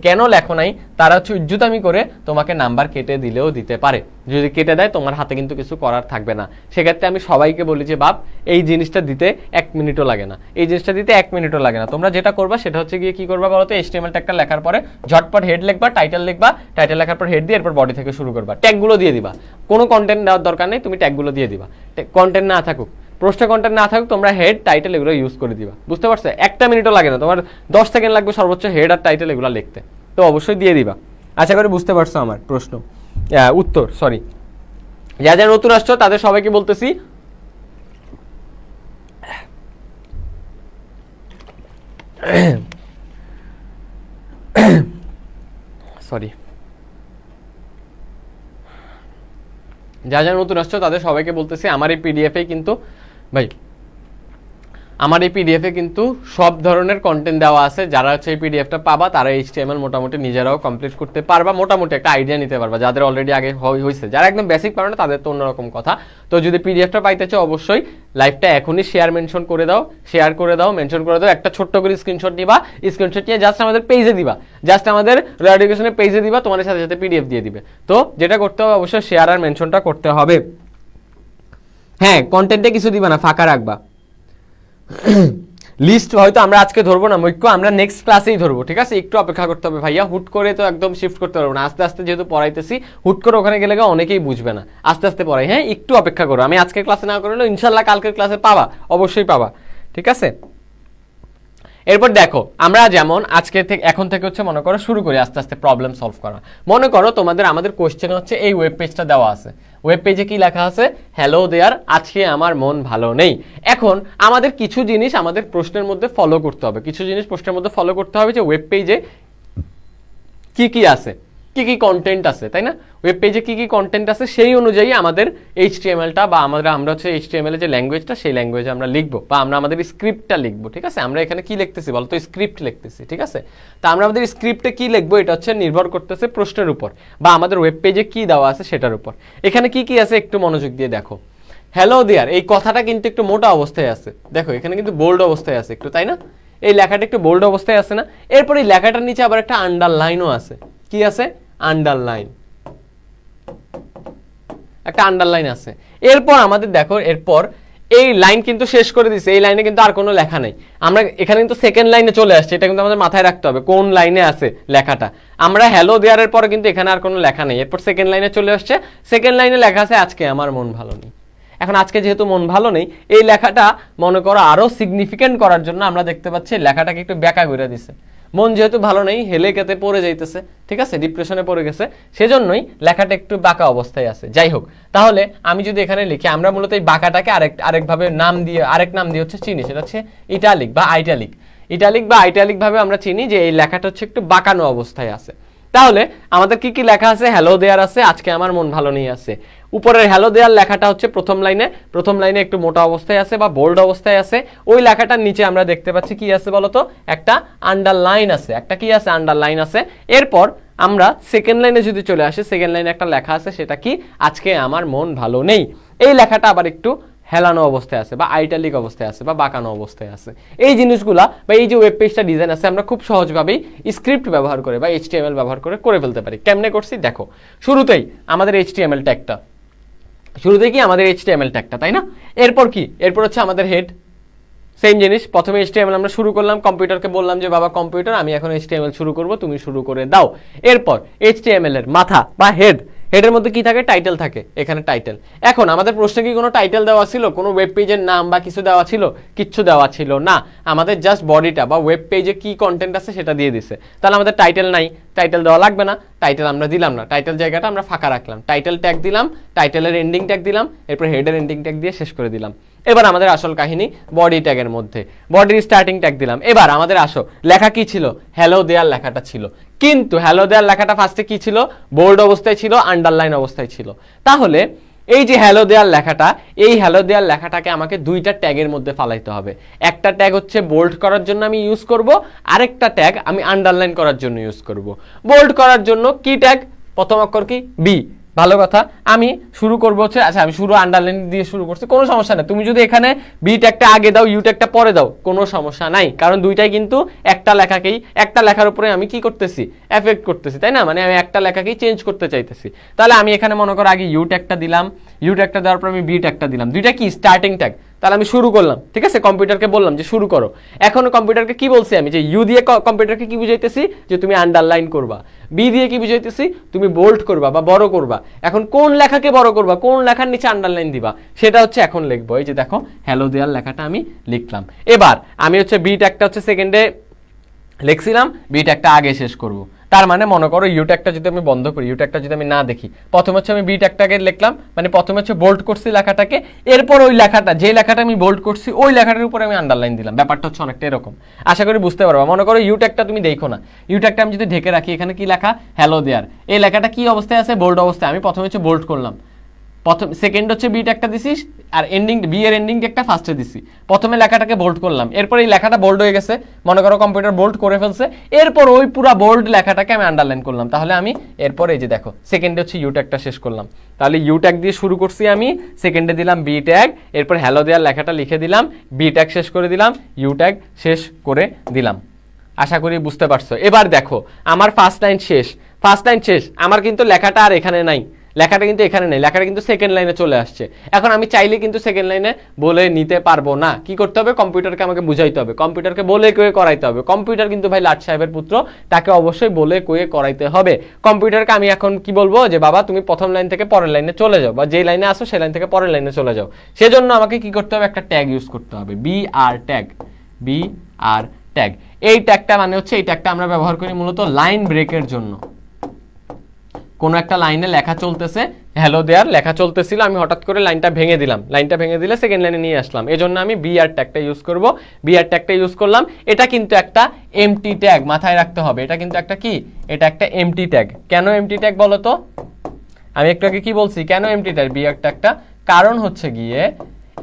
কেন লেখো নাই, তারা হচ্ছে ইজ্জুতামি করে তোমাকে নাম্বার কেটে দিলেও দিতে পারে। যদি কেটে দেয় তোমার হাতে কিন্তু কিছু করার থাকবে না। সেক্ষেত্রে আমি সবাইকে বলি যে বাপ এই জিনিসটা দিতে 1 মিনিটও লাগে না, এই জিনিসটা দিতে 1 মিনিটও লাগে না। তোমরা যেটা করবা সেটা হচ্ছে গিয়ে কি করবা বলো তো, HTML ট্যাগটা লেখার পরে ঝটপট হেড লিখবা, টাইটেল লিখবা, টাইটেল লেখার পর হেড দিয়ে এরপর বডি থেকে শুরু করবা, ট্যাগগুলো দিয়ে দিবা। কোনো কন্টেন্ট দেওয়ার দরকার নেই, তুমি ট্যাগগুলো দিয়ে দিবা। কন্টেন্ট না থাকুক, প্রশ্নে কন্টেন্ট না থাকুক, তোমরা হেড টাইটেল এগুলো ইউজ করে দিবা। বুঝতে পারছো? 1টা মিনিটও লাগে না, তোমার 10 সেকেন্ড লাগবে সর্বোচ্চ হেড আর টাইটেল এগুলো লিখতে, তো অবশ্যই দিয়ে দিবা। আশা করি বুঝতে পারছো আমার উত্তর। সরি, যারা যারা নতুন আসছো তাদের সবাইকে বলতেছি সরি, যারা যারা নতুন আসছো তাদের সবাইকে বলতেছি আমার এই পিডিএফে কিন্তু ভাই আমার এই পিডিএফে কিন্তু সব ধরনের কন্টেন্ট দেওয়া আছে। যারা হচ্ছে এই পিডিএফটা পাবা তারা HTML মোটামুটি নিজেরাও কমপ্লিট করতে পারবা, মোটামুটি একটা আইডিয়া নিতে পারবা। যাদের অলরেডি আগে হয়েছে, যারা একদম বেসিক পারবে না তাদের তো অন্যরকম কথা। তো যদি পিডিএফটা পাইতে চাও অবশ্যই লাইভটা এখনই মেনশন করে দাও, মেনশন করে দাও, একটা ছোট্ট করে স্ক্রিনশট দিবা, স্ক্রিনশট নিয়ে জাস্ট আমাদের পেজে দিবা, জাস্ট আমাদের রয়্যাল এডুকেশনের পেজে দিবা, তোমাদের সাথে সাথে পিডিএফ দিয়ে দিবে। তো যেটা করতে হবে অবশ্যই শেয়ার আর মেনশনটা করতে হবে। হ্যাঁ, কন্টেন্টে কিছু দিবা না, ফাঁকা রাখবা। লিস্ট হয়তো আমরা আজকে ধরবো না মৈক্য, আমরা নেক্সট ক্লাসেই ধরবো, ঠিক আছে? একটু অপেক্ষা করতে হবে ভাইয়া, হুট করে তো একদম শিফট করতে পারবো না। আস্তে আস্তে যেহেতু পড়াইতেছি, হুট করে ওখানে গেলে অনেকেই বুঝবে না, আস্তে আস্তে পড়াই। হ্যাঁ, একটু অপেক্ষা করো, আমি আজকের ক্লাসে না করলেও ইনশাল্লাহ কালকের ক্লাসে পাবা, অবশ্যই পাবা, ঠিক আছে? এরপর দেখো আমরা যেমন আজকে থেকে এখন থেকে হচ্ছে মনে করো শুরু করি আস্তে আস্তে প্রবলেম সলভ করা। মনে করো আমাদের কোশ্চেন হচ্ছে এই ওয়েব পেজটা দেওয়া আছে, ওয়েব পেজে কি লেখা আছে, হ্যালো দেয়ার, আজকে আমার মন ভালো নেই। এখন আমাদের কিছু জিনিস আমাদের প্রশ্নের মধ্যে ফলো করতে হবে, যে ওয়েব পেজে কি কি আছে, কি কি কন্টেন্ট আছে, তাই না? ওয়েব পেজে কি কি কন্টেন্ট আছে সেই অনুযায়ী আমাদের HTML-টা বা আমরা হচ্ছে HTML এর যে ল্যাঙ্গুয়েজটা সেই ল্যাঙ্গুয়েজে আমরা লিখবো, বা আমরা আমাদের স্ক্রিপ্টটা লিখবো, ঠিক আছে? আমরা এখানে কি লিখতেছি বলতো, স্ক্রিপ্ট লিখতেছি, ঠিক আছে? তা আমরা আমাদের স্ক্রিপ্টে কি লিখবো এটা হচ্ছে নির্ভর করতেছে প্রশ্নের উপর বা আমাদের ওয়েব পেজে কি দেওয়া আছে সেটার উপর। এখানে কি কি আছে একটু মনোযোগ দিয়ে দেখো। হ্যালো দেয়ার, এই কথাটা কিন্তু একটু মোটা অবস্থায় আছে, দেখো এখানে কিন্তু বোল্ড অবস্থায় আছে একটু, তাই না? এই লেখাটা একটু বোল্ড অবস্থায় আছে না? এরপর এই লেখাটার নিচে আবার একটা আন্ডারলাইনও আছে। কি আছে? আন্ডারলাইন, একটা আন্ডারলাইন আছে। এরপর আমাদের দেখো, এরপর এই লাইন কিন্তু শেষ করে দিছে, এই লাইনে কিন্তু আর কোনো লেখা নেই। আমরা এখানে কিন্তু সেকেন্ড লাইনে চলে আসছে, এটা কিন্তু আমাদের মাথায় রাখতে হবে কোন লাইনে আছে লেখাটা। আমরা হ্যালো দেয়ারের পরে কিন্তু এখানে আর কোনো লেখা নেই, এরপর সেকেন্ড লাইনে চলে আসছে, সেকেন্ড লাইনে লেখা আছে আজকে আমার মন ভালো নেই। এখন আজকে যেহেতু মন ভালো নেই, এই লেখাটা মনে করো আরো সিগনিফিকেন্ট করার জন্য আমরা দেখতে পাচ্ছি লেখাটাকে একটু ব্যাকা করে দিছে। মন যেহেতু ভালো নেই, হেলে কেতে পড়ে যাইতেছে, ঠিক আছে, ডিপ্রেশনে পড়ে গেছে, সেজন্যই লেখাটা একটু বাঁকা অবস্থায় আছে। যাই হোক, তাহলে আমি যদি এখানে লিখি, আমরা মূলত এই বাঁকাটাকে আরেক নাম দিয়ে হচ্ছে চিনি, সেটা হচ্ছে ইটালিক বা আইটালিক। ইটালিক বা আইটালিক ভাবে আমরা চিনি যে এই লেখাটা হচ্ছে একটু বাঁকানো অবস্থায় আছে। তাহলে আমাদের কি কি লেখা আছে? হ্যালো দেয়ার আছে, আজকে আমার মন ভালো নেই আছে। উপরের হ্যালো দেয়ার লেখাটা হচ্ছে প্রথম লাইনে একটু মোটা অবস্থায় আছে বা বোল্ড অবস্থায় আছে। ওই লেখাটার নিচে আমরা দেখতে পাচ্ছি কি আছে বলতো? একটা আন্ডারলাইন আছে, একটা কি আছে? আন্ডারলাইন আছে। এরপর আমরা সেকেন্ড লাইনে যদি চলে আসি, সেকেন্ড লাইনে একটা লেখা আছে, সেটা কি? আজকে আমার মন ভালো নেই। এই লেখাটা আবার একটু হেলানো অবস্থায় আছে বা আইটালিক অবস্থায় আছে বা বাঁকানো অবস্থায় আছে। এই জিনিসগুলা বা এই যে ওয়েব পেজটা ডিজাইন আছে, আমরা খুব সহজভাবেই স্ক্রিপ্ট ব্যবহার করে বা HTML ব্যবহার করে ফেলতে পারি। কেমনে করছি দেখো, শুরুতেই আমাদের HTML ট্যাগটা, তাই না? এরপর কি? এরপর হচ্ছে আমাদের হেড। সেম জিনিস, প্রথমে HTML আমরা শুরু করলাম, কম্পিউটারকে বললাম যে বাবা কম্পিউটার আমি এখন HTML শুরু করব, তুমি শুরু করে দাও। এরপর HTML এর মাথা বা হেডের মধ্যে কি থাকে? টাইটেল থাকে, এখানে টাইটেল। এখন আমাদের প্রশ্নে কি কোনো টাইটেল দেওয়া ছিল? কোনো ওয়েব পেজের নাম বা কিছু দেওয়া ছিল? কিচ্ছু দেওয়া ছিল না। আমাদের জাস্ট বডিটা বা ওয়েব পেজে কি কন্টেন্ট আছে সেটা দিয়ে দিছে। তাহলে আমাদের টাইটেল নাই, টাইটেল দেওয়া লাগবে না, টাইটেল আমরা দিলাম না, টাইটেল জায়গাটা আমরা ফাঁকা রাখলাম। টাইটেল ট্যাগ দিলাম, টাইটেলের এন্ডিং ট্যাগ দিলাম, এরপর হেডের এন্ডিং ট্যাগ দিয়ে শেষ করে দিলাম। এবার আমাদের আসল কাহিনী বডি ট্যাগের মধ্যে, বডির স্টার্টিং ট্যাগ দিলাম। এবার আমাদের আসো, লেখা কি ছিল? হ্যালো দেয়ার লেখাটা ছিল, কিন্তু হ্যালো দেয়ার লেখাটা ফার্স্টে কি ছিল? বোল্ড অবস্থায় ছিল, আন্ডারলাইন অবস্থায় ছিল। তাহলে এই যে হ্যালো দেয়ার লেখাটা, এই হ্যালো দেয়ার লেখাটাকে আমাকে দুইটা ট্যাগের মধ্যে ফালাইতে হবে। একটা ট্যাগ হচ্ছে বোল্ড করার জন্য আমি ইউজ করব, আরেকটা ট্যাগ আমি আন্ডারলাইন করার জন্য ইউজ করব। বোল্ড করার জন্য কি ট্যাগ? প্রথম অক্ষর কি? বি। ভালো কথা, আমি শুরু করবো হচ্ছে, আচ্ছা আমি শুরু আন্ডারলাইন দিয়ে শুরু করছি, কোনো সমস্যা নাই। তুমি যদি এখানে বি ট্যাগটা আগে দাও, ইউ ট্যাগটা পরে দাও, কোনো সমস্যা নাই, কারণ দুইটাই কিন্তু একটা লেখার উপরে আমি কি করতেছি? এফেক্ট করতেছি, তাই না? মানে আমি একটা লেখাকেই চেঞ্জ করতে চাইতেছি। তাহলে আমি এখানে মনে করো আগে ইউ ট্যাগটা দিলাম, ইউ ট্যাগটা দেওয়ার পর আমি বি ট্যাগটা দিলাম, দুইটা কি স্টার্টিং ট্যাগ। তাহলে আমি শুরু করলাম, ঠিক আছে? কম্পিউটারকে বললাম যে শুরু করো। এখন কম্পিউটারকে কি বলছি আমি? যে ইউ দিয়ে কম্পিউটারকে কি বুঝাইতেছি? যে তুমি আন্ডারলাইন করবা। বি দিয়ে কি বুঝাইতেছি? তুমি বোল্ড করবা বা বড় করবা। এখন কোন লেখাকে বড় করবা, কোন লেখার নিচে আন্ডারলাইন দিবা, সেটা হচ্ছে এখন লিখবো। এই যে দেখো হ্যালো দেয়ার লেখাটা আমি লিখলাম। এবার আমি হচ্ছে বি ট্যাগটা হচ্ছে সেকেন্ডে লিখছিলাম, বি ট্যাগটা আগে শেষ করব। তার মানে মনে করো ইউ ট্যাগটা যদি আমি বন্ধ করি, ইউ ট্যাগটা যদি আমি না দেখি, প্রথমে হচ্ছে আমি বি ট্যাগটাকে লিখলাম, মানে প্রথমে হচ্ছে বোল্ড করছি লেখাটাকে, এরপর ওই লেখাটা, যে লেখাটা আমি বোল্ড করছি ওই লেখাটার উপরে আমি আন্ডারলাইন দিলাম। ব্যাপারটা হচ্ছে অনেকটা এরকম, আশা করি বুঝতে পারবা। মনে করো ইউ ট্যাগটা তুমি দেখো না, ইউ ট্যাগটা আমি যদি ঢেকে রাখি, এখানে কি লেখা? Hello there. এই লেখাটা কি অবস্থায় আছে? বোল্ড অবস্থায়। আমি প্রথমে হচ্ছে বোল্ড করলাম, সেকেন্ড হচ্ছে বি ট্যাগটা দিছিস, আর এন্ডিং বি এর এন্ডিং ট্যাগটা ফার্স্টে দিছি। প্রথমে লেখাটাকে বোল্ড করলাম, এরপর এই লেখাটা বোল্ড হয়ে গেছে, মনে করো কম্পিউটার বোল্ড করে ফেলছে, এরপর ওই পুরো বোল্ড লেখাটাকে আমি আন্ডারলাইন করলাম। তাহলে আমি এরপর এই যে দেখো সেকেন্ডে হচ্ছে ইউ ট্যাগটা শেষ করলাম। তাহলে ইউ ট্যাগ দিয়ে শুরু করছি আমি, সেকেন্ডে দিলাম বি ট্যাগ, এরপর হ্যালো দেয়ার লেখাটা লিখে দিলাম, বি ট্যাগ শেষ করে দিলাম, ইউ ট্যাগ শেষ করে দিলাম। আশা করি বুঝতে পারছো। এবার দেখো আমার ফার্স্ট লাইন শেষ, আমার কিন্তু লেখাটা আর এখানে নাই, লেখাটা কিন্তু এখানে নেই, লেখাটা কিন্তু সেকেন্ড লাইনে চলে আসছে। এখন আমি চাইলে কিন্তু সেকেন্ড লাইনে বলে নিতে পারবো না। কি করতে হবে? কম্পিউটারকে আমাকে বুঝাইতে হবে, কম্পিউটারকে বলে কয়ে করাইতে হবে। কম্পিউটার কিন্তু ভাই লাট সাহেবের পুত্র, তাকে অবশ্যই বলে কয়ে করাইতে হবে। কম্পিউটারকে আমি এখন কি বলবো? যে বাবা তুমি প্রথম লাইন থেকে পরের লাইনে চলে যাও, বা যে লাইনে আসো সেই লাইন থেকে পরের লাইনে চলে যাও। সেজন্য আমাকে কি করতে হবে? একটা ট্যাগ ইউজ করতে হবে, বি আর ট্যাগ। এই ট্যাগটা মানে হচ্ছে, এই ট্যাগটা আমরা ব্যবহার করি মূলত লাইন ব্রেকের জন্য। কোনো একটা লাইনে লেখা চলতেছে, হ্যালো দেয়ার লেখা চলতেছিল, আমি হঠাৎ করে লাইনটা ভেঙে দিলাম, লাইনটা ভেঙে দিলে সেকেন্ড লাইনে নিয়ে আসলাম, এজন্য আমি বি আর ট্যাগটা ইউজ করব। বি আর ট্যাগটা ইউজ করলাম। এটা কিন্তু একটা এমটি ট্যাগ, মাথায় রাখতে হবে। এটা কিন্তু একটা কি? এটা একটা এমটি ট্যাগ। কেন এমটি ট্যাগ বলো তো? আমি একটু আগে কি বলছি? কেন এমটি ট্যাগ বি আর ট্যাগটা? কারণ হচ্ছে গিয়ে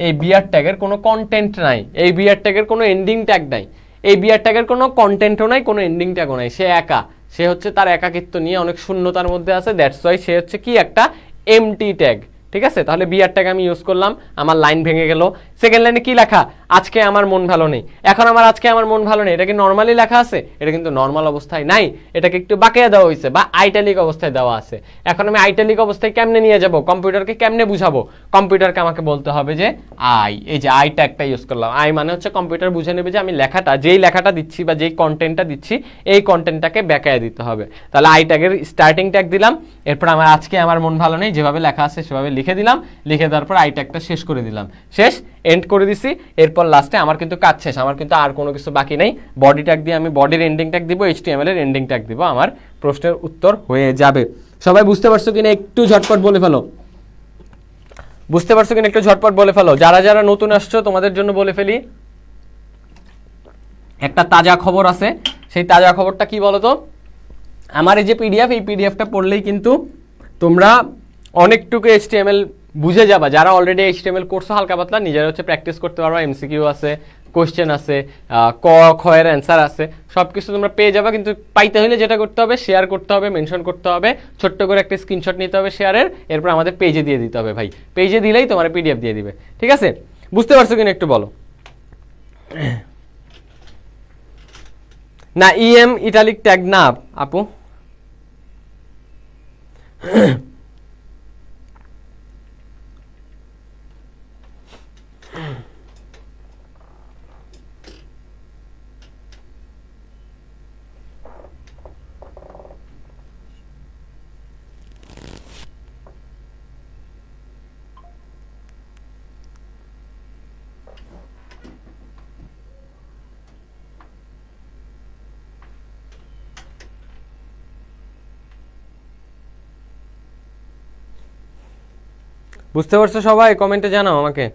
এই বি আর ট্যাগের কোনো কন্টেন্ট নাই, এই বি আর ট্যাগের কোনো এন্ডিং ট্যাগ নাই, এই বি আর ট্যাগের কোনো কন্টেন্টও নাই, কোনো এন্ডিং ট্যাগও নাই। সে একা, সে হচ্ছে তার একাকিত্ব নিয়ে অনেক শূন্যতার মধ্যে আছে, দ্যাটস ওয়াই সে হচ্ছে কি? একটা এমটি ট্যাগ। ঠিক আছে, তাহলে বি আর ট্যাগ আমি ইউজ করলাম, আমার লাইন ভেঙে গেল। সেকেন্ড লাইনে কি লেখা? আজকে আমার মন ভালো নেই। এখন আমার আজকে আমার মন ভালো নেই, এটা কি নর্মালি লেখা আছে? এটা কিন্তু নর্মাল অবস্থায় নাই, এটাকে একটু বাঁকিয়ে দেওয়া হয়েছে বা আইটালিক অবস্থায় দেওয়া আছে। এখন আমি আইটালিক অবস্থায় কেমনে নিয়ে যাব? কম্পিউটারকে কেমনে বুঝাবো? কম্পিউটারকে আমাকে বলতে হবে যে এই যে আই ট্যাগটা ইউজ করলাম। আই মানে হচ্ছে কম্পিউটার বুঝে নেবে যে আমি লেখাটা, যেই লেখাটা দিচ্ছি বা যেই কন্টেন্টটা দিচ্ছি, এই কন্টেন্টটাকে বাঁকিয়ে দিতে হবে। তাহলে আই ট্যাগের স্টার্টিং ট্যাগ দিলাম, এরপর আমার আজকে আমার মন ভালো নেই যেভাবে লেখা আছে সেভাবে লিখে দিলাম, লিখে দেওয়ার পর আই ট্যাগটা শেষ করে দিলাম, শেষ, এন্ড করে দিছি। এরপর লাস্টে আমার কিন্তু কাজ শেষ, আমার কিন্তু আর কোনো কিছু বাকি নেই। বডি ট্যাগ দিয়ে আমি বডির এন্ডিং ট্যাগ দিব, HTML এর এন্ডিং ট্যাগ দিব, আমার প্রশ্নের উত্তর হয়ে যাবে। সবাই বুঝতে পারছো কিনা একটু ঝটপট বলে ফেলো, বুঝতে পারছো কিনা একটু ঝটপট বলে ফেলো। যারা যারা নতুন আসছো তোমাদের জন্য বলে ফেলি, একটা তাজা খবর আছে। সেই তাজা খবরটা কি বলতো, আমার এই যে পিডিএফ, এই পিডিএফটা পড়লেই কিন্তু তোমরা অনেকটুকু এইচটিএমএল বুঝে যাবা। যারা অলরেডি এইচটিএমএল করছো হালকা পাতলা, নিজেরা হচ্ছে প্র্যাকটিস করতে পারবা, এমসিকিউ আছে, কোশ্চেন আছে, ক খ এর অ্যান্সার আছে, সব কিছু তোমরা পেয়ে যাবা। কিন্তু পাইতে হলে যেটা করতে হবে, শেয়ার করতে হবে, মেনশন করতে হবে, ছোট্ট করে একটা স্ক্রিনশট নিতে হবে শেয়ারের, এরপর আমাদের পেজে দিয়ে দিতে হবে ভাই। পেজে দিলেই তোমার পিডিএফ দিয়ে দিবে, ঠিক আছে? বুঝতে পারছো কিনা একটু বলো। না ইএম ইটালিক ট্যাগ না আপু, বুঝতে পারছো সবাই? কমেন্টে জানাও আমাকে।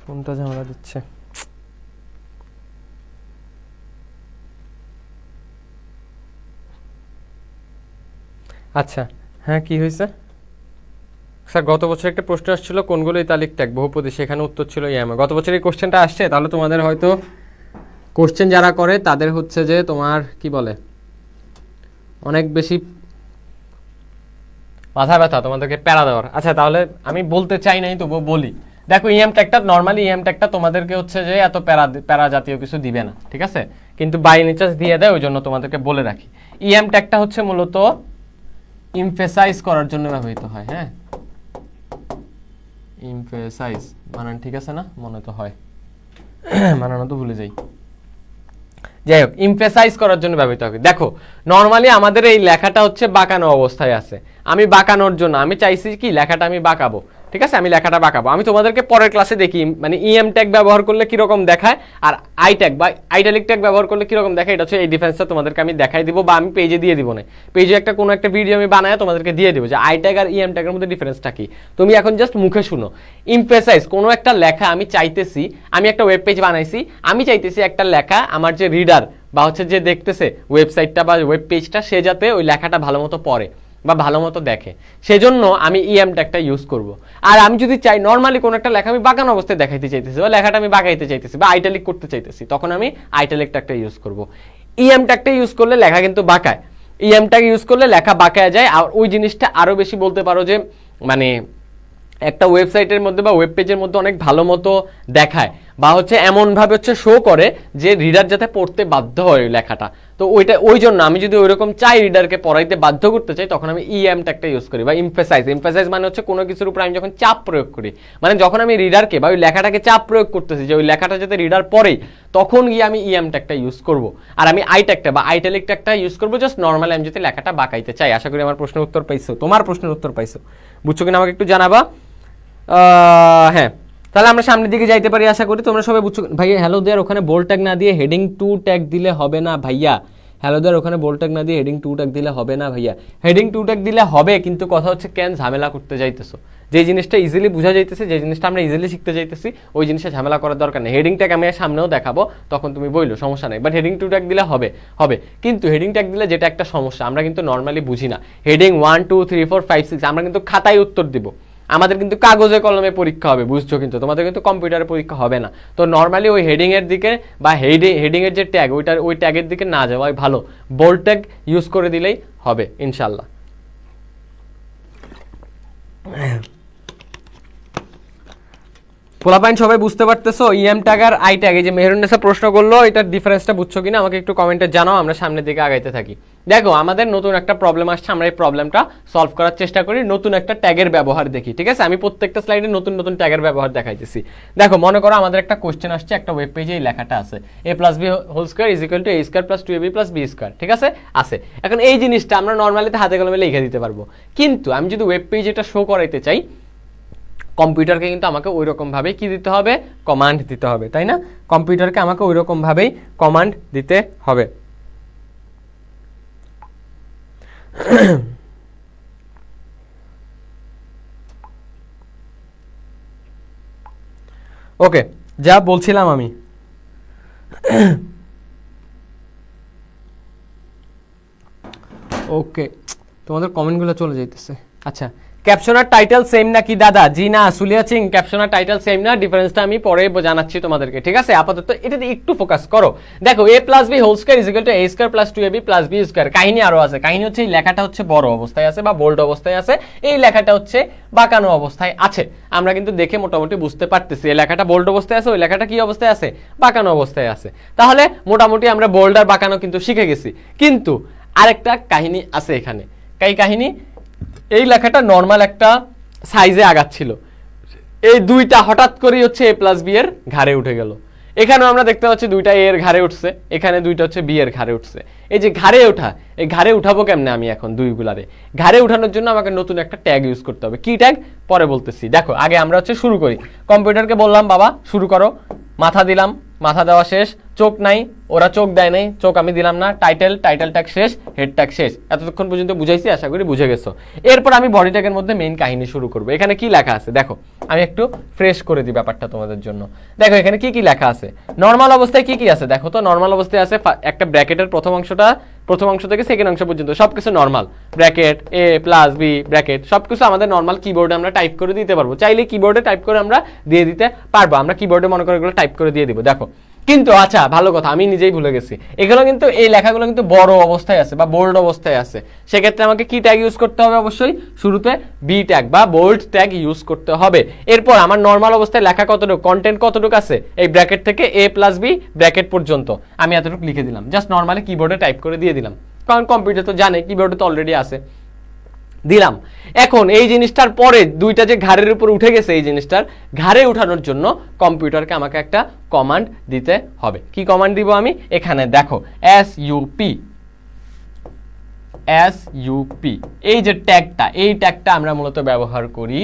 ফোনটা ঝামেলা দিচ্ছে। আচ্ছা হ্যাঁ, কি হয়েছে স্যার? গত বছর একটা প্রশ্ন আসছিল কোনগুলো ইতালিক ট্যাগ বহুপদী, সেখানে উত্তর ছিল ইয়ামা। গত বছর এই কোশ্চেনটা আসছে, তাহলে তোমাদের হয়তো কোশ্চেন যারা করে তাদের হচ্ছে যে তোমার কি বলে অনেক বেশি মাথা ব্যথা, তোমাদেরকে প্যারা দেওয়ার। আচ্ছা তাহলে আমি বলতে চাই নাই, তবুও বলি। দেখো ইএম ট্যাগটা নর্মালি, ইএম ট্যাগটা তোমাদেরকে হচ্ছে যে এত প্যারা জাতীয় কিছু দিবে না, ঠিক আছে? কিন্তু বাই নেচার দিয়ে দেয়, ওই জন্য তোমাদেরকে বলে রাখি। ইএম ট্যাগটা হচ্ছে মূলত ইমফেসাইজ করার জন্য ব্যবহৃত হয়। হ্যাঁ, ইমফেসাইজ বানান ঠিক আছে না? মনে তো হয়, বানানো তো ভুলে যাই। যাই হোক, ইমফেসাইজ করার জন্য ব্যবহৃত হবে। দেখো নর্মালি আমাদের এই লেখাটা হচ্ছে বাঁকানো অবস্থায় আছে। আমি বাঁকানোর জন্য আমি চাইছি কি লেখাটা আমি বাঁকাবো, ঠিক আছে? আমি লেখাটা বাঁকাবো। আমি তোমাদেরকে পরের ক্লাসে দেখি মানে ইএম ট্যাগ ব্যবহার করলে কিরকম দেখায়, আর আই ট্যাগ বা আইটালিক ট্যাগ ব্যবহার করলে কিরকম দেখায়, এটা হচ্ছে এই ডিফারেন্সটা তোমাদেরকে আমি দেখাই দিব, বা আমি পেজে দিয়ে দিব না। পেজে একটা কোনো একটা ভিডিও আমি বানায় তোমাদেরকে দিয়ে দিব যে আই ট্যাগ আর ইএম ট্যাগের মধ্যে ডিফারেন্সটা কি। তুমি এখন জাস্ট মুখে শুনো। ইমফেসাইজ কোনো একটা লেখা আমি চাইতেছি, আমি একটা ওয়েব পেজ বানাইছি, আমি চাইতেছি একটা লেখা আমার যে রিডার বা হচ্ছে যে দেখতেছে ওয়েবসাইটটা বা ওয়েব পেজটা, সে যাতে ওই লেখাটা ভালো মতো পড়ে বা ভালো মতো দেখে, সেজন্য আমি ইএম ট্যাগটা ইউজ করব। আর আমি যদি চাই নর্মালি কোনো একটা লেখা আমি বাঁকানো অবস্থায় দেখাইতে চাইতেছি বা লেখাটা আমি বাঁকাইতে চাইতেছি বা আইটালিক করতে চাইতেছি, তখন আমি আইটালিক ট্যাগটা ইউজ করব। ইএম ট্যাগটা ইউজ করলে লেখা কিন্তু বাঁকায়, ইএম ট্যাগ ইউজ করলে লেখা বাঁকায় যায়। আর ওই জিনিসটা আরো বেশি বলতে পারো যে মানে একটা ওয়েবসাইটের মধ্যে বা ওয়েব পেজের মধ্যে অনেক ভালো মতো দেখায়, বা হচ্ছে এমনভাবে হচ্ছে শো করে যে রিডার যাতে পড়তে বাধ্য হয় ওই লেখাটা। তো ওই জন্য আমি যদি ওইরকম চাই রিডারকে পড়াইতে বাধ্য করতে চাই, তখন আমি ইএম ট্যাগটা ইউজ করি। বা ইমফেসাইজ, ইমফেসাইজ মানে হচ্ছে কোনো কিছুর উপর আমি যখন চাপ প্রয়োগ করি, মানে যখন আমি রিডারকে বা ওই লেখাটাকে চাপ প্রয়োগ করতেছি যে ওই লেখাটা যাতে রিডার পড়ে, তখন গিয়ে আমি ইএম ট্যাগটা ইউজ করব। আর আমি আই ট্যাগটা বা আইটালিক ট্যাগটা ইউজ করবো জাস্ট নর্মালি আমি যদি লেখাটা বাঁকাইতে চাই। আশা করি আমার প্রশ্নের উত্তর পাইছো, তোমার প্রশ্নের উত্তর পাইছো, বুঝছো কিনা আমাকে একটু জানাবা। হ্যাঁ, তাহলে আমরা সামনের দিকে যাইতে পারি, আশা করি তোমরা সবাই বুঝছো। ভাইয়া হ্যালো দেয়ার ওখানে বোল্ড ট্যাগ না দিয়ে হেডিং 2 ট্যাগ দিলে হবে না ভাইয়া? হ্যালো দেয়ার ওখানে বোল্ড ট্যাগ না দিয়ে হেডিং 2 ট্যাগ দিলে হবে না ভাইয়া? হেডিং 2 ট্যাগ দিলে হবে, কিন্তু কথা হচ্ছে কেন ঝামেলা করতে যাইতেছো? যে জিনিসটা ইজিলি বোঝা যাইতেছে, যে জিনিসটা আমরা ইজিলি শিখতে চাইতেছি, ওই জিনিসটা ঝামেলা করার দরকার নেই। হেডিং ট্যাগ আমি সামনেও দেখাবো, তখন তুমি বইলো, সমস্যা নেই। বাট হেডিং 2 ট্যাগ দিলে হবে হবে, কিন্তু হেডিং ট্যাগ দিলে যেটা একটা সমস্যা, আমরা কিন্তু নর্মালি বুঝি না। হেডিং 1 2 3 4 5 6 আমরা কিন্তু খাতায় উত্তর দিব, আমাদের কিন্তু কাগজে কলমে পরীক্ষা হবে, বুঝছো? কিন্তু তোমাদের কিন্তু কম্পিউটারে পরীক্ষা হবে না। তো নর্মালি ওই হেডিং এর দিকে বা হেডিং এর যে ট্যাগ, ওই ট্যাগের দিকে না যাওয়াই ভালো। বোল্ড ট্যাগ ইউজ করে দিলেই হবে ইনশাল্লাহ। পোলাপাইন সবাই বুঝতে পারতেছো? ইএম ট্যাগ আর আই ট্যাগ, এই যে মেহরুন্নেসা প্রশ্ন করলো, এটার ডিফারেন্সটা বুঝছো কিনা আমাকে একটু কমেন্টে জানাও, আমরা সামনের দিকে আগাইতে থাকি। দেখো আমাদের নতুন একটা প্রবলেম আসছে, আমরা এই প্রবলেমটা সলভ করার চেষ্টা করি, নতুন একটা ট্যাগের ব্যবহার দেখি, ঠিক আছে? আমি প্রত্যেকটা স্লাইডে নতুন নতুন ট্যাগের ব্যবহার দেখাইতেছি। দেখো মনে করো আমাদের একটা কোশ্চেন আসছে, একটা ওয়েব পেজে এই লেখাটা আছে a + b whole square is equal to a square plus 2ab plus b square, ঠিক আছে? আছে। এখন এই জিনিসটা আমরা নর্মালিতে হাতে কলমে লিখে দিতে পারবো, কিন্তু আমি যদি ওয়েব পেজে এটা শো করাইতে চাই, কম্পিউটারকে কিন্তু আমাকে ওই রকম ভাবেই কি দিতে হবে, কমান্ড দিতে হবে, তাই না? কম্পিউটারকে আমাকে ওই রকম ভাবেই কমান্ড দিতে হবে। ওকে, যা বলছিলাম আমি, ওকে তোমাদের কমেন্টগুলো চলে যাইতেছে। আচ্ছা, ক্যাপশন আর টাইটেল সেম নাকি দাদা? জি না সুলিয়া সিং, ক্যাপশন আর টাইটেল সেম না, ডিফারেন্সটা আমি পরে জানাচ্ছি তোমাদেরকে, ঠিক আছে? আপাতত এটাতে একটু ফোকাস করো। দেখো a plus B whole square is equal to a square plus 2ab plus b square. কাহিনী আরো আছে, কাহিনী হচ্ছে এই লেখাটা হচ্ছে বড় অবস্থায় আছে বা বোল্ড অবস্থায় আছে, এই লেখাটা হচ্ছে বাঁকানো অবস্থায় আছে। আমরা কিন্তু দেখে মোটামুটি বুঝতে পারতেছি এই লেখাটা বোল্ড অবস্থায় আছে, ওই লেখাটা কি অবস্থায় আছে? বাঁকানো অবস্থায় আছে। তাহলে মোটামুটি আমরা বোল্ড আর বাঁকানো কিন্তু শিখে গেছি, কিন্তু আরেকটা কাহিনী আছে এখানে। কাহিনী, এই লেখাটা নর্মাল একটা সাইজে আগাচ্ছিল, এই দুইটা হঠাৎ করেই হচ্ছে a প্লাস বি এর ঘাড়ে উঠে গেল। এখানেও আমরা দেখতে পাচ্ছি দুইটা a এর ঘাড়ে উঠছে, এখানে দুইটা হচ্ছে b এর ঘাড়ে উঠছে। এই যে ঘাড়ে ওঠা, এই ঘাড়ে উঠাবো কেমনে আমি এখন দুইগুলারে? ঘাড়ে উঠানোর জন্য আমাকে নতুন একটা ট্যাগ ইউজ করতে হবে। কি ট্যাগ পরে বলতেছি। দেখো আগে আমরা হচ্ছে শুরু করি। কম্পিউটারকে বললাম বাবা শুরু করো, মাথা দিলাম, মাথা দেওয়া শেষ, চোখ নাই, ওরা চোখ দেয় নাই, চোখ আমি দিলাম না, টাইটেল ট্যাগ শেষ, হেড ট্যাগ শেষ। এতক্ষণ পর্যন্ত বুঝাইছি, আশা করি বুঝে গেছো। এরপর আমি বডি ট্যাগের মধ্যে মেইন কাহিনী শুরু করবো। এখানে কি লেখা আছে দেখো, আমি একটু ফ্রেশ করে দিই ব্যাপারটা তোমাদের জন্য। দেখো এখানে কি কি লেখা আছে, নর্মাল অবস্থায় কি কি আছে দেখো তো। নর্মাল অবস্থায় আছে একটা ব্র্যাকেটের প্রথম অংশ থেকে সেকেন্ড অংশ পর্যন্ত সবকিছু normal, bracket a plus b bracket সবকিছু আমাদের নর্মাল কিবোর্ডে আমরা টাইপ করে দিতে পারবো। চাইলে কিবোর্ডে টাইপ করে আমরা দিয়ে দিতে পারবো, আমরা কিবোর্ডে মনে করে এগুলো টাইপ করে দিয়ে দিব। দেখো কিন্তু আচ্ছা ভালো কথা, আমি নিজেই ভুলে গেছি, এগুলো কিন্তু এই লেখাগুলো কিন্তু বড় অবস্থায় আছে বা বোল্ড অবস্থায় আছে। সেক্ষেত্রে আমাকে কি ট্যাগ ইউজ করতে হবে? অবশ্যই শুরুতে বি ট্যাগ বা বোল্ড ট্যাগ ইউজ করতে হবে। এরপর আমার নর্মাল অবস্থায় লেখা কতটুকু, কন্টেন্ট কতটুকু আছে, এই ব্র্যাকেট থেকে a প্লাস বি ব্র্যাকেট পর্যন্ত আমি এতটুকু লিখে দিলাম, জাস্ট নর্মালি কিবোর্ডে টাইপ করে দিয়ে দিলাম, কারণ কম্পিউটার তো জানে কিবোর্ডে তো অলরেডি আছে, দিলাম। এখন এই জিনিসটার পরে দুইটা যে ঘাড়ের উপর উঠে গেছে, এই জিনিসটার ঘাড়ে উঠানোর জন্য কম্পিউটারকে আমাকে একটা কমান্ড দিতে হবে। কি কমান্ড দিব আমি? এখানে দেখো sup, এই যে ট্যাগটা, এই ট্যাগটা আমরা মূলত ব্যবহার করি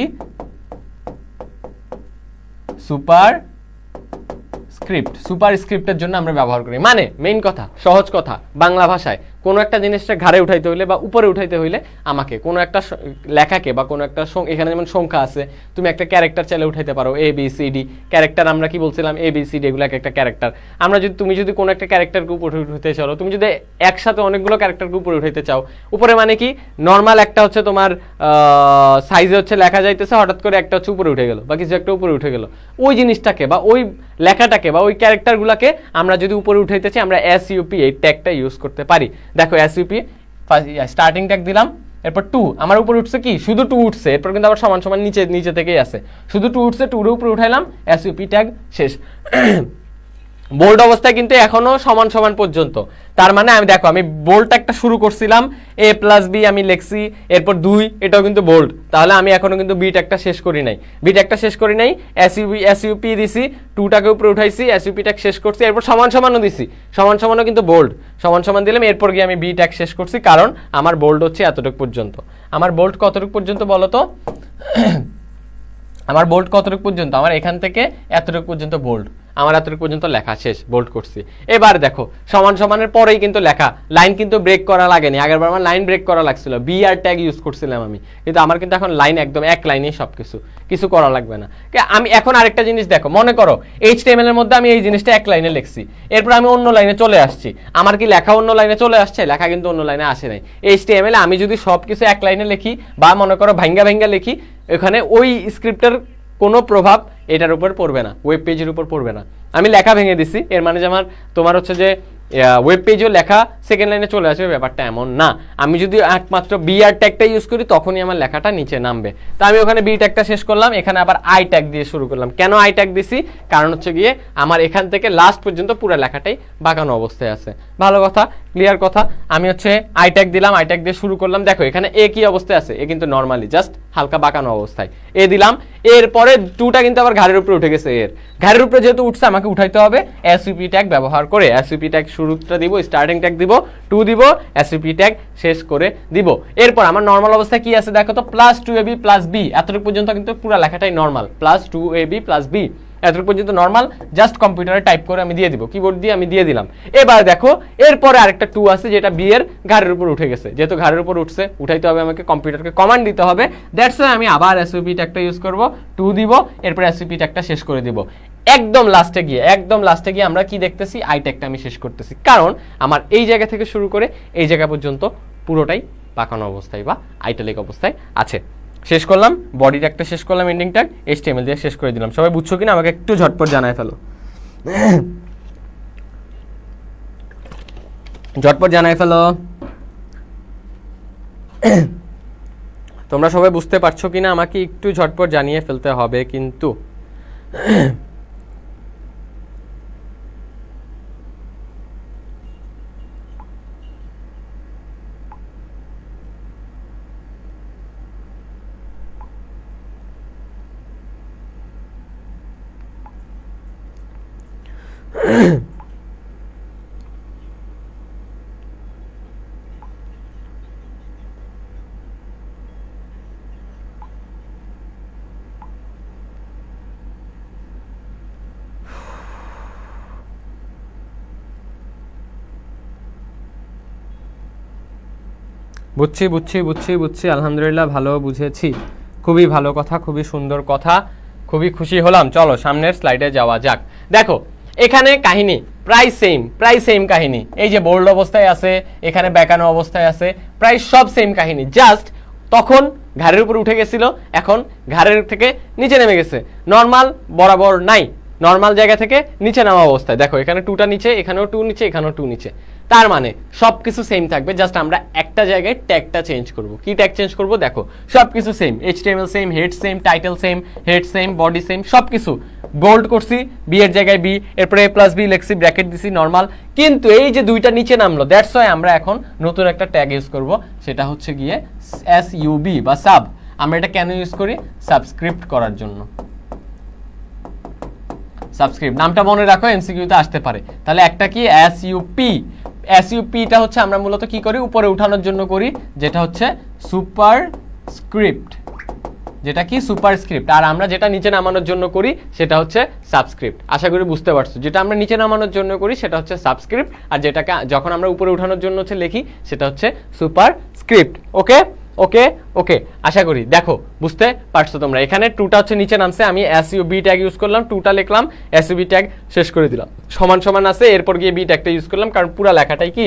সুপার স্ক্রিপ্টের জন্য আমরা ব্যবহার করি। মানে মেইন কথা, সহজ কথা, বাংলা ভাষায় কোনো একটা জিনিসটা ঘাড়ে উঠাইতে হইলে বা উপরে উঠাইতে হইলে আমাকে কোনো একটা লেখাকে বা কোনো একটা, এখানে যেমন সংখ্যা আছে, তুমি একটা ক্যারেক্টার চাইলে উঠাইতে পারো, A B C D character, আমরা কি বলছিলাম এ বি সি ডি, এগুলো একটা ক্যারেক্টার। আমরা যদি তুমি যদি কোনো একটা ক্যারেক্টারকে উপরে উঠাইতে চাও, তুমি যদি একসাথে অনেকগুলো ক্যারেক্টারকে উপরে উঠাইতে চাও, উপরে মানে কি নর্মাল একটা হচ্ছে তোমার সাইজে হচ্ছে লেখা যাইতেছে, হঠাৎ করে একটা হচ্ছে উপরে উঠে গেল বা কিছু একটা উপরে উঠে গেল, ওই জিনিসটাকে বা ওই লেখাটাকে বা ওই ক্যারেক্টারগুলোকে আমরা যদি উপরে উঠাইতে চাই, আমরা এসইউপি এই ট্যাগটা ইউজ করতে পারি। দেখো এসইউপি স্টার্টিং ট্যাগ দিলাম, এরপর 2 আমার উপর উঠছে, কি শুধু 2 উঠছে, এরপর কিন্তু আবার সমান সমান নিচে থেকেই আছে, শুধু 2 উঠছে, 2 এর উপরে উঠাইলাম, এসইউপি ট্যাগ শেষ। বোল্ড অবস্থায় কিন্তু এখনো সমান সমান পর্যন্ত, তার মানে আমি দেখো আমি বোল্ড একটা শুরু করছিলাম, a প্লাস বি আমি লিখছি, এরপর 2 এটাও কিন্তু বোল্ড, তাহলে আমি এখনো কিন্তু বি ট্যাগটা শেষ করি নাই, এসইউপি দিছি, 2টাকে উপরে উঠাইছি, এসইউপি ট্যাগ শেষ করছি, এরপর সমান সমানও দিছি, সমান সমানও কিন্তু বোল্ড, সমান সমান দিলাম, এরপর গিয়ে আমি বি ট্যাগ শেষ করছি, কারণ আমার বোল্ড হচ্ছে এতটুকু পর্যন্ত। আমার বোল্ড কতটুকু পর্যন্ত বলো তো? আমার বোল্ড কতটুকু পর্যন্ত? আমার এখান থেকে এতটুকু পর্যন্ত বোল্ড, আমার এতটুকু পর্যন্ত লেখা শেষ, বোল্ড করছি। এবার দেখো সমান সমানের পরেই কিন্তু লেখা, লাইন কিন্তু ব্রেক করা লাগেনি, আগেরবার আমার লাইন ব্রেক করা লাগছিল, বি আর ট্যাগ ইউজ করছিলাম আমি, কিন্তু আমার কিন্তু এখন লাইন একদম এক লাইনেই সবকিছু, কিছু করা লাগবে না। আমি এখন আরেকটা জিনিস দেখো, মনে করো HTML এর মধ্যে আমি এই জিনিসটা এক লাইনে লিখছি, এরপর আমি অন্য লাইনে চলে আসছি, আমার কি লেখা অন্য লাইনে চলে আসছে? লেখা কিন্তু অন্য লাইনে আসে নাই। HTML আমি যদি সবকিছু এক লাইনে লিখি বা মনে করো ভাঙ্গা লিখি, এখানে ওই স্ক্রিপ্টের কোনো প্রভাব এটার উপর পড়বে না, ওয়েব পেজের উপর পড়বে না। আমি লেখা ভেঙে দিছি, এর মানে যে তোমার হচ্ছে যে ওয়েব পেজেও লেখা সেকেন্ড লাইনে চলে আসবে, ব্যাপারটা এমন না। আমি যদি একমাত্র বি আর ট্যাগটা ইউজ করি, তখনই আমার লেখাটা নিচে নামবে। তো আমি ওখানে বি ট্যাগটা শেষ করলাম, এখানে আবার আই ট্যাগ দিয়ে শুরু করলাম। কেন আই ট্যাগ দিছি? কারণ হচ্ছে গিয়ে আমার এখান থেকে লাস্ট পর্যন্ত পুরো লেখাটাই বাঁকানো অবস্থায় আছে। ভালো কথা, ক্লিয়ার কথা। আমি হচ্ছে আই ট্যাগ দিলাম, আই ট্যাগ দিয়ে শুরু করলাম। দেখো এখানে এ কি অবস্থায় আছে? এ কিন্তু নর্মালি জাস্ট হালকা বাঁকানো অবস্থায়, এ দিলাম। এরপরে 2টা কিন্তু আবার ঘাড়ের উপরে উঠে গেছে, এর ঘাড়ের উপরে যেহেতু উঠছে, আমাকে উঠাইতে হবে এসইউপি ট্যাগ ব্যবহার করে। এসইউপি ট্যাগ শুরুটা দিব, স্টার্টিং ট্যাগ দিব, 2 দিব, এসইউপি ট্যাগ শেষ করে দিব। এরপর আমার নর্মাল অবস্থায় কি আছে দেখো তো, প্লাস 2ab প্লাস বি, এতটুকু পর্যন্ত কিন্তু পুরো লেখাটাই normal, plus 2ab plus b. এতটুকু পর্যন্ত নর্মাল, জাস্ট কম্পিউটারে টাইপ করে আমি দিয়ে দিব, কিবোর্ড দিয়ে আমি দিয়ে দিলাম। এবার দেখো এরপরে আরেকটা 2 আছে যেটা বি এর ঘাড়ের উপর উঠে গেছে, যেহেতু ঘাড়ের উপর উঠছে উঠাইতে হবে আমাকে কম্পিউটারকে কমান্ড দিতে হবে, দ্যাটস ওয়াই আমি আবার এসইউপি ট্যাগটা ইউজ করব, 2 দিব, এরপর এসইউপি ট্যাগটা শেষ করে দিব। একদম লাস্টে গিয়ে আমরা কি দেখতেছি, আই ট্যাগটা আমি শেষ করতেছি, কারণ আমার এই জায়গা থেকে শুরু করে এই জায়গা পর্যন্ত পুরোটাই পাকানো অবস্থায় বা আইটালিক অবস্থায় আছে। শেষ করলাম, বডি ট্যাগটা শেষ করলাম, এন্ডিং ট্যাগ এইচটিএমএল দিয়ে শেষ করে দিলাম। সবাই বুঝছো কিনা আমাকে একটু ঝটপট জানায় ফেলো, ঝটপট জানায় ফেলো। তোমরা সবাই বুঝতে পারছো কিনা আমাকে একটু ঝটপট জানিয়ে ফেলতে হবে কিন্তু। বুঝছি, আলহামদুলিল্লাহ ভালো বুঝেছি, খুবই ভালো কথা, খুবই সুন্দর কথা, খুবই খুশি হলাম। চলো সামনের স্লাইডে যাওয়া যাক। দেখো এখানে কাহিনী প্রায় সেম কাহিনী, এই যে বোল্ড অবস্থায় আছে, এখানে বেঁকানো অবস্থায় আছে, প্রায় সব সেম কাহিনী, জাস্ট তখন ঘাড়ের উপর উঠে গেছিল, এখন ঘাড়ের থেকে নিচে নেমে গেছে, নর্মাল বরাবর নাই, নর্মাল জায়গা থেকে নিচে নামা অবস্থায়। দেখো এখানে 2টা নিচে, এখানেও 2 নিচে, এখানেও 2 নিচে, তার মানে সবকিছু সেম থাকবে, জাস্ট আমরা একটা জায়গায় ট্যাগটা চেঞ্জ করব। কি ট্যাগ চেঞ্জ করব? দেখো সবকিছু same, HTML same, head same, title same, head same, body same, সবকিছু বোল্ড করছি, বি এর জায়গায় বি, এরপরে এ প্লাস বি লেখছি, ব্র্যাকেট দিছি নর্মাল, কিন্তু এই যে 2টা নিচে নামলো, দ্যাটস ওয়াই আমরা এখন নতুন একটা ট্যাগ ইউজ করব, সেটা হচ্ছে গিয়ে এসইউবি বা সাব। আমরা এটা কেন ইউজ করি? সাবস্ক্রিপ্ট করার জন্য। সাবস্ক্রিপ্ট নামটা মনে রাখো, এমসিকিউতে আসতে পারে। তাহলে একটা কি এসইউপি, এসইউপিটা হচ্ছে আমরা মূলত কি করি, উপরে উঠানোর জন্য করি, যেটা হচ্ছে সুপারস্ক্রিপ্ট, যেটা কি সুপারস্ক্রিপ্ট, আর আমরা যেটা নিচে নামানোর জন্য করি সেটা হচ্ছে সাবস্ক্রিপ্ট। আশা করি বুঝতে পারছো, যেটা আমরা নিচে নামানোর জন্য করি সেটা হচ্ছে সাবস্ক্রিপ্ট, আর যেটাকে যখন আমরা উপরে উঠানোর জন্য হচ্ছে লিখি সেটা হচ্ছে সুপারস্ক্রিপ্ট। ওকে ওকে ওকে, আশা করি দেখো বুঝতে পারছো তোমরা। এখানে 2টা হচ্ছে নিচে নামছে, আমি এসইউবি ট্যাগ ইউজ করলাম, 2টা লিখলাম, এসইউবি ট্যাগ শেষ করে দিলাম, সমান সমান আছে, এরপর গিয়ে বি ট্যাগটা ইউজ করলাম, কারণ পুরো লেখাটাই কি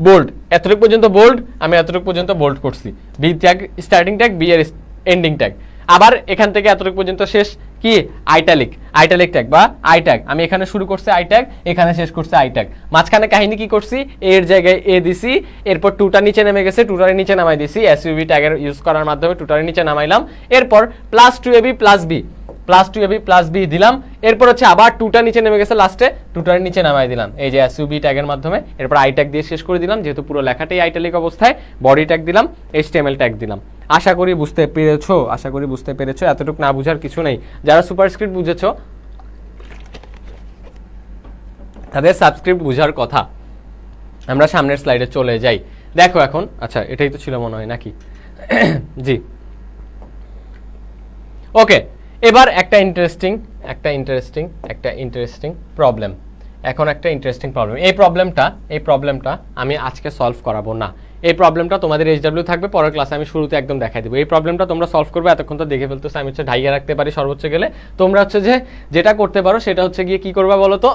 বোল্ড, এতটুকু পর্যন্ত বোল্ড, আমি এতটুকু পর্যন্ত বোল্ড করছি, B tag starting tag, B এর এন্ডিং ট্যাগ, আবার এখান থেকে এতটুকু পর্যন্ত শেষ কি আইটালিক ট্যাগ বা আই ট্যাগ, আমি এখানে শুরু করছি আই ট্যাগ, এখানে শেষ করছি আই ট্যাগ, মাঝখানে কাহিনী কি করছি, এর জায়গায় এ দিছি, এরপর 2টা নিচে নেমে গেছে, 2টার নিচে নামাই দিছি, এসইউবি ট্যাগের ইউজ করার মাধ্যমে 2টার নিচে নামাইলাম, এরপর +2ab প্লাস বি দিলাম, এরপর হচ্ছে আবার 2টা নিচে নেমে গেছে, লাস্টে 2টার নিচে নামাই দিলাম এই যে এসইউবি ট্যাগের মাধ্যমে, এরপর আই ট্যাগ দিয়ে শেষ করে দিলাম, যেহেতু পুরো লেখাটাই আইটালিক অবস্থায়, বডি ট্যাগ দিলাম, এইচটিএমএল ট্যাগ দিলাম। আশা করি বুঝতে পেরেছো, এতটুকু না বুঝার কিছু নেই। যারা সুপারস্ক্রিপ্ট বুঝেছো তাদের সাবস্ক্রিপ্ট বুঝার কথা। আমরা সামনের স্লাইডে চলে যাই। দেখো এখন, আচ্ছা এটাই তো ছিল মনে হয় নাকি? জি ওকে, এবার একটা ইন্টারেস্টিং প্রবলেম। এখন একটা ইন্টারেস্টিং প্রবলেম, এই প্রবলেমটা আমি আজকে সলভ করাবো না, এই প্রবলেমটা তোমাদের এইচডব্লিউ থাকবে, পরের ক্লাসে আমি শুরুতে একদম দেখাই দেবো। এই প্রবলেমটা তোমরা সলভ করবে, এতক্ষণ তো দেখে ফেলতেছো, আমি হচ্ছে ঢাইয়া রাখতে পারি সর্বোচ্চ গেলে, তোমরা হচ্ছে যে যেটা করতে পারো সেটা হচ্ছে গিয়ে কি করবা বলো তো,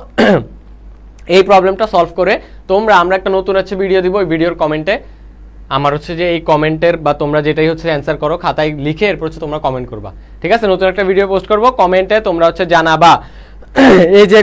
এই প্রবলেমটা সলভ করে আমরা একটা নতুন হচ্ছে ভিডিও দিব, ওই ভিডিওর কমেন্টে আমার হচ্ছে যে এই কমেন্টের বা তোমরা যেটাই হচ্ছে অ্যান্সার করো খাতায় লিখে এরপর হচ্ছে তোমরা কমেন্ট করবা, ঠিক আছে? নতুন একটা ভিডিও পোস্ট করবো, কমেন্টে তোমরা হচ্ছে জানাবা এই যে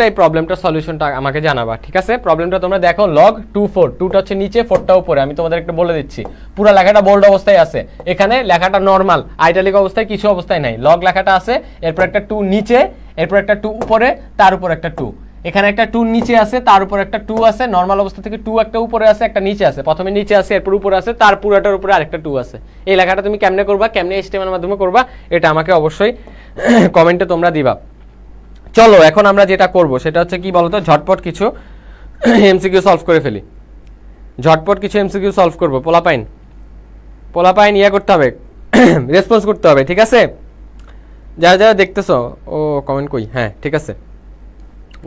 এই প্রবলেমটা সলিউশনটা আমাকে জানাবা, ঠিক আছে? প্রবলেমটা তোমরা দেখো, log 2 4, 2টা হচ্ছে নিচে, 4টা উপরে, আমি তোমাদের একটু বলে দিচ্ছি, পুরো লেখাটা বোল্ড অবস্থায় আছে, এখানে লেখাটা নরমাল আইটালিক অবস্থায়, কিছু অবস্থায় নাই, log লেখাটা আছে, এরপর একটা 2 নিচে, এরপর একটা 2 উপরে, তার উপর একটা 2, এখানে একটা 2 নিচে আছে, তার উপর একটা 2 আছে, নরমাল অবস্থা থেকে 2 একটা উপরে আছে, একটা নিচে আছে, প্রথমে নিচে আছে, এরপর উপরে আছে, তার পুরোটার উপরে আরেকটা 2 আছে। এই লেখাটা তুমি কেমনে করবা, কেমনে এইচটিএমএল এর মাধ্যমে করবা, এটা আমাকে অবশ্যই কমেন্টে তোমরা দিবা। চলো এখন আমরা যেটা করব সেটা হচ্ছে কি বলতো, ঝটপট কিছু এমসিকিউ সলভ করে ফেলি, করবো। পোলাপাইন ইয়া করতে হবে, রেসপন্স করতে হবে, ঠিক আছে? যারা যারা দেখতেছো, ও কমেন্ট কই, হ্যাঁ ঠিক আছে,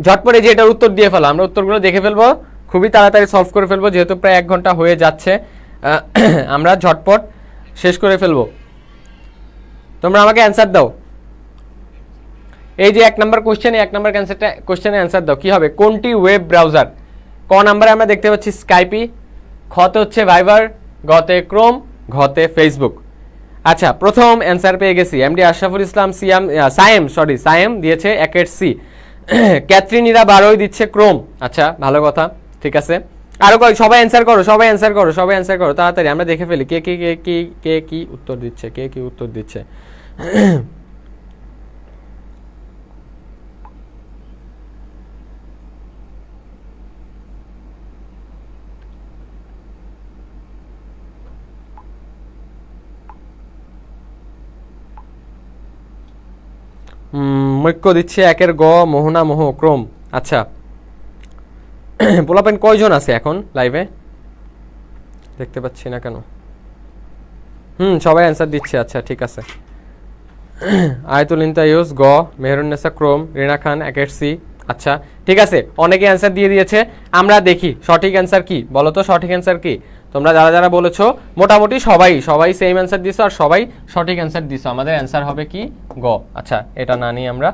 ঝটপট এই যে এটার উত্তর দিয়ে ফেলো, আমরা উত্তরগুলো দেখে ফেলবো, খুবই তাড়াতাড়ি সলভ করে ফেলবো, যেহেতু প্রায় 1 ঘন্টা হয়ে যাচ্ছে, আমরা ঝটপট শেষ করে ফেলবো। তোমরা আমাকে অ্যান্সার দাও। এই যে 1 নম্বর কোশ্চেনে 1 নম্বর কোশ্চেনে অ্যান্সার দাও, কি হবে? কোনটি ওয়েব ব্রাউজার? ক নাম্বারে আমরা দেখতে পাচ্ছি স্কাইপি, খতে হচ্ছে ভাইবার, গতে ক্রোম, ঘতে ফেসবুক। আচ্ছা, প্রথম অ্যান্সার পেয়ে গেছি, এমডি আশরাফুল ইসলাম সায়েম দিয়েছে 1 সি, ক্যাথরিনিরা 12 দিচ্ছে ক্রোম। আচ্ছা, ভালো কথা, ঠিক আছে। আরো সবাই অ্যান্সার করো তাড়াতাড়ি, আমরা দেখে ফেলি কে কি উত্তর দিচ্ছে। মৈক্য দিচ্ছে 1 গ, মোহনা মোহ ক্রোম। আচ্ছা, পোলাপেন কয়জন আছে এখন লাইভে? দেখতে পাচ্ছি না কেন। সবাই অ্যান্সার দিচ্ছে, আচ্ছা ঠিক আছে। আয়াতুল ইনতায়ুস গ, মেহরুন্নেসা ক্রোম, রিনা খান 1 সি। আচ্ছা ঠিক আছে, অনেকে অ্যান্সার দিয়ে দিয়েছে, আমরা দেখি সঠিক অ্যান্সার কি, বলো তো সঠিক অ্যান্সার কি? তোমরা যারা যারা বলেছো মোটামুটি সবাই সেম অ্যান্সার দিছো আর সবাই সঠিক অ্যান্সার দিছো। আমাদের অ্যান্সার হবে কি? গ। আচ্ছা, এটা না নিয়ে আমরা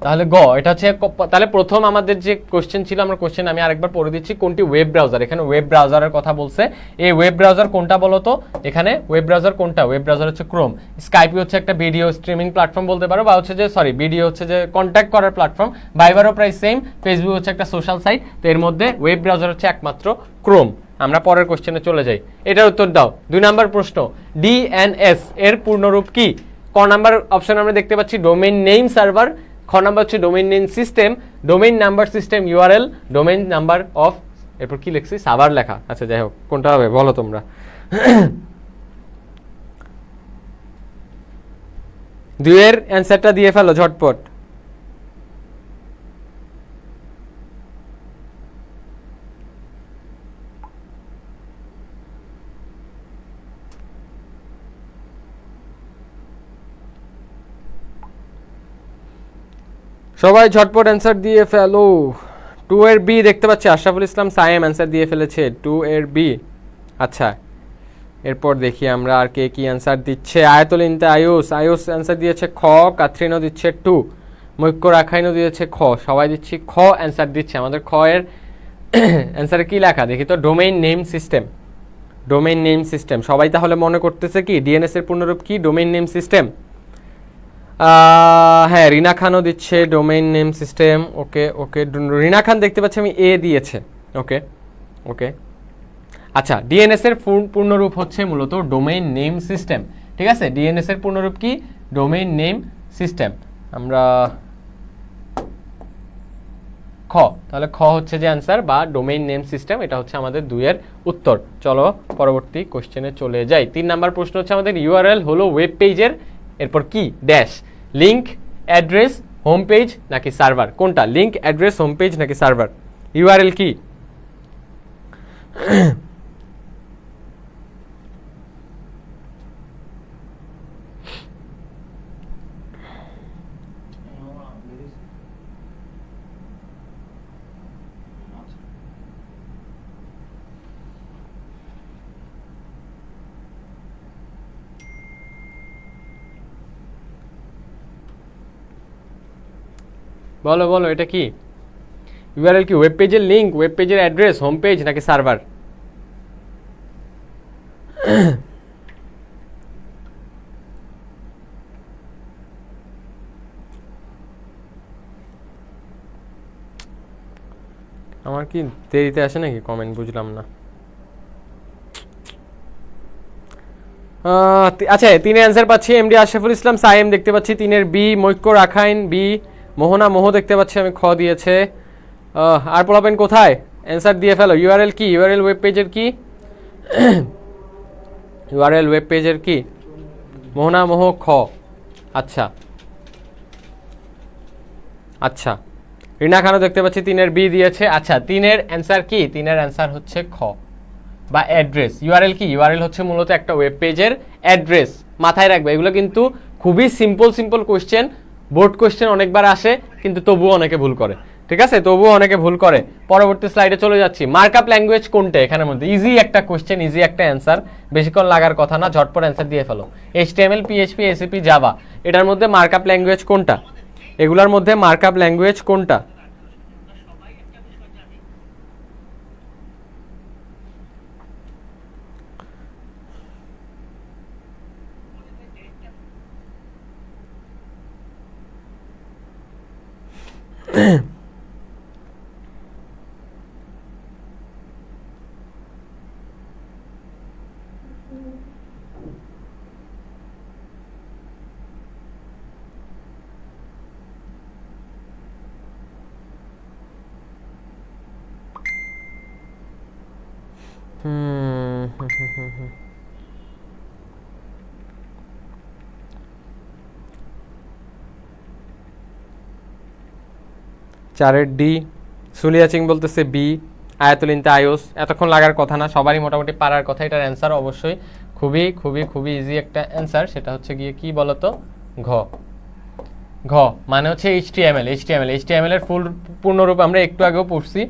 তাহলে গ, এটা হচ্ছে। তাহলে প্রথম আমাদের যে কোশ্চেন ছিল, আমরা কোশ্চেন আমি আরেকবার পড়ে দিচ্ছি, কোনটি ওয়েব ব্রাউজার? এখানে ওয়েব ব্রাউজারের কথা বলছে। এই ওয়েব ব্রাউজার কোনটা বলো তো? এখানে ওয়েব ব্রাউজার কোনটা? ওয়েব ব্রাউজার হচ্ছে ক্রোম। স্কাইপি হচ্ছে একটা ভিডিও স্ট্রিমিং প্ল্যাটফর্ম বলতে পারো, বা হচ্ছে যে ভিডিও হচ্ছে যে কন্ট্যাক্ট করার প্ল্যাটফর্ম। ভাইবারও প্রায় সেম। ফেসবুক হচ্ছে একটা সোশ্যাল সাইট। তো এর মধ্যে ওয়েব ব্রাউজার হচ্ছে একমাত্র ক্রোম। আমরা পরের কোশ্চেনে চলে যাই, এটার উত্তর দাও। 2 নাম্বার প্রশ্ন, ডিএনএস এর পূর্ণরূপ কি? ক নাম্বার অপশন আমরা দেখতে পাচ্ছি ডোমেইন নেম সার্ভার, খ নাম্বার হচ্ছে domain name system, domain number system URL, domain number of, এরপর কি লিখছি? সার্ভার লেখা। আচ্ছা যাই হোক, কোনটা হবে বলো তোমরা। দুইয়ের অ্যান্সারটা দিয়ে ফেলো ঝটপট। সবাই ঝটপট অ্যান্সার দিয়ে ফেলো। 2 এর বি দেখতে পাচ্ছি, আশরাফুল ইসলাম সায়েম অ্যান্সার দিয়ে ফেলেছে 2 এর বি। আচ্ছা, এরপর দেখি আমরা আর কে কি অ্যান্সার দিচ্ছে। আয়াতুল ইনতায়ুস অ্যান্সার দিয়েছে খ, কাথরিনও দিচ্ছে 2, মৈক্য রাখাইনও দিয়েছে খ, সবাই দিচ্ছি খ অ্যান্সার দিচ্ছে। আমাদের খ এর অ্যান্সারে কি লেখা দেখি তো? Domain name system. Domain name system, সবাই তাহলে মনে করতেছে কি ডিএনএস এর পূর্ণরূপ কি? Domain name system. হ্যাঁ, রিনা খানও দিচ্ছে ডোমেইন নেম সিস্টেম। ওকে, রিনা খান দেখতে পাচ্ছি আমি এ দিয়েছে। ওকে। আচ্ছা, ডিএনএস এর পূর্ণরূপ হচ্ছে মূলত ডোমেইন নেম সিস্টেম। ঠিক আছে, ডিএনএস এর পূর্ণরূপ কি? Domain name system. আমরা খ, তাহলে খ হচ্ছে যে অ্যান্সার, বা ডোমেইন নেম সিস্টেম। এটা হচ্ছে আমাদের 2 এর উত্তর। চলো পরবর্তী কোশ্চেনে চলে যাই। 3 নাম্বার প্রশ্ন হচ্ছে আমাদের ইউআরএল হলো ওয়েব পেজের, এরপর কি dash, link, address, home page নাকি সার্ভার? কোনটা? লিংক, অ্যাড্রেস, হোম পেজ নাকি সার্ভার? ইউআরএল কি? বলো এটা কি? ইউআরএল কি? ওয়েব পেজের লিংক, ওয়েব পেজের অ্যাড্রেস, হোম পেজ নাকি সার্ভার? আমার কি দেরিতে আসে নাকি কমেন্ট? বুঝলাম না। আচ্ছা, 3 অ্যান্সার পাচ্ছি এমডি আশরাফুল ইসলাম সায়েম দেখতে পাচ্ছি 3 এর বি, মৈক্য রাখাইন বি, মোহনা মোহ দেখতে পাচ্ছি আমি খ দিয়েছে। আর পোলাপেন কোথায়? অ্যান্সার দিয়ে ফেলো। ইউআরএল কি? ইউআরএল ওয়েব পেজের কি? ইউআরএল ওয়েব পেজের কি? মোহনা মোহ খ। আচ্ছা, রিনা খানও দেখতে পাচ্ছি 3-এর বি দিয়েছে। আচ্ছা 3-এর অ্যান্সার কি? 3-এর অ্যান্সার হচ্ছে খ বা অ্যাড্রেস। ইউআরএল কি? ইউআরএল হচ্ছে মূলত একটা ওয়েব পেজের অ্যাড্রেস। মাথায় রাখবে, এগুলো কিন্তু খুবই সিম্পল কোশ্চেন, বোর্ড কোশ্চেন অনেকবার আসে, কিন্তু তবুও অনেকে ভুল করে। ঠিক আছে, তবুও অনেকে ভুল করে। পরবর্তী স্লাইডে চলে যাচ্ছি। মার্কআপ ল্যাঙ্গুয়েজ কোনটা এখানের মধ্যে? ইজি একটা কোশ্চেন, ইজি একটা অ্যান্সার, বেশিক্ষণ লাগার কথা না, ঝটপট অ্যান্সার দিয়ে ফেলো। HTML, PHP, ACP, জাভা, এটার মধ্যে মার্কআপ ল্যাঙ্গুয়েজ কোনটা? এগুলোর মধ্যে মার্কআপ ল্যাঙ্গুয়েজ কোনটা? চারের ডি, সুলিয়াচিং বলতেছে বি, আয়াতুল ইনতে আয়ুস। এতক্ষণ লাগার কথা না, সবারই মোটামুটি পারার কথা। এটার অ্যান্সার অবশ্যই খুবই খুবই খুবই ইজি একটা অ্যান্সার, সেটা হচ্ছে গিয়ে কি বলতো? ঘ। ঘ মানে হচ্ছে HTML। HTML এর ফুল পূর্ণরূপ আমরা একটু আগেও পড়ছি।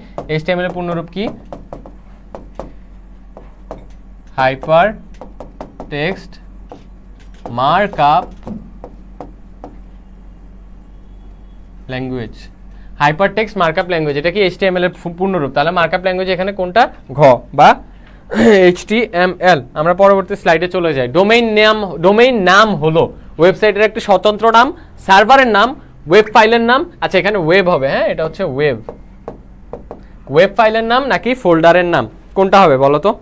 HTML এর পূর্ণরূপ কি? Hyper text markup language. Hyper text markup language, এটা কি HTML এর পূর্ণরূপ? তাহলে মার্কআপ ল্যাঙ্গুয়েজ এখানে কোনটা? ঘ বা HTML। আমরা পরবর্তী স্লাইডে চলে যাই। ডোমেইন নাম হলো ওয়েবসাইটের একটি স্বতন্ত্র নাম, সার্ভারের নাম, ওয়েব ফাইলের নাম। আচ্ছা এখানে ওয়েব হবে, হ্যাঁ এটা হচ্ছে ওয়েব ফাইলের নাম নাকি ফোল্ডারের নাম, কোনটা হবে বলো তো?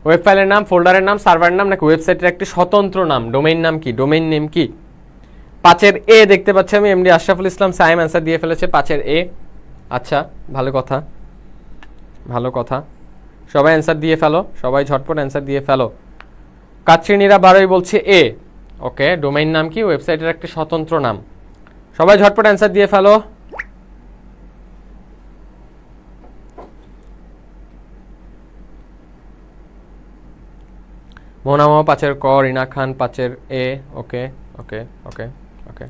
ওয়েব ফাইলের নাম, ফোল্ডারের নাম, সার্ভারের নাম নাকি ওয়েবসাইটের একটি স্বতন্ত্র নাম? ডোমেইন নাম কি? ডোমেইন নেম কি? 5-এর এ দেখতে পাচ্ছি আমি, এমডি আশরাফুল ইসলাম সাইম অ্যান্সার দিয়ে ফেলেছে 5-এর এ। আচ্ছা ভালো কথা, ভালো কথা, সবাই অ্যান্সার দিয়ে ফেলো, সবাই ঝটপট অ্যান্সার দিয়ে ফেলো। কাচ্চিনীরা 12ই বলছে এ। ওকে, ডোমেইন নাম কি? ওয়েবসাইটের একটি স্বতন্ত্র নাম। সবাই ঝটপট অ্যান্সার দিয়ে ফেলো। মোহনামা 5-এর ক, রিনা খান 5-এর এ। ওকে ওকে ওকে ওকে,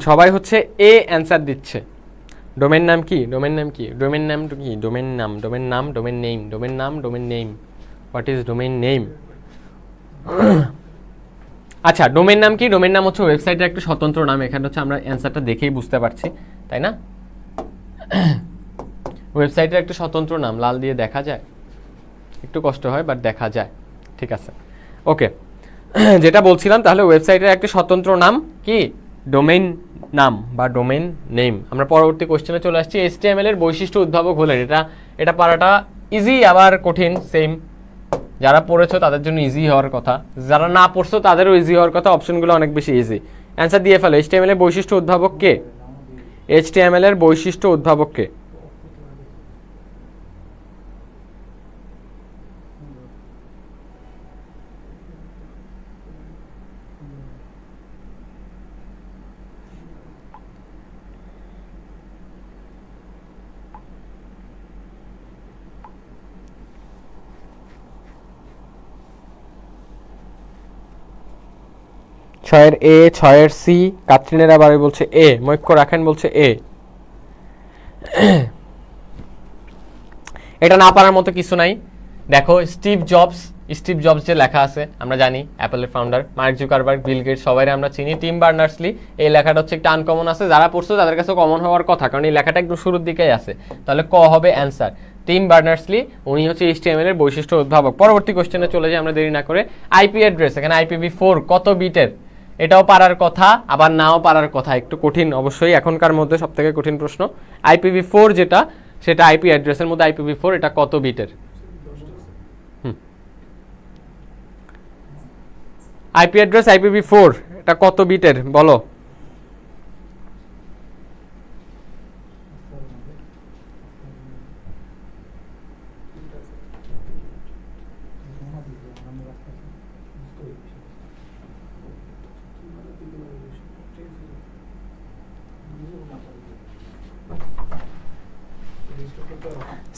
সবাই হচ্ছে এ অ্যান্সার দিচ্ছে। ডোমেন নাম কি? ডোমেন নাম কি? ডোমেন নাম কি? ডোমেন নাম, ডোমেন নাম, ডোমেন নেম, ডোমেন নাম, domain name. What is domain name? আচ্ছা ডোমেন নাম কি? ডোমেন নাম হচ্ছে ওয়েবসাইটের একটা স্বতন্ত্র নাম। এখানে হচ্ছে আমরা অ্যান্সারটা দেখেই বুঝতে পারছি, তাই না? ওয়েবসাইটের একটা স্বতন্ত্র নাম, লাল দিয়ে দেখা যায়, একটু কষ্ট হয় বাট দেখা যায়। ঠিক আছে, ওকে। যেটা বলছিলাম, তাহলে ওয়েবসাইটের একটা স্বতন্ত্র নাম কি? ডোমেইন নাম বা ডোমেইন নেম। আমরা পরবর্তী কোশ্চেনে চলে আসছি। HTML এর বৈশিষ্ট্য উদ্ভাবক হলেন। এটা পারাটা ইজি আবার কঠিন, সেম। যারা পড়েছো তাদের জন্য ইজি হওয়ার কথা, যারা না পড়ছো তাদেরও ইজি হওয়ার কথা। অপশনগুলো অনেক বেশি ইজি। অ্যান্সার দিয়ে ফেলো। HTML এর বৈশিষ্ট্য উদ্ভাবক কে? HTML এর বৈশিষ্ট্য উদ্ভাবক কে? ছয়ের এ, ছয়ের সি, কাত্রিনের আবার বলছে এ, মৈক্য রাখেন বলছে এ। এটা না পারার মতো কিছু নাই। দেখো স্টিভ জবস যে লেখা আছে আমরা জানি, অ্যাপলের founder, Mark Zuckerberg, Bill Gates, সবাই আমরা চিনি। টিম বার্নার্স-লি, এই লেখাটা হচ্ছে একটা আনকমন আছে, যারা পড়ছো তাদের কাছে কমন হওয়ার কথা, কারণ এই লেখাটা একদম শুরুর দিকেই আছে। তাহলে ক হবে অ্যান্সার। টিম বার্নার্স-লি, উনি হচ্ছে HTML এর বৈশিষ্ট্য উদ্ভাবক। পরবর্তী কোশ্চেনে চলে যাই আমরা দেরি না করে। আইপি অ্যাড্রেস, এখানে IPv4 কত বিটের? এটাও পারার কথা আবার নাও পারার কথা, একটু কঠিন অবশ্যই, এখনকার মধ্যে সবথেকে কঠিন প্রশ্ন। IPv4 যেটা, সেটা আইপি অ্যাড্রেসের মধ্যে IPv4, এটা কত বিটের? আইপি অ্যাড্রেস IPv4 এটা কত বিটের বলো?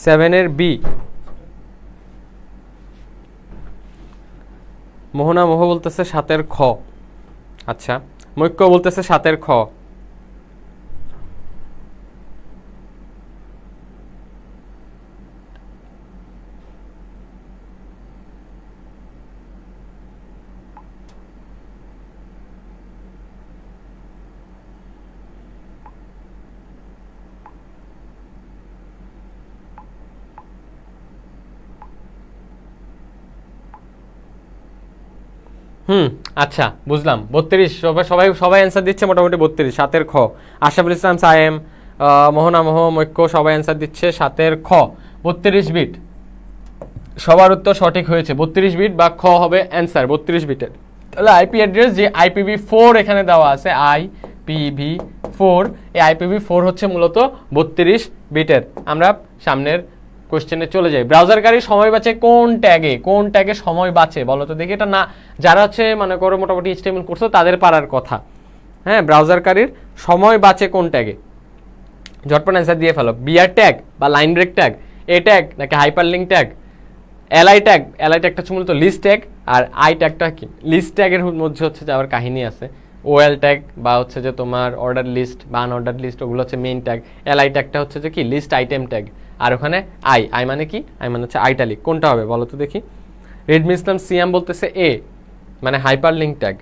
7-এর বি। মোহনা মোহ বলতেছে 7-এর খ। আচ্ছা, মৈক্য বলতেছে 7-এর খ। আচ্ছা বুঝলাম, 32। সবাই সবাই অ্যান্সার দিচ্ছে মোটামুটি 32, 7-এর খ। আশরাফুল ইসলাম সায়েম, মোহনা মোহ, মৈক্য সবাই অ্যান্সার দিচ্ছে 7-এর খ, 32 বিট। সবার উত্তর সঠিক হয়েছে, 32 বিট বা খ হবে অ্যান্সার 32 বিটের। তাহলে আইপি অ্যাড্রেস যে IPv4 এখানে দেওয়া আছে, IPv4, এই IPv4 হচ্ছে মূলত 32 বিটের। আমরা সামনের কোশ্চেনে চলে যাই। ব্রাউজারকারী সময় বাঁচে কোন ট্যাগে সময় বাঁচে বলো তো দেখি। এটা না, যারা হচ্ছে মনে করো মোটামুটি HTML করছো তাদের পারার কথা। হ্যাঁ, ব্রাউজারকারীর সময় বাঁচে কোন ট্যাগে? ঝটপট অ্যান্সার দিয়ে ফেলো। বিআর ট্যাগ বা লাইন ব্রেক ট্যাগ, এ ট্যাগ নাকি হাইপারলিঙ্ক ট্যাগ? এলআই ট্যাগটা হচ্ছে মূলত লিস্ট ট্যাগ, আর আই ট্যাগটা কি? লিস্ট ট্যাগের মধ্যে হচ্ছে যে আবার কাহিনী আছে। ওএল ট্যাগ বা হচ্ছে যে তোমার অর্ডার লিস্ট বা আনঅর্ডার লিস্ট, ওগুলো হচ্ছে মেইন ট্যাগ। এলআই ট্যাগটা হচ্ছে যে কি? List item tag. আর ওখানে আই মানে কি? আই মানে হচ্ছে আইটালিক। কোনটা হবে বলো তো দেখি? রেডমি ইসলাম সিয়াম বলতেছে এ, মানে হাইপার লিঙ্ক ট্যাগ।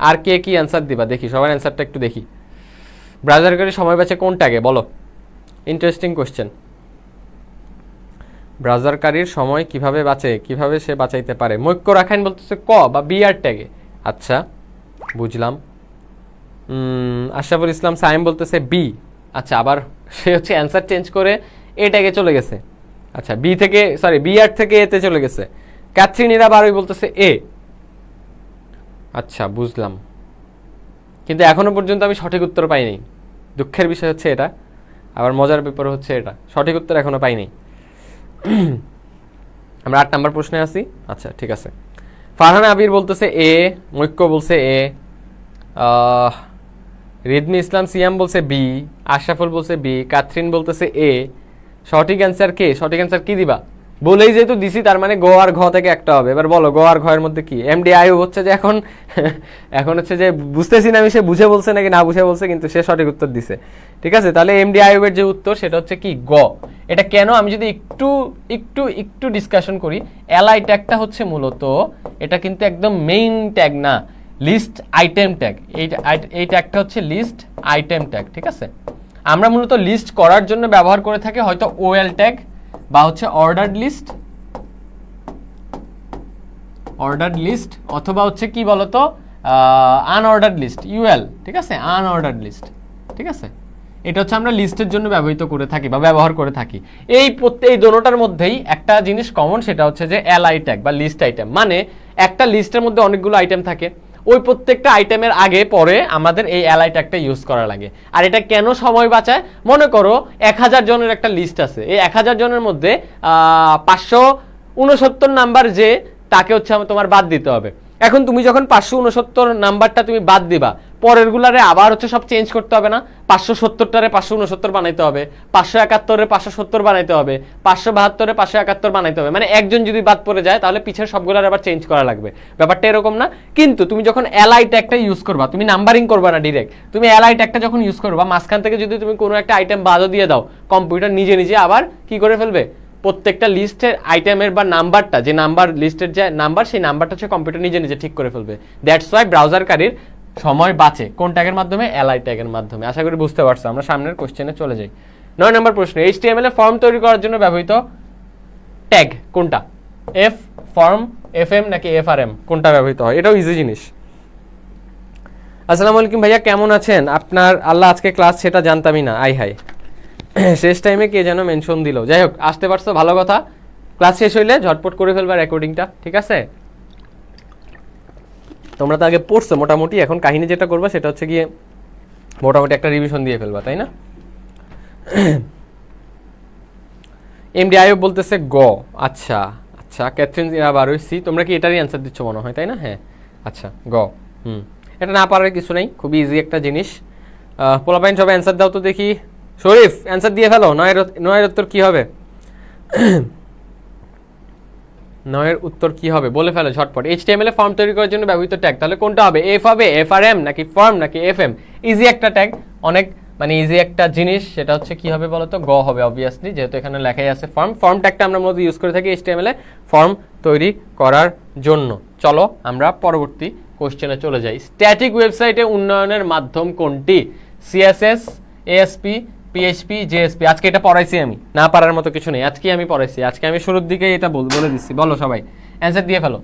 আর কে কি অ্যান্সার দিবা দেখি, সবার অ্যান্সারটা একটু দেখি। ব্রাউজারকারী সময় বাঁচে কোন ট্যাগে বলো? Interesting question. ব্রাউজারকারীর সময় কিভাবে বাঁচে, কিভাবে সে বাঁচাইতে পারে? মৈক্য রাখাইন বলতেছে ক বা বিআর ট্যাগে। আচ্ছা বুঝলাম। আশরাফুল ইসলাম সাইম বলতেছে বি। আচ্ছা, আবার সে হচ্ছে অ্যান্সার চেঞ্জ করে এ ট্যাগে চলে গেছে। আচ্ছা, বিআর থেকে এতে চলে গেছে। ক্যাথরিন ইরা বারোই বলতেছে এ। আচ্ছা বুঝলাম, কিন্তু এখনো পর্যন্ত আমি সঠিক উত্তর পাইনি। দুঃখের বিষয় হচ্ছে এটা, আবার মজার ব্যাপার হচ্ছে এটা, সঠিক উত্তর এখনো পাইনি। আমরা 8 নম্বর প্রশ্নে আছি। আচ্ছা ঠিক আছে। ফারহান আবির বলতেছে এ, মৈক্য বলছে এ, রেডমি ইসলাম সিয়াম বলছে বি, আশরাফুল বলছে বি, কাথরিন বলতেছে এ। সঠিক অ্যান্সার কে? সঠিক অ্যান্সার কি দিবা? বলেই যেহেতু দিছি তার মানে গ আর ঘ থেকে একটা হবে। এবার বলো গ আর ঘ এর মধ্যে কি? MDIU হচ্ছে যে এখন হচ্ছে যে বুঝতেছি না আমি সে বুঝে বলছে নাকি না বুঝে বলছে, কিন্তু সে সঠিক উত্তর দিছে। ঠিক আছে, তাহলে MDIU এর যে উত্তর সেটা হচ্ছে কি? গ। এটা কেন? আমি যদি একটু ডিসকাশন করি, এলআই ট্যাগটা হচ্ছে মূলত, এটা কিন্তু একদম মেইন ট্যাগ না, লিস্ট আইটেম ট্যাগ। এই ট্যাগটা হচ্ছে লিস্ট আইটেম ট্যাগ। ঠিক আছে, আমরা মূলত লিস্ট করার জন্য ব্যবহার করে থাকি হয়তো ওএল ট্যাগ বা হচ্ছে অর্ডার্ড লিস্ট, অথবা হচ্ছে কি বলতো আনঅর্ডার্ড লিস্ট, ইউএল। ঠিক আছে, আনঅর্ডার্ড লিস্ট। ঠিক আছে, এটা হচ্ছে আমরা লিস্টের জন্য ব্যবহৃত করে থাকি বা ব্যবহার করে থাকি। এই দোনোটার মধ্যেই একটা জিনিস কমন, সেটা হচ্ছে যে এলআই ট্যাগ বা লিস্ট আইটেম। মানে একটা লিস্টের মধ্যে অনেকগুলো আইটেম থাকে, ওই প্রত্যেকটা আইটেমের আগে পরে আমাদের এই এলআই ট্যাগটা ইউজ করা লাগে। আর এটা কেন সময় বাঁচায়? মনে করো 1000 জনের একটা লিস্ট আছে, এই 1000 জনের মধ্যে 569 নাম্বার যে, তাকে হচ্ছে তোমার বাদ দিতে হবে। এখন তুমি যখন 569 নাম্বারটা তুমি বাদ দিবা, পরেরগুলারে আবার হচ্ছে সব চেঞ্জ করতে হবে না? 570টারে 569 বানাইতে হবে, 571-এ 570 বানাইতে হবে, 572-এ 571 বানাইতে হবে। মানে একজন যদি বাদ পড়ে যায় তাহলে পিছের সবগুলার আবার চেঞ্জ করা লাগবে। ব্যাপারটা এরকম না? কিন্তু তুমি যখন এলআই ট্যাগটা ইউজ করবা, তুমি নাম্বারিং করবা না ডাইরেক্ট, তুমি এলআই ট্যাগটা যখন ইউজ করবা, মাঝখান থেকে যদি তুমি কোনো একটা আইটেম বাদও দিয়ে দাও, কম্পিউটার নিজে নিজে আবার কি করে ফেলবে? প্রত্যেকটা লিস্টের আইটেমের বা নাম্বারটা, যে নাম্বার লিস্টের যে নাম্বার, সেই নাম্বারটা হচ্ছে কম্পিউটার নিজে নিজে ঠিক করে ফেলবে। দ্যাটস ওয়াই ব্রাউজারকারীর সময় বাঁচে কোন ট্যাগের মাধ্যমে? এলআই ট্যাগের মাধ্যমে। আশা করি বুঝতে পারছো। আমরা সামনের কোশ্চেনে চলে যাই। 9 নম্বর প্রশ্ন, HTML এ ফর্ম তৈরি করার জন্য ব্যবহৃত ট্যাগ কোনটা? ফর্ম, FM নাকি FRM? কোনটা ব্যবহৃত হয়? এটাও ইজি জিনিস। আসসালামু আলাইকুম ভাইয়া, কেমন আছেন? আপনার আল্লাহ আজকে ক্লাস, সেটা জানতামই না। আই হাই, শেষ টাইমে কে যেন মেনশন দিল। যাই হোক, আসতে পারছো, ভালো কথা। ক্লাস শেষ হইলে ঝটপট করে ফেলবা রেকর্ডিংটা। ঠিক আছে, তোমরা তো আগে পড়ছো মোটামুটি, এখন কাহিনী যেটা করবা সেটা হচ্ছে গিয়ে মোটামুটি একটা রিভিশন দিয়ে ফেলবা, তাই না? MDIU বলতেছে গ। আচ্ছা আচ্ছা, ক্যাথরিন বারোই সি। তোমরা কি এটারই অ্যান্সার দিচ্ছ মনে হয়, তাই না? হ্যাঁ, আচ্ছা গ। এটা না পারার কিছু নেই, খুবই ইজি একটা জিনিস। পোলাপাইন সবাই অ্যান্সার দাও তো দেখি। শরীফ অ্যান্সার দিয়ে ফেলো। 9-এর উত্তর কি হবে? নয়ের উত্তর কি হবে বলে ফেলো ঝটপট। এইচটিএমএল এ ফর্ম তৈরি করার জন্য ব্যবহৃত ট্যাগ, তাহলে কোনটা হবে? এফ হবে, এফআরএম নাকি ফর্ম নাকি এফএম? ইজি একটা ট্যাগ, অনেক মানে ইজি একটা জিনিস, সেটা হচ্ছে কি হবে বলতো? গ হবে অবভিয়াসলি, যেহেতু এখানে লেখাই আছে ফর্ম। ফর্ম ট্যাগটা আমরা মূলত ইউজ করে থাকি এইচটিএমএল এ ফর্ম তৈরি করার জন্য। চলো আমরা পরবর্তী কোশ্চেনে চলে যাই। স্ট্যাটিক ওয়েবসাইটে উন্নয়নের মাধ্যম কোনটি? CSS, ASP, PHP, JSP. আজকে এটা পড়াইছি আমি, না পারার মতো কিছু নেই, আজকে আমি পড়াইছি। আজকে আমি শুরুর দিকে এটা বলে দিচ্ছি। বলো সবাই, অ্যান্সার দিয়ে ফেলো।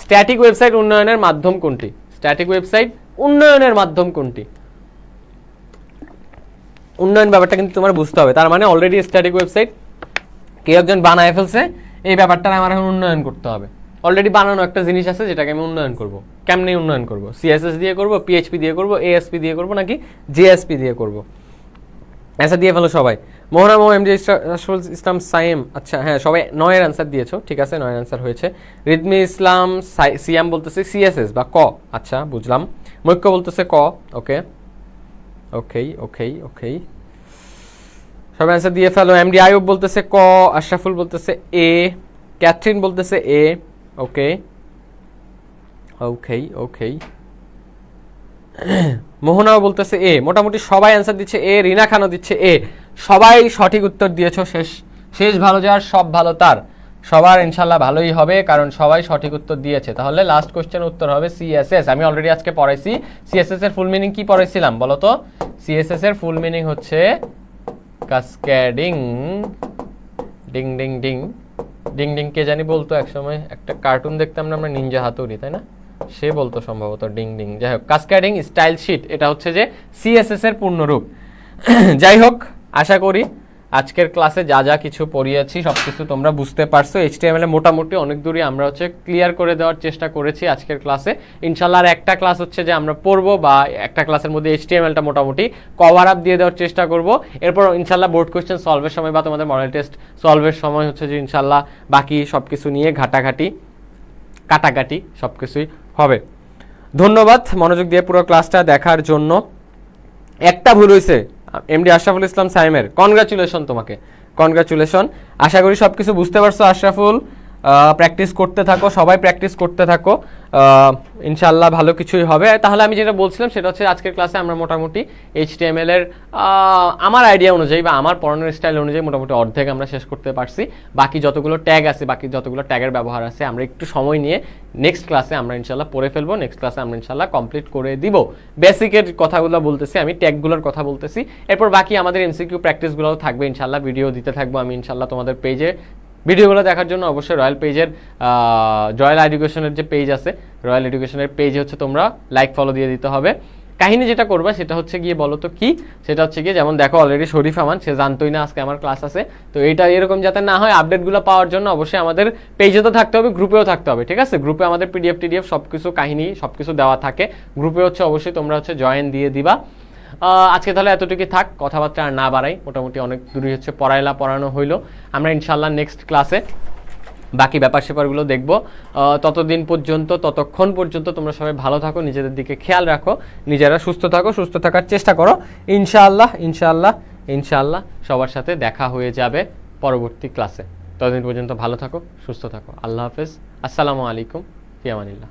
স্ট্যাটিক ওয়েবসাইট উন্নয়নের মাধ্যম কোনটি? স্ট্যাটিক ওয়েবসাইট উন্নয়নের মাধ্যম কোনটি? উন্নয়ন ব্যাপারটা কিন্তু তোমার বুঝতে হবে। তার মানে অলরেডি স্ট্যাটিক ওয়েবসাইট কেউ একজন বানায় ফেলছে, এই ব্যাপারটা আমার এখন উন্নয়ন করতে হবে। অলরেডি বানানো একটা জিনিস আছে যেটাকে আমি উন্নয়ন করব। কেমনে উন্নয়ন করব? সিএসএস দিয়ে করব, পিএইচপি দিয়ে করব, এএসপি দিয়ে করব নাকি জেএসপি দিয়ে করব? অ্যান্সার দিয়ে ফেলো সবাই। মোহনা মো এমডি রাসুল ইসলাম সাইম, আচ্ছা হ্যাঁ সবাই নয়ের অ্যান্সার দিয়েছো, ঠিক আছে, নয়ের অ্যান্সার হয়েছে। রিদমি ইসলাম সিয়াম বলতেছে সিএসএস বা ক, আচ্ছা বুঝলাম। মৈক্য বলতেছে ক, ওকে ওকে ওকে ওকে, সবাই অ্যান্সার দিয়ে ফেলো। এমডি আয়ুব বলতেছে ক, আশরাফুল বলতেছে এ, ক্যাথরিন বলতেছে এ, ওকে ওকে ওকে, মোহনাও বলতেছে এ। মোটামুটি সবাই অ্যান্সার দিচ্ছে এ, রিনা খানও দিচ্ছে এ। সবাই সঠিক উত্তর দিয়েছো। শেষ ভালো যার সব ভালো তার, সবার ইনশাল্লাহ ভালোই হবে, কারণ সবাই সঠিক উত্তর দিয়েছে। তাহলে লাস্ট কোশ্চেন উত্তর হবে সিএসএস। আমি অলরেডি আজকে পড়াইছি। সিএসএস এর ফুল মিনিং কি পড়াইছিলাম বলো তো? সিএসএস এর ফুল মিনিং হচ্ছে cascading ding ding ding ding ding. কে জানি বলতো একসময়, একটা কার্টুন দেখতাম না আমরা, নিনজা হাতুড়ি, তাই না? সে বলতো সম্ভবত ডিং ডিং। যাই হোক, কাসকেডিং স্টাইল শিট, এটা হচ্ছে যে সিএসএস এর পূর্ণরূপ। যাই হোক, আশা করি আজকের ক্লাসে যা যা কিছু পড়িয়েছি সব কিছু তোমরা বুঝতে পারছো। এইচটিএমএল এ মোটামুটি অনেক দূরই আমরা হচ্ছে ক্লিয়ার করে দেওয়ার চেষ্টা করেছি আজকের ক্লাসে। ইনশাল্লাহ আর একটা ক্লাস হচ্ছে যে আমরা পড়বো, বা একটা ক্লাসের মধ্যে এইচটিএমএলটা মোটামুটি কভার আপ দিয়ে দেওয়ার চেষ্টা করব। এরপর ইনশাল্লাহ বোর্ড কোয়েশ্চেন সলভের সময় বা তোমাদের মডেল টেস্ট সলভের সময় হচ্ছে যে ইনশাল্লাহ বাকি সব কিছু নিয়ে ঘাটাঘাটি কাটাকাটি সব কিছুই হবে। ধন্যবাদ মনোযোগ দিয়ে পুরো ক্লাসটা দেখার জন্য। একটা ভুল হয়েছে এমডি আশরাফুল ইসলাম সাইমের, কনগ্রাচুলেশন তোমাকে, কনগ্রাচুলেশন। আশা করি সব কিছু বুঝতে পারছো আশরাফুল। প্র্যাকটিস করতে থাকো, সবাই প্র্যাকটিস করতে থাকো, ইনশাল্লাহ ভালো কিছুই হবে। তাহলে আমি যেটা বলছিলাম সেটা হচ্ছে আজকের ক্লাসে আমরা মোটামুটি এইচটিএমএল এর আমার আইডিয়া অনুযায়ী বা আমার পড়ানোর স্টাইল অনুযায়ী মোটামুটি অর্ধেক আমরা শেষ করতে পারছি। বাকি যতগুলো ট্যাগ আছে, বাকি যতগুলো ট্যাগের ব্যবহার আছে, আমরা একটু সময় নিয়ে নেক্সট ক্লাসে আমরা ইনশাল্লাহ পড়ে ফেলবো। নেক্সট ক্লাসে আমরা ইনশাল্লাহ কমপ্লিট করে দিব। বেসিকের কথাগুলো বলতেছি আমি, ট্যাগগুলোর কথা বলতেছি। এরপর বাকি আমাদের এমসিকিউ প্র্যাকটিসগুলোও থাকবে ইনশাল্লাহ, ভিডিও দিতে থাকবো আমি ইনশাল্লাহ তোমাদের পেজে। ভিডিওগুলো দেখার জন্য অবশ্যই রয়্যাল পেজের রয়্যাল এডুকেশনের যে পেজ আছে, রয়্যাল এডুকেশনের পেজে হচ্ছে তোমরা লাইক ফলো দিয়ে দিতে হবে। কাহিনী যেটা করবা সেটা হচ্ছে গিয়ে বলো তো কি, সেটা হচ্ছে গিয়ে যেমন দেখো অলরেডি শরীফ আমান, সে জানতোই না আজকে আমার ক্লাস আছে। তো এইটা এরকম যাতে না হয়, আপডেটগুলো পাওয়ার জন্য অবশ্যই আমাদের পেজে তো থাকতে হবে, গ্রুপেও থাকতে হবে, ঠিক আছে? গ্রুপে আমাদের পিডিএফ সব কিছু কাহিনী সব কিছু দেওয়া থাকে। গ্রুপে হচ্ছে অবশ্যই তোমরা হচ্ছে জয়েন দিয়ে দিবা। আজকে তাহলে এতটুকু থাক, কথাবার্তা আর না বাড়াই, মোটামুটি অনেক দূরই হচ্ছে পড়ানো হইলো। আমরা ইনশাল্লাহ নেক্সট ক্লাসে বাকি ব্যাপার স্যাপারগুলো দেখবো। ততক্ষণ পর্যন্ত তোমরা সবাই ভালো থাকো, নিজেদের দিকে খেয়াল রাখো, নিজেরা সুস্থ থাকো, সুস্থ থাকার চেষ্টা করো। ইনশাআল্লাহ ইনশাআল্লাহ ইনশাআল্লাহ সবার সাথে দেখা হয়ে যাবে পরবর্তী ক্লাসে। ততদিন পর্যন্ত ভালো থাকো, সুস্থ থাকো। আল্লাহ হাফেজ, আসসালামু আলাইকুম, ফি আমানিল্লাহ।